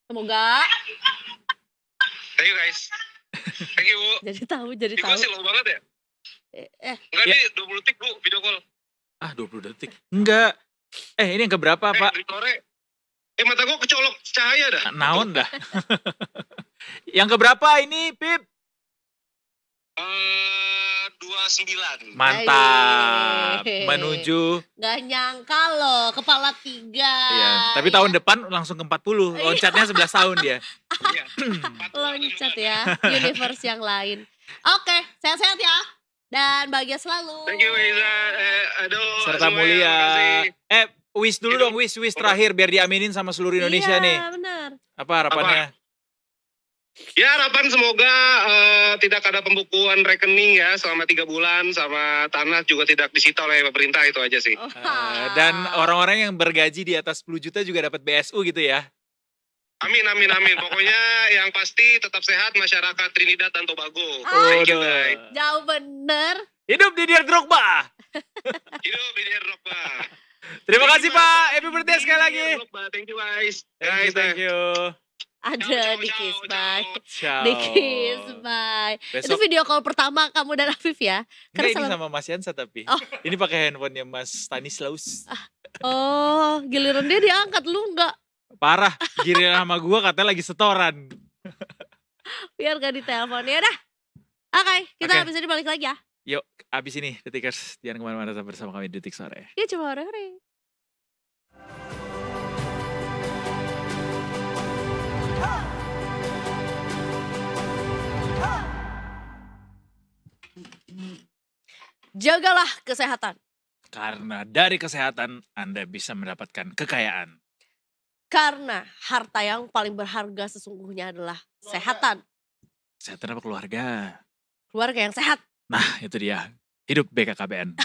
Semoga. Thank you guys. Thank you Bu. Jadi tahu. Sih low banget ya? Enggak Ya. nih 20 detik Bu video call. 20 detik. Enggak. Ini yang keberapa, Pak? Di sore. Mata gue kecolok cahaya dah. Naon dah. Yang keberapa ini, Pip? 29. Mantap. Yeay. Menuju. Gak nyangka loh, kepala 3. Iya, tapi tahun depan langsung ke 40. Loncatnya 11 tahun dia. Iya. Loncat ya, universe yang lain. Oke, sehat-sehat ya. Dan bahagia selalu. Thank you Iza. Aduh. Serta semuanya, mulia. makasih. Wish dulu dong, wish terakhir biar diaminin sama seluruh Indonesia nih. Iya, benar. Apa harapannya? Ya harapan semoga tidak ada pembukuan rekening ya selama 3 bulan, sama tanah juga tidak disita oleh pemerintah, itu aja sih. Dan orang-orang yang bergaji di atas 10 juta juga dapat BSU gitu ya. Amin. Pokoknya yang pasti tetap sehat masyarakat Trinidad dan Tobago. Thank you guys. Jauh bener. Hidup Didier Drogba. Hidup Didier Drogba. Terima kasih Pak. Happy birthday sekali lagi. Thank you guys. Thank you. Ada di Kiss Bye. Ciao. Di Kiss Bye. Itu video call pertama kamu dan Afif ya? Enggak, ini sama Mas Yansa tapi. Ini pakai handphonenya Mas Stanislaus. Oh, giliran dia diangkat, lu enggak? Parah, giliran sama gua katanya lagi setoran. Biar gak ditelepon ya dah. Oke, kita habis ini balik lagi ya. Yuk, abis ini Detikers, jangan kemana-mana, tetap bersama kami di Detik Sore. Ya coba hore-hore. Jagalah kesehatan. Karena dari kesehatan Anda bisa mendapatkan kekayaan. Karena harta yang paling berharga sesungguhnya adalah kesehatan. Kesehatan apa keluarga? Keluarga yang sehat. Nah itu dia, hidup BKKBN.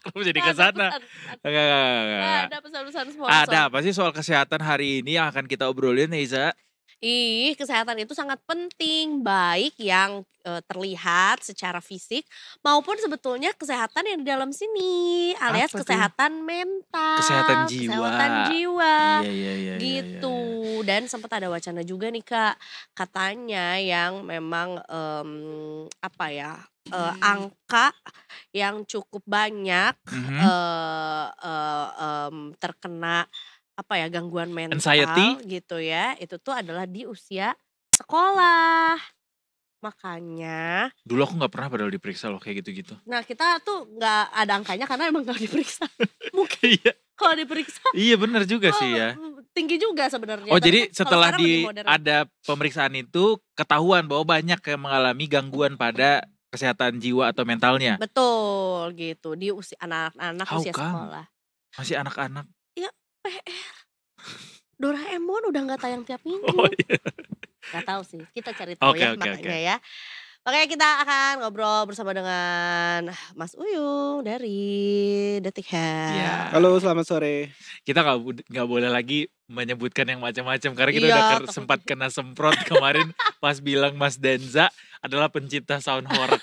Kamu jadi ke sana. Enggak. Ada pesan-pesan sponsor. Ada apa sih soal kesehatan hari ini yang akan kita obrolin, Eiza? Kesehatan itu sangat penting, baik yang terlihat secara fisik maupun sebetulnya kesehatan yang di dalam sini, alias kesehatan mental, kesehatan jiwa. Kesehatan jiwa. Iya, gitu. Dan sempat ada wacana juga nih Kak, katanya yang memang angka yang cukup banyak terkena gangguan mental anxiety gitu ya, itu tuh adalah di usia sekolah. Makanya dulu aku gak pernah padahal diperiksa loh kayak gitu-gitu. Nah kita tuh gak ada angkanya karena emang gak diperiksa. Mungkin kalau diperiksa iya benar juga sih ya, tinggi juga sebenarnya. Oh jadi setelah ada pemeriksaan itu ketahuan bahwa banyak yang mengalami gangguan pada kesehatan jiwa atau mentalnya. Betul gitu, di usia anak-anak usia sekolah. Masih anak-anak. Ya PR. Doraemon udah gak tayang tiap minggu. Oh, iya. Gak tahu sih, kita cari tahu makanya ya. Makanya kita akan ngobrol bersama dengan Mas Uyung dari Detik Health. Ya. Halo, selamat sore. Kita nggak boleh lagi menyebutkan yang macam-macam karena kita udah sempat kena semprot kemarin pas bilang Mas Denza adalah pencinta sound horror.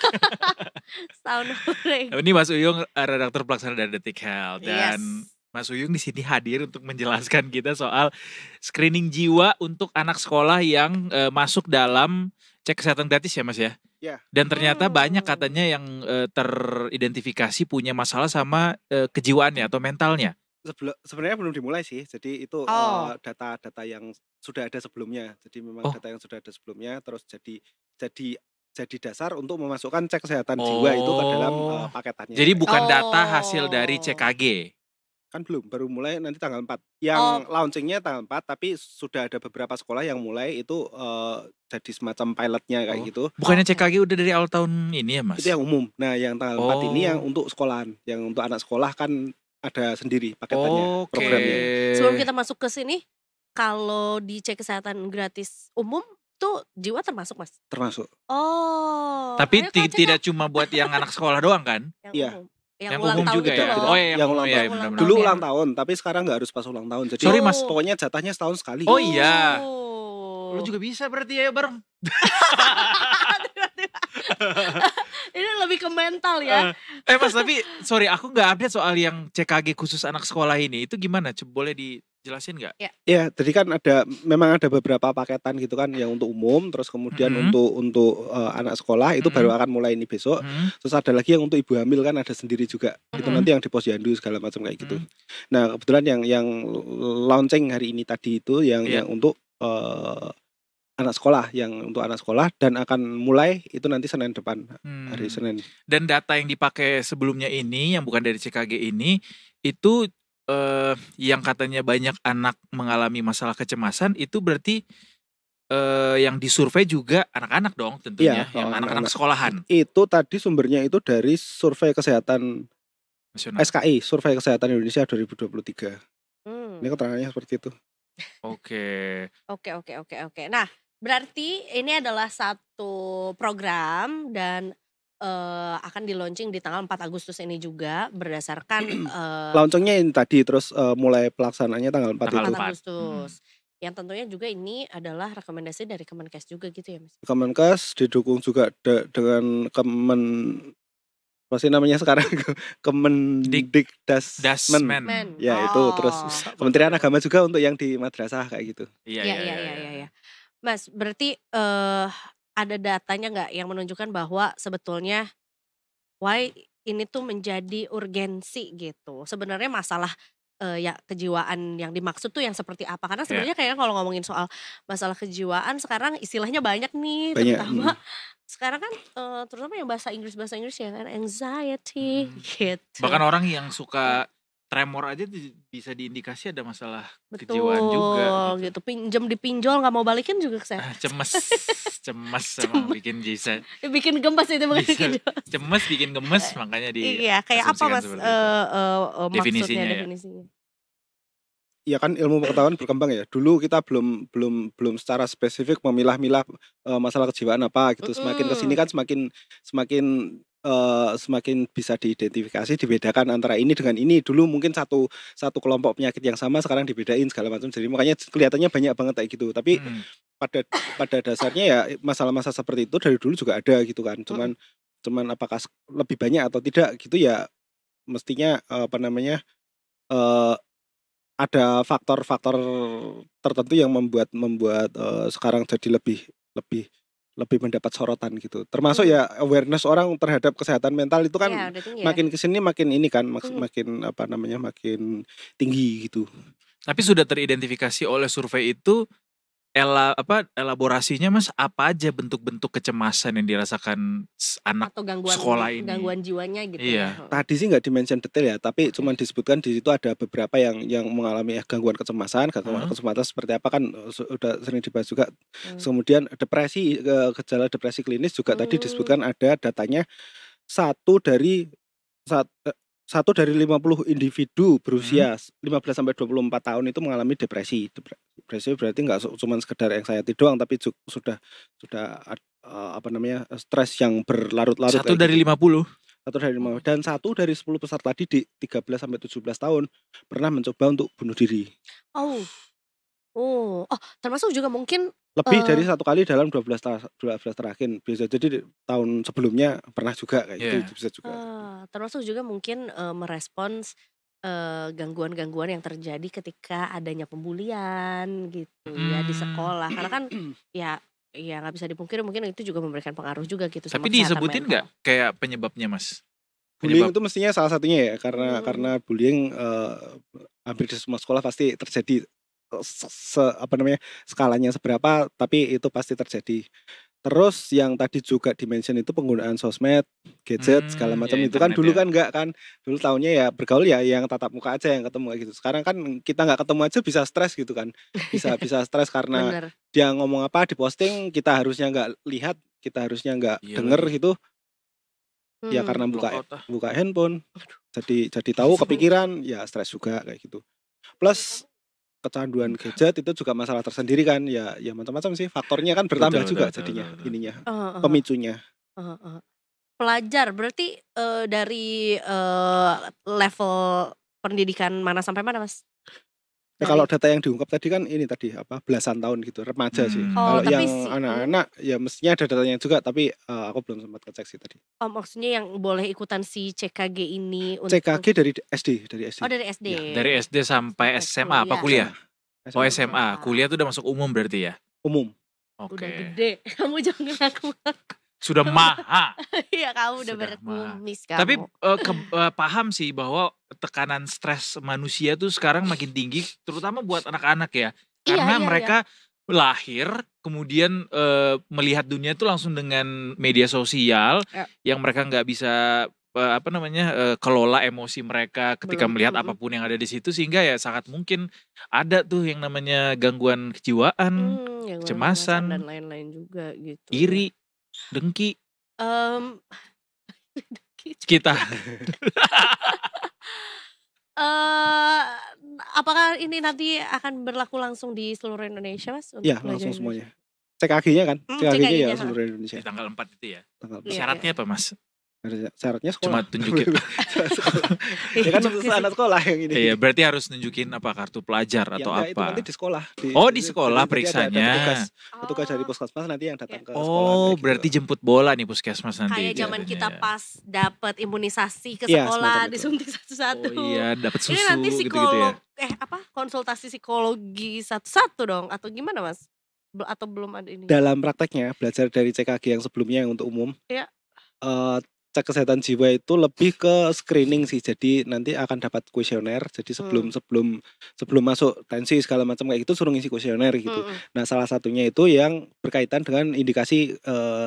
Sound horror. Ini Mas Uyung, redaktur pelaksana dari Detik Health, dan Mas Uyung di sini hadir untuk menjelaskan kita soal screening jiwa untuk anak sekolah yang masuk dalam cek kesehatan gratis ya Mas ya. Ya. Dan ternyata banyak katanya yang teridentifikasi punya masalah sama kejiwaannya atau mentalnya. Sebenarnya belum dimulai sih. Jadi itu data-data yang sudah ada sebelumnya. Jadi memang data yang sudah ada sebelumnya terus jadi dasar untuk memasukkan cek kesehatan jiwa itu ke dalam paketannya. Jadi bukan data hasil dari CKG. Kan belum, baru mulai nanti tanggal 4. Yang launchingnya tanggal 4, tapi sudah ada beberapa sekolah yang mulai itu jadi semacam pilotnya kayak gitu. Bukannya CKG udah dari awal tahun ini ya Mas? Itu yang umum. Nah yang tanggal 4 ini yang untuk sekolahan. Yang untuk anak sekolah kan ada sendiri paketannya, programnya. Sebelum kita masuk ke sini, kalau di cek kesehatan gratis umum tuh jiwa termasuk Mas? Termasuk. Tapi tidak cuma buat yang anak sekolah doang kan? Iya. Yang umum juga ya. Yang ulang tahun. Dulu ulang tahun, tapi sekarang nggak harus pas ulang tahun. Jadi sorry Mas, pokoknya jatahnya setahun sekali. Oh iya. Lu juga bisa berarti ya bareng. Ini lebih ke mental ya. Mas tapi sorry aku nggak update soal yang CKG khusus anak sekolah ini. Itu gimana? Boleh jelasin nggak? Ya, jadi kan memang ada beberapa paketan gitu kan yang untuk umum, terus kemudian untuk anak sekolah itu baru akan mulai ini besok. Terus ada lagi yang untuk ibu hamil kan ada sendiri juga. Itu nanti yang di posyandu segala macam kayak gitu. Nah, kebetulan yang launching hari ini tadi itu yang untuk anak sekolah, yang untuk anak sekolah dan akan mulai itu nanti Senin depan, hari Senin. Dan data yang dipakai sebelumnya ini yang bukan dari CKG ini itu yang katanya banyak anak mengalami masalah kecemasan itu berarti yang disurvei juga anak-anak dong tentunya, yang anak-anak sekolahan. Itu tadi sumbernya itu dari Survei Kesehatan Nasional. SKI, Survei Kesehatan Indonesia 2023. Ini keterangannya seperti itu. Oke. Nah, berarti ini adalah satu program dan akan di launching di tanggal 4 Agustus ini juga berdasarkan launchingnya ini tadi, terus mulai pelaksanaannya tanggal 4 Agustus. Yang tentunya juga ini adalah rekomendasi dari Kemenkes juga gitu ya Mas? Kemenkes didukung juga dengan apa sih namanya sekarang Kemendikdasmen. Ya itu terus Kementerian Agama juga untuk yang di madrasah kayak gitu. Iya. Mas, berarti ada datanya nggak yang menunjukkan bahwa sebetulnya why ini tuh menjadi urgensi gitu. Sebenarnya masalah ya kejiwaan yang dimaksud tuh yang seperti apa? Karena sebenarnya kayak kalau ngomongin soal masalah kejiwaan sekarang istilahnya banyak nih, terutama sekarang kan terutama yang bahasa Inggris ya kan anxiety gitu. Bahkan orang yang suka tremor aja bisa diindikasi ada masalah kejiwaan juga gitu. Pinjam dipinjol nggak mau balikin juga cemas emang bikin bisa bikin gemes itu bukan cemas bikin gemes makanya kayak apa Mas definisinya ya kan ilmu pengetahuan berkembang ya. Dulu kita belum secara spesifik memilah-milah masalah kejiwaan apa gitu. Semakin kesini kan semakin bisa diidentifikasi, dibedakan antara ini dengan ini. Dulu mungkin satu kelompok penyakit yang sama sekarang dibedain segala macam. Jadi makanya kelihatannya banyak banget kayak gitu. Tapi pada dasarnya ya masalah-masalah seperti itu dari dulu juga ada gitu kan. Cuman apakah lebih banyak atau tidak gitu ya mestinya ada faktor-faktor tertentu yang membuat sekarang jadi lebih mendapat sorotan gitu. Termasuk ya awareness orang terhadap kesehatan mental itu kan makin kesini makin ini kan makin makin tinggi gitu. Tapi sudah teridentifikasi oleh survei itu elaborasinya Mas, apa aja bentuk-bentuk kecemasan yang dirasakan anak atau gangguan sekolah ini? Gangguan jiwanya gitu. Iya. Tadi sih nggak dimention detail ya, tapi cuma disebutkan di situ ada beberapa yang mengalami gangguan kecemasan. Kecemasan seperti apa kan sudah sering dibahas juga. Kemudian depresi, gejala depresi klinis juga tadi disebutkan ada datanya 1 dari 50 individu berusia 15 sampai 24 tahun itu mengalami depresi. Depresi berarti nggak cuma sekedar anxiety doang, tapi sudah stres yang berlarut-larut. 1 dari 50. 1 dari 50 dan 1 dari 10 peserta tadi di 13 sampai 17 tahun pernah mencoba untuk bunuh diri. Termasuk juga mungkin lebih dari 1 kali dalam 12 terakhir. Bisa jadi tahun sebelumnya pernah juga kayak gitu bisa juga. Termasuk juga mungkin merespons gangguan-gangguan yang terjadi ketika adanya pembulian gitu ya di sekolah. Karena kan ya nggak bisa dipungkiri mungkin itu juga memberikan pengaruh juga gitu. Tapi disebutin nggak kayak penyebabnya Mas? Bullying itu mestinya salah satunya ya karena bullying hampir di semua sekolah pasti terjadi. Skalanya seberapa tapi itu pasti terjadi. Terus yang tadi juga dimention itu penggunaan sosmed, gadget segala macam itu kan dulu kan enggak kan. Dulu tahunnya ya bergaul ya yang tatap muka aja yang ketemu gitu. Sekarang kan kita enggak ketemu aja bisa stres gitu kan. Bisa stres karena dia ngomong apa diposting kita harusnya enggak lihat, kita harusnya enggak denger gitu. Ya karena buka handphone. Jadi tahu kepikiran ya stres juga kayak gitu. Plus kecanduan gadget itu juga masalah tersendiri kan ya macam-macam sih faktornya kan bertambah juga jadinya ininya pemicunya. Pelajar berarti dari level pendidikan mana sampai mana Mas? Kalau data yang diungkap tadi kan ini tadi belasan tahun gitu, remaja sih. Kalau yang anak-anak ya mestinya ada datanya juga, tapi aku belum sempat ngecek sih tadi. Maksudnya yang boleh ikutan si CKG ini untuk CKG dari SD. Oh, dari SD. Ya, dari SD sampai SMA apa kuliah? Oh, SMA. Kuliah tuh udah masuk umum berarti ya? Umum. Oke. Udah gede. Kamu jangan ngaku. Sudah maha. Iya, kamu udah berkumis kamu. Tapi paham sih bahwa tekanan stres manusia tuh sekarang makin tinggi, terutama buat anak-anak ya. Karena mereka lahir, kemudian melihat dunia tuh langsung dengan media sosial, yang mereka nggak bisa kelola emosi mereka ketika melihat apapun yang ada di situ, sehingga ya sangat mungkin ada tuh yang namanya gangguan kejiwaan, kecemasan, dan lain-lain juga gitu. Iri. Dengki kita apakah ini nanti akan berlaku langsung di seluruh Indonesia, Mas? Iya, langsung semuanya. CKG-nya kan? CKG-nya ya seluruh Indonesia. Di tanggal 4 itu ya. Syaratnya apa, Mas? Syaratnya sekolah. Cuma tunjukin. Ya kan untuk anak sekolah yang ini. Iya, berarti harus nunjukin kartu pelajar atau apa? Itu nanti di sekolah. Di sekolah periksanya. Ada petugas dari puskesmas nanti yang datang ke sekolah. Oh, berarti jemput bola nih puskesmas nanti. Kayak zaman kita pas dapat imunisasi ke sekolah, disuntik satu-satu. Oh iya, dapat susu ini nanti psikolog gitu-gitu ya. Konsultasi psikologi satu-satu dong atau gimana, Mas? Atau belum ada ini? Dalam prakteknya belajar dari CKG yang sebelumnya yang untuk umum. Iya. Cek kesehatan jiwa itu lebih ke screening sih. Jadi nanti akan dapat kuesioner. Jadi sebelum masuk tensi segala macam kayak gitu suruh ngisi kuesioner gitu. Nah, salah satunya itu yang berkaitan dengan indikasi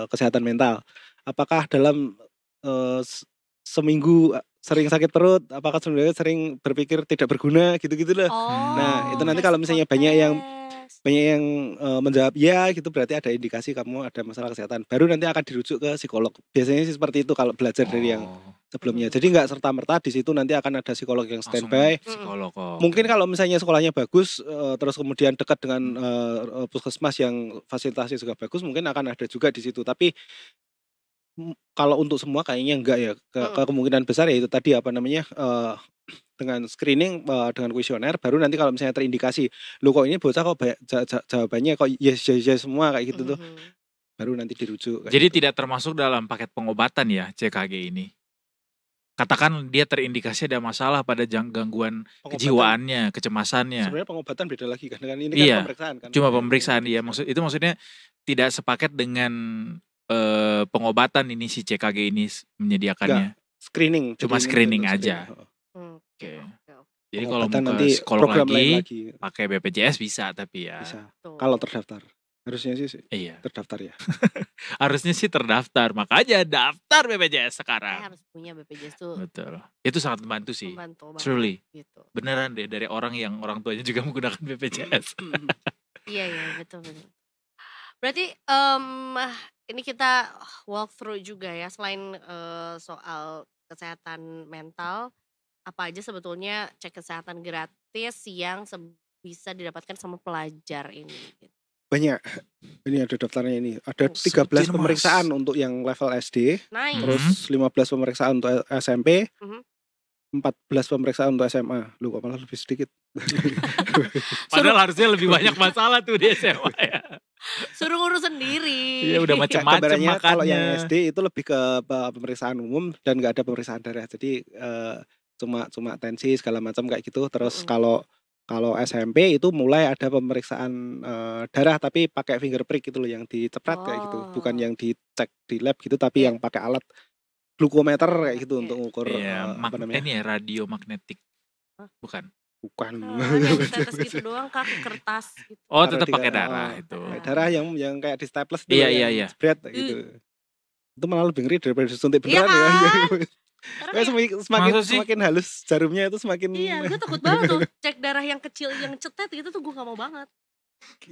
kesehatan mental. Apakah dalam seminggu sering sakit perut, apakah sebenarnya sering berpikir tidak berguna gitu-gitu loh. Nah, itu nanti kalau misalnya banyak yang menjawab ya gitu, berarti ada indikasi kamu ada masalah kesehatan. Baru nanti akan dirujuk ke psikolog. Biasanya sih seperti itu kalau belajar dari yang sebelumnya. Jadi nggak serta-merta di situ nanti akan ada psikolog yang standby. Mungkin kalau misalnya sekolahnya bagus, terus kemudian dekat dengan puskesmas yang fasilitasnya juga bagus, mungkin akan ada juga di situ. Tapi kalau untuk semua kayaknya enggak ya. Kemungkinan besar ya itu tadi dengan screening, dengan kuesioner, baru nanti kalau misalnya terindikasi, lu kok ini bocah kok jawabannya kok yes semua kayak gitu tuh, baru nanti dirujuk. Jadi tidak termasuk dalam paket pengobatan ya CKG ini? Katakan dia terindikasi ada masalah pada gangguan kejiwaannya, kecemasannya. Sebenarnya pengobatan beda lagi kan, ini kan pemeriksaan kan. Cuma pemeriksaan ya, maksudnya tidak sepaket dengan pengobatan ini si CKG ini menyediakannya. Screening. Cuma screening aja. Oke. Jadi kalau mau ke psikolog lagi pakai BPJS bisa, tapi ya. Bisa. Kalau terdaftar. Harusnya sih iya. Terdaftar ya. Harusnya sih terdaftar. Makanya daftar BPJS sekarang. Harus punya BPJS tuh. Betul. Itu sangat membantu sih. Truly. Gitu. Beneran deh, dari orang tuanya juga menggunakan BPJS. Iya betul. Berarti ini kita walk through juga ya, selain soal kesehatan mental, apa aja sebetulnya cek kesehatan gratis yang bisa didapatkan sama pelajar ini? Banyak. Ini ada daftarnya ini. Ada 13 pemeriksaan untuk yang level SD. Nice. Terus 15 pemeriksaan untuk SMP. 14 pemeriksaan untuk SMA. Lu kok malah lebih sedikit. Padahal harusnya lebih banyak masalah tuh di SMA ya. Suruh ngurus sendiri. Iya udah macam-macam makannya. Kalau yang SD itu lebih ke pemeriksaan umum dan gak ada pemeriksaan darah. Jadi cuma tensi segala macam kayak gitu. Terus kalau SMP itu mulai ada pemeriksaan darah tapi pakai finger prick gitu loh, yang diceprat kayak gitu, bukan yang dicek di lab gitu, tapi yang pakai alat glukometer kayak gitu untuk mengukur apa namanya? Ini ya radiomagnetik. Bukan. Tetes gitu doang kan, kertas gitu. Oh, tetap pakai darah itu. Darah yang kayak di staples itu. Iya. Spread gitu. Itu malah lebih ngeri daripada disuntik beneran ya. Semakin halus jarumnya itu semakin. Iya, gue takut banget tuh cek darah yang kecil yang cetet gitu tuh, gue gak mau banget.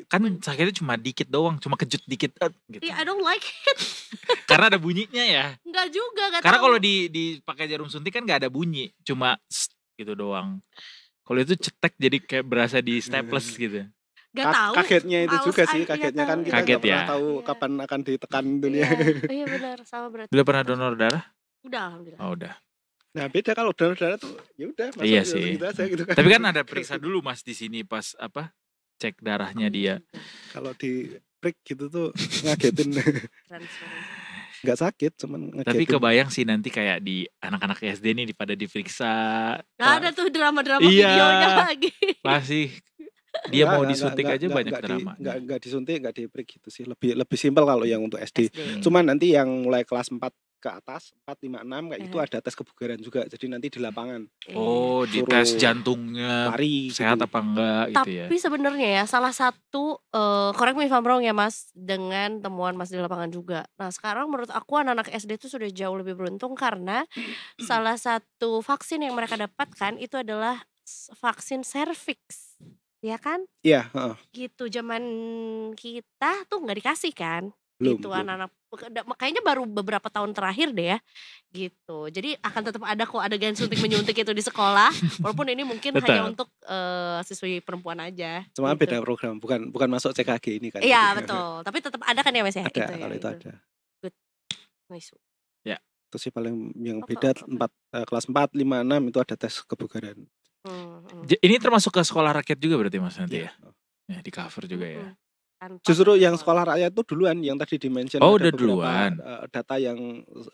Kan sakitnya cuma dikit doang, cuma kejut dikit gitu. Iya, I don't like it. Karena ada bunyinya ya. Enggak juga, gak karena tahu. Kalau dipakai jarum suntik kan gak ada bunyi, cuma gitu doang. Kalau itu cetek jadi kayak berasa di staples gitu. Gak tahu. Kagetnya itu juga sih, kagetnya kan kita gak pernah tahu kapan akan ditekan dunia. Iya benar, sama berarti. Udah pernah donor darah? Udah, alhamdulillah. Oh udah. Nah beda kalau darah tuh ya udah masuk Iya gitu sih. aja gitu kan. Tapi kan ada periksa dulu Mas di sini pas apa cek darahnya dia. Kalau di prick gitu tuh ngagetin. Nggak sakit, cuman ngagetin. Tapi kebayang sih nanti kayak di anak-anak SD nih pada diperiksa. Nggak ada tuh drama-drama Iya. videonya lagi. Pasti dia mau disuntik aja banyak drama. Nggak disuntik, nggak di prick gitu sih. Lebih simpel kalau yang untuk SD. SD. Cuman nanti yang mulai kelas 4 ke atas 4, 5, 6 kayak itu ada tes kebugaran juga. Jadi nanti di lapangan. Oh, di Suruh tes jantungnya lari sehat gitu. apa enggak gitu ya. Tapi sebenarnya ya salah satu correct me if I'm wrong ya Mas, dengan temuan Mas di lapangan juga. Nah sekarang menurut aku anak-anak SD itu sudah jauh lebih beruntung karena salah satu vaksin yang mereka dapatkan itu adalah vaksin serviks, ya kan? Iya. Gitu zaman kita tuh nggak dikasih kan? Belum, Gitu belum. anak-anak kayaknya baru beberapa tahun terakhir deh ya gitu. Jadi akan tetap ada kok adegan suntik menyuntik itu di sekolah walaupun ini mungkin Betul. hanya untuk siswi perempuan aja Cuma gitu. beda program, bukan masuk CKG ini kan. Iya betul, tapi tetap ada kan ya Mas ya? Ada, Itu ya, kalau itu ada. Good. Nice. Itu sih paling yang Apa, beda apa? kelas 4, 5, 6 itu ada tes kebugaran. Ini termasuk ke sekolah rakyat juga berarti Mas nanti Iya. ya? Ya di cover juga ya. Tanpa Justru yang sekolah. sekolah rakyat itu duluan yang tadi di-mention Oh, ada udah beberapa, duluan. Data yang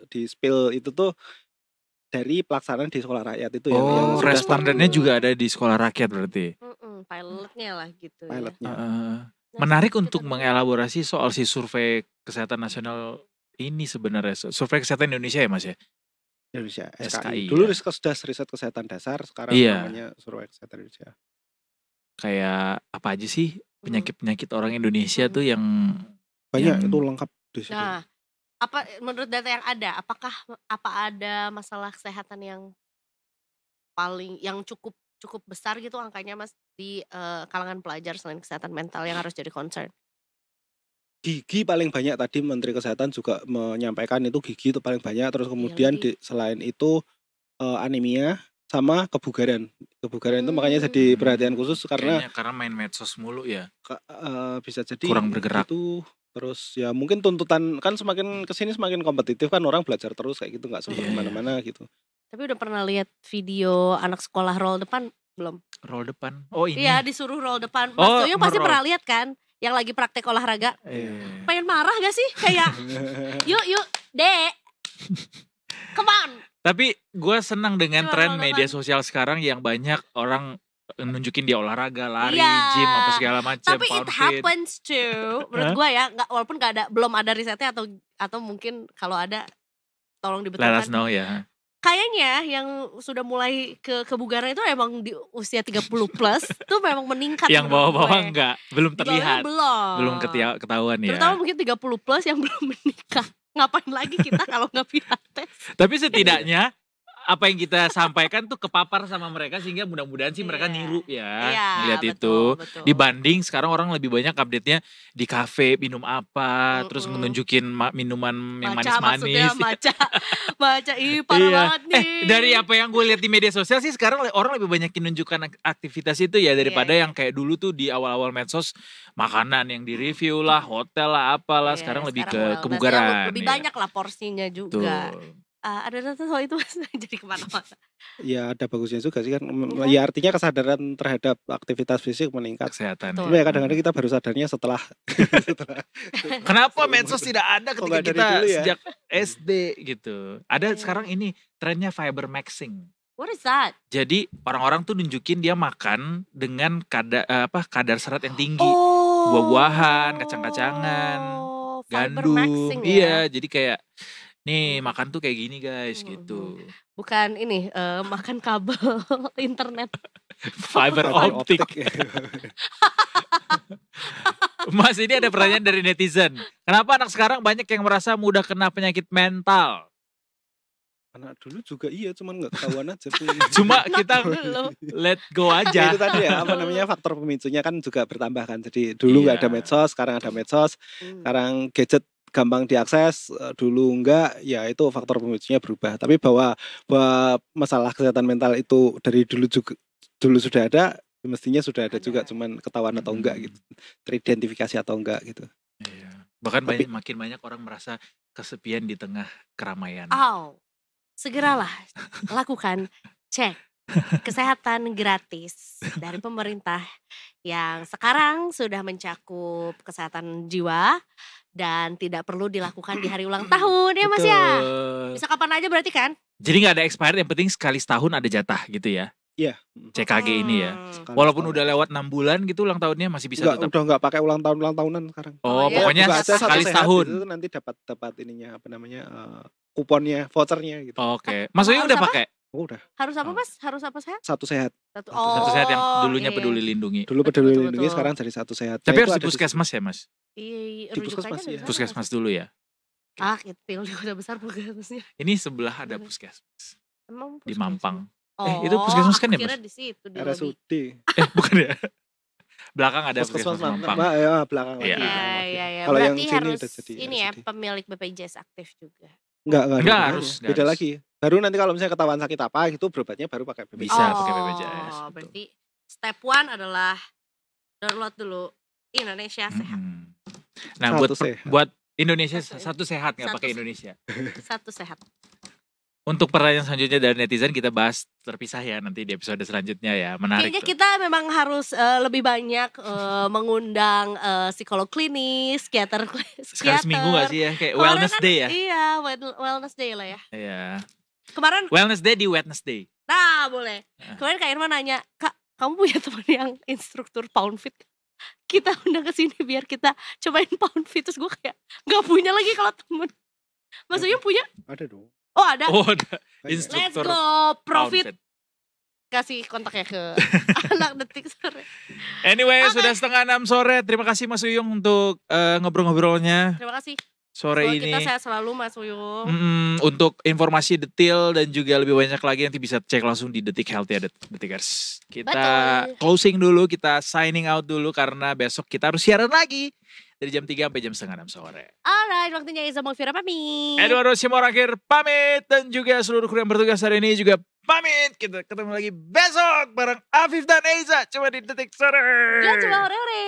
di spill itu tuh dari pelaksanaan di sekolah rakyat itu yang Oh, sudah respondennya start juga ada di sekolah rakyat berarti. Pilotnya lah gitu pilotnya. ya. Nah, Menarik itu untuk kan. mengelaborasi soal si survei kesehatan nasional ini sebenarnya. Survei kesehatan Indonesia ya Mas ya? Indonesia SKI, SKI. Dulu ya. riset kesehatan dasar, sekarang Iya. namanya survei kesehatan Indonesia. Kayak apa aja sih penyakit-penyakit orang Indonesia tuh yang Banyak itu lengkap di situ. Nah, apa menurut data yang ada, apa ada masalah kesehatan yang cukup besar gitu angkanya Mas di kalangan pelajar selain kesehatan mental yang harus jadi concern? Gigi paling banyak, tadi Menteri Kesehatan juga menyampaikan itu gigi itu paling banyak. Terus kemudian selain itu anemia sama kebugaran. Kebugaran itu makanya jadi perhatian khusus karena main medsos mulu ya. Bisa jadi Kurang bergerak. itu. Terus ya mungkin tuntutan kan semakin kesini semakin kompetitif kan, orang belajar terus kayak gitu, nggak sempat kemana-mana gitu. Tapi udah pernah lihat video anak sekolah roll depan belum? Roll depan. Oh ini. Iya disuruh roll depan. Mas Oh, Toyo pasti nge-roll. pernah lihat kan? Yang lagi praktek olahraga. Pengen marah gak sih? Kayak yuk dek. Come on. Tapi gue senang dengan Gimana tren kalau media depan? sosial sekarang yang banyak orang nunjukin dia olahraga, lari, Iya. gym apa segala macam. Tapi it pound feet. happens too. Menurut gue ya, walaupun belum ada risetnya atau mungkin kalau ada tolong Let us dibetulkan. know ya. Kayaknya yang sudah mulai kebugaran itu emang di usia 30 plus tuh memang meningkat. Yang menurut bawah-bawah gue. enggak, belum Di bawahnya terlihat. belum. Ketahuan ya. Terutama mungkin 30 plus yang belum menikah. Ngapain lagi kita kalau nggak pilates? Tapi setidaknya apa yang kita sampaikan tuh kepapar sama mereka sehingga mudah-mudahan sih mereka niru ya Iya, ngeliat betul, itu. betul. Dibanding sekarang orang lebih banyak update-nya di kafe minum apa, terus menunjukin minuman yang manis-manis. Maca, parah banget nih. Dari apa yang gue lihat di media sosial sih sekarang orang lebih banyak menunjukkan aktivitas itu ya daripada yang kayak dulu tuh di awal-awal medsos makanan yang di-review lah, hotel lah, apalah. Sekarang lebih ke wellness. kebugaran. Lebih ya. banyak lah porsinya juga. Tuh. Ada data soal itu Mas? Jadi kemana-mana. Ya ada bagusnya juga sih kan. Ya artinya kesadaran terhadap aktivitas fisik meningkat. Kesehatan. Cuma ya kadang-kadang kita baru sadarnya setelah. Kenapa medsos tidak ada ketika nggak dari kita dulu ya? sejak SD gitu. Ada sekarang ini trennya fiber maxing. What is that? Jadi orang-orang tuh nunjukin dia makan dengan kadar serat yang tinggi. Oh. Buah-buahan, kacang-kacangan, fiber gandum. maxing ya? Iya, jadi kayak nih makan tuh kayak gini guys gitu. Bukan ini makan kabel internet. Fiber optik. Mas, ini ada pertanyaan dari netizen. Kenapa anak sekarang banyak yang merasa mudah kena penyakit mental? Anak dulu juga iya, cuman nggak ketahuan aja. Cuma kita let go aja. Itu tadi ya, apa namanya, faktor pemicunya kan juga bertambah kan. Jadi dulu nggak ada medsos, sekarang ada medsos. Sekarang gadget gampang diakses, dulu enggak, ya itu faktor pemicunya berubah. Tapi bahwa masalah kesehatan mental itu dari dulu sudah ada, mestinya sudah ada juga, cuman ketahuan atau enggak gitu, teridentifikasi atau enggak gitu. Iya. Bahkan makin banyak orang merasa kesepian di tengah keramaian. segeralah lakukan cek kesehatan gratis dari pemerintah yang sekarang sudah mencakup kesehatan jiwa dan tidak perlu dilakukan di hari ulang tahun ya Mas ya. Bisa kapan aja berarti kan? Jadi nggak ada expired, yang penting sekali setahun ada jatah gitu ya. Iya. CKG ini ya. Sekali Walaupun setahun. udah lewat 6 bulan gitu ulang tahunnya masih bisa tetap. Udah nggak pakai ulang tahunan sekarang. Oh, ya. pokoknya Juga ada sekali satu sehat setahun. Itu nanti dapat ininya apa namanya kuponnya, vouchernya gitu. Oke. Mas Uyung Harus udah apa? pakai? Oh, udah. Harus apa Mas? Harus apa sehat? Satu sehat. Satu sehat yang dulunya iya. Peduli Lindungi. Dulu Betul, peduli betul, lindungi, betul. sekarang jadi satu sehat. Tapi Nah, harus itu di ada puskesmas ya Mas? Iya, Di puskesmas, rujukannya ya. dari sana Puskesmas nggak sih? dulu ya. Ah, kecil di Kota Besar puskesmasnya. Ini sebelah ada puskesmas. Emang Di puskesmas? Mampang. Oh, itu puskesmas kan ya, aku kira Mas? di situ di lobi. RSUD. Bukan ya? Belakang ada Puskesmas puskesmas Mampang. ya, belakang Iya. lagi. Iya. Kalau yang Berarti sini harus udah jadi ini ya RSUD. pemilik BPJS aktif juga. Enggak Enggak ada harus, hubungannya. enggak Beda harus. lagi. Baru nanti kalau misalnya ketahuan sakit apa gitu berobatnya baru pakai BPJS. Bisa pakai BPJS, betul. Berarti step 1 adalah download dulu Indonesia Sehat. Nah, Satu sehat. buat Indonesia Satu. satu sehat nggak Satu pakai sehat. Indonesia. Satu sehat. Untuk pertanyaan selanjutnya dari netizen kita bahas terpisah ya nanti di episode selanjutnya ya. Menarik Kayaknya tuh. kita memang harus lebih banyak mengundang psikolog klinis, psikiater. Sekali seminggu gak sih ya? Kayak Kemarin wellness kan- day ya? Iya, wellness day lah ya. Iya. Kemarin, Wellness day di Wednesday. nah boleh. Nah. Kemarin Kak Irma nanya, Kak, kamu punya teman yang instruktur pound fit? Kita undang ke sini biar kita cobain pound fit. Terus gue kayak gak punya lagi kalau temen. Mas Uyung punya? Ada dong. Oh ada. Oh, ada Ada. Let's instruktur go profit. pound fit. Kasih kontaknya ke anak detik sore. Anyway, Oke. sudah 5:30 sore. Terima kasih Mas Uyung untuk ngobrol-ngobrolnya Terima kasih. sore Semoga ini. kita sehat selalu Mas Uyung. Untuk informasi detail dan juga lebih banyak lagi nanti bisa cek langsung di Detik Health ya Detikers. Kita Betul. closing dulu, kita signing out dulu karena besok kita harus siaran lagi dari jam 3 sampai jam 5:30 sore. Alright, waktunya Iza Mufira pamit. Eduardo Simorangkir pamit dan juga seluruh kru yang bertugas hari ini juga pamit. Kita ketemu lagi besok bareng Afif dan Eiza cuma di Detik Sore. Jangan coba hore-hore.